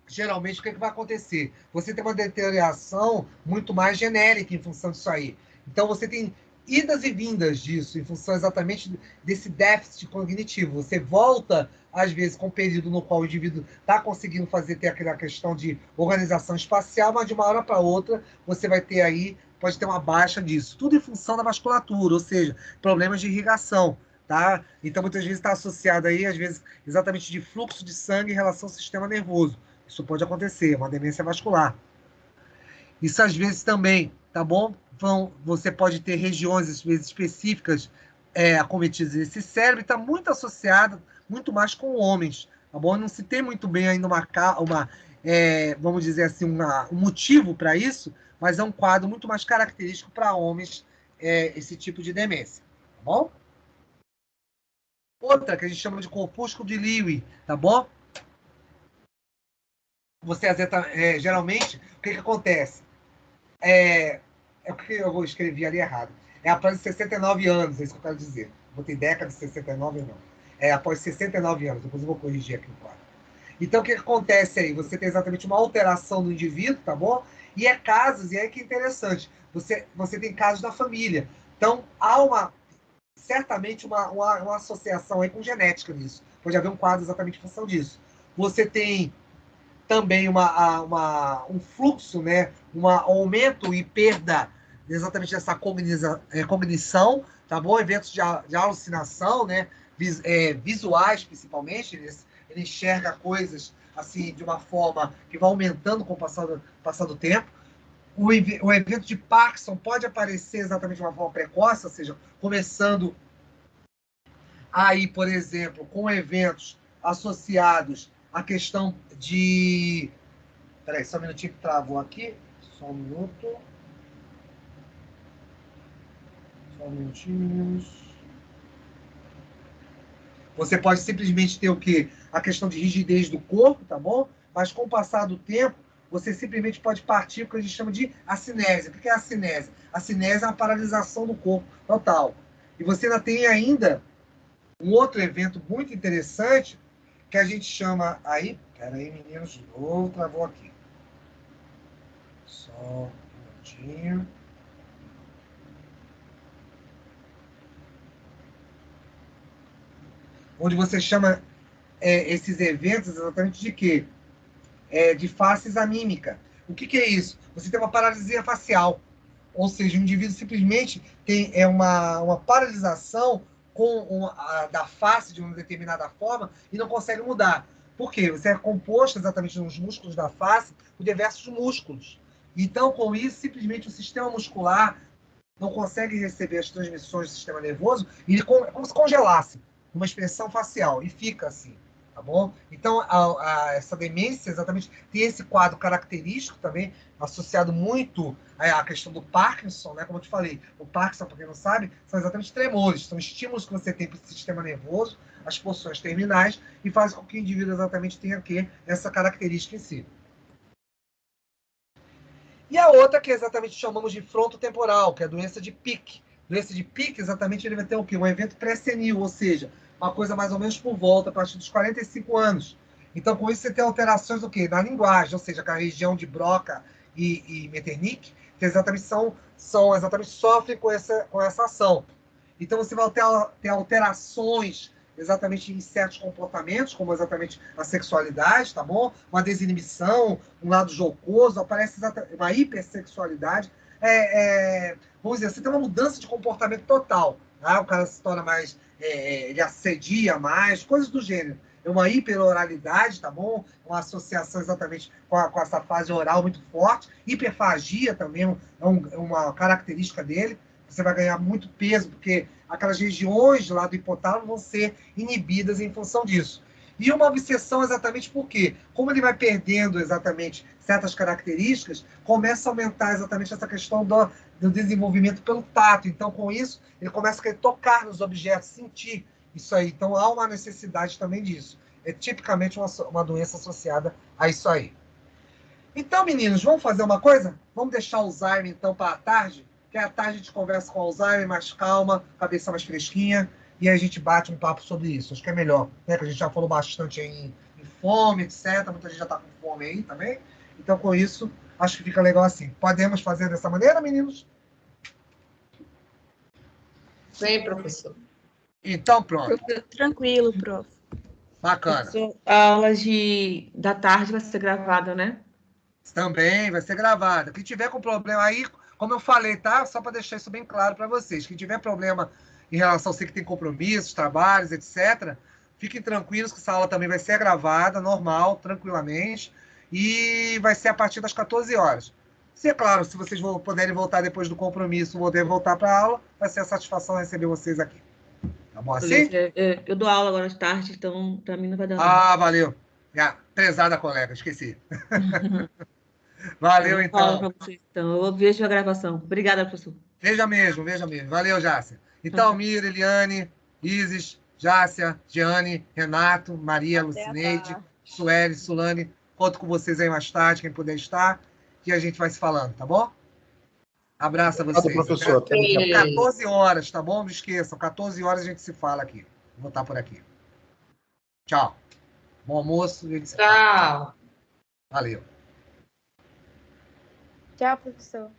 geralmente, o que vai acontecer? Você tem uma deterioração muito mais genérica em função disso aí. Então, você tem idas e vindas disso, em função exatamente desse déficit cognitivo. Você volta, às vezes, com um período no qual o indivíduo está conseguindo ter aquela questão de organização espacial, mas de uma hora para outra, você vai ter aí, pode ter uma baixa disso. Tudo em função da vasculatura, ou seja, problemas de irrigação. Tá? Então, muitas vezes está associado aí, às vezes, exatamente de fluxo de sangue em relação ao sistema nervoso. Isso pode acontecer, uma demência vascular. Isso às vezes também, tá bom? Você pode ter regiões, às vezes, específicas acometidas desse cérebro, e está muito associado, muito mais com homens, tá bom? Não se tem muito bem ainda vamos dizer assim, um motivo para isso, mas é um quadro muito mais característico para homens, esse tipo de demência, tá bom? Outra que a gente chama de corpúsculo de Lewy, tá bom? Você geralmente, o que acontece? É o que eu escrevi ali errado. É após 69 anos, é isso que eu quero dizer. Botei década de 69, não. É após 69 anos, depois eu vou corrigir aqui no quadro. Então, o que acontece aí? Você tem exatamente uma alteração do indivíduo, tá bom? E casos, e aí que é interessante, você tem casos da família. Então, há certamente uma associação aí com genética nisso. Pode haver um quadro exatamente em função disso. Você tem também um fluxo, né? Um aumento e perda exatamente dessa cognição, tá bom? Eventos de alucinação, né? Visuais, principalmente, ele enxerga coisas assim de uma forma que vai aumentando com o passar do tempo. O evento de Parkinson pode aparecer exatamente de uma forma precoce, ou seja, começando aí, por exemplo, com eventos associados a questão de... Peraí, só um minutinho que travou aqui. Só um minuto. Só um minutinho. Você pode simplesmente ter o quê? A questão de rigidez do corpo, tá bom? Mas com o passar do tempo, você simplesmente pode partir para o que a gente chama de acinésia. O que é a acinésia? A acinésia é uma paralisação do corpo total. E você ainda tem um outro evento muito interessante que a gente chama aí... Peraí, meninos, de novo, travou aqui. Só um minutinho. Onde você chama esses eventos exatamente de quê? De faces amímica. O que é isso? Você tem uma paralisia facial. Ou seja, o indivíduo simplesmente tem uma paralisação da face de uma determinada forma e não consegue mudar. Por quê? Você é composto exatamente nos músculos da face por diversos músculos. Então, com isso, simplesmente o sistema muscular não consegue receber as transmissões do sistema nervoso e ele é como se congelasse uma expressão facial e fica assim, tá bom? Então, essa demência exatamente tem esse quadro característico também, associado muito à questão do Parkinson, né? Como eu te falei, o Parkinson, para quem não sabe, são exatamente tremores, são estímulos que você tem para o sistema nervoso, as porções terminais, e faz com que o indivíduo exatamente tenha essa característica em si. E a outra que exatamente chamamos de frontotemporal, que é a doença de Pick. Doença de Pick, exatamente, ele vai ter o quê? Um evento pré-senil, ou seja, uma coisa mais ou menos por volta, a partir dos 45 anos. Então, com isso, você tem alterações do quê? Na linguagem, ou seja, que a região de Broca e Metternich, que exatamente sofrem com essa ação. Então, você vai ter alterações exatamente em certos comportamentos, como exatamente a sexualidade, tá bom? Uma desinibição, um lado jocoso, aparece uma hipersexualidade. Vamos dizer, você tem uma mudança de comportamento total. Tá? O cara se torna mais... ele assedia mais, coisas do gênero. É uma hiperoralidade, tá bom? Uma associação exatamente com essa fase oral muito forte. Hiperfagia também é uma característica dele. Você vai ganhar muito peso, porque aquelas regiões lá do hipotálamo vão ser inibidas em função disso. E uma obsessão exatamente porque, como ele vai perdendo exatamente certas características, começa a aumentar exatamente essa questão do desenvolvimento pelo tato. Então, com isso, ele começa a querer tocar nos objetos, sentir isso aí. Então, há uma necessidade também disso. É tipicamente uma doença associada a isso aí. Então, meninos, vamos fazer uma coisa? Vamos deixar o Alzheimer, então, para a tarde? Que à tarde a gente conversa com o Alzheimer, mais calma, cabeça mais fresquinha, e aí a gente bate um papo sobre isso. Acho que é melhor, né? Que a gente já falou bastante aí em fome, etc. Muita gente já está com fome aí também. Então, com isso, acho que fica legal assim. Podemos fazer dessa maneira, meninos?
Sim, professor.
Então, pronto.
Tranquilo, prof.
Bacana.
Professor, a aula da tarde vai ser gravada, né?
Também vai ser gravada. Quem tiver com problema aí, como eu falei, tá? Só para deixar isso bem claro para vocês. Quem tiver problema em relação a você que tem compromissos, trabalhos, etc., fiquem tranquilos que essa aula também vai ser gravada, normal, tranquilamente, e vai ser a partir das 14 horas. Se é claro, se vocês puderem voltar depois do compromisso, poder voltar para a aula, vai ser a satisfação receber vocês aqui. Tá bom assim?
Eu dou aula agora de tarde, então para mim não vai dar nada.
Ah, valeu. Minha prezada colega, esqueci. Valeu, então.
Então, eu vejo a gravação. Obrigada, professor.
Veja mesmo. Valeu, Jácia. Então, Mira, Eliane, Isis, Jácia, Giane, Renato, Maria, Lucineide, Sueli, Sulane. Conto com vocês aí mais tarde, quem puder estar, e a gente vai se falando, tá bom? Abraço a vocês.
Professor.
14 horas, tá bom? Não esqueçam, 14 horas a gente se fala aqui. Vou estar por aqui. Tchau. Bom almoço.
Tchau.
Valeu.
Tchau, professor.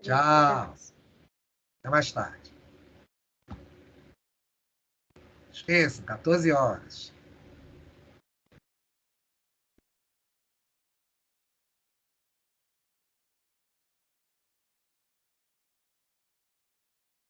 Tchau. Até mais tarde. Esqueçam, 14 horas.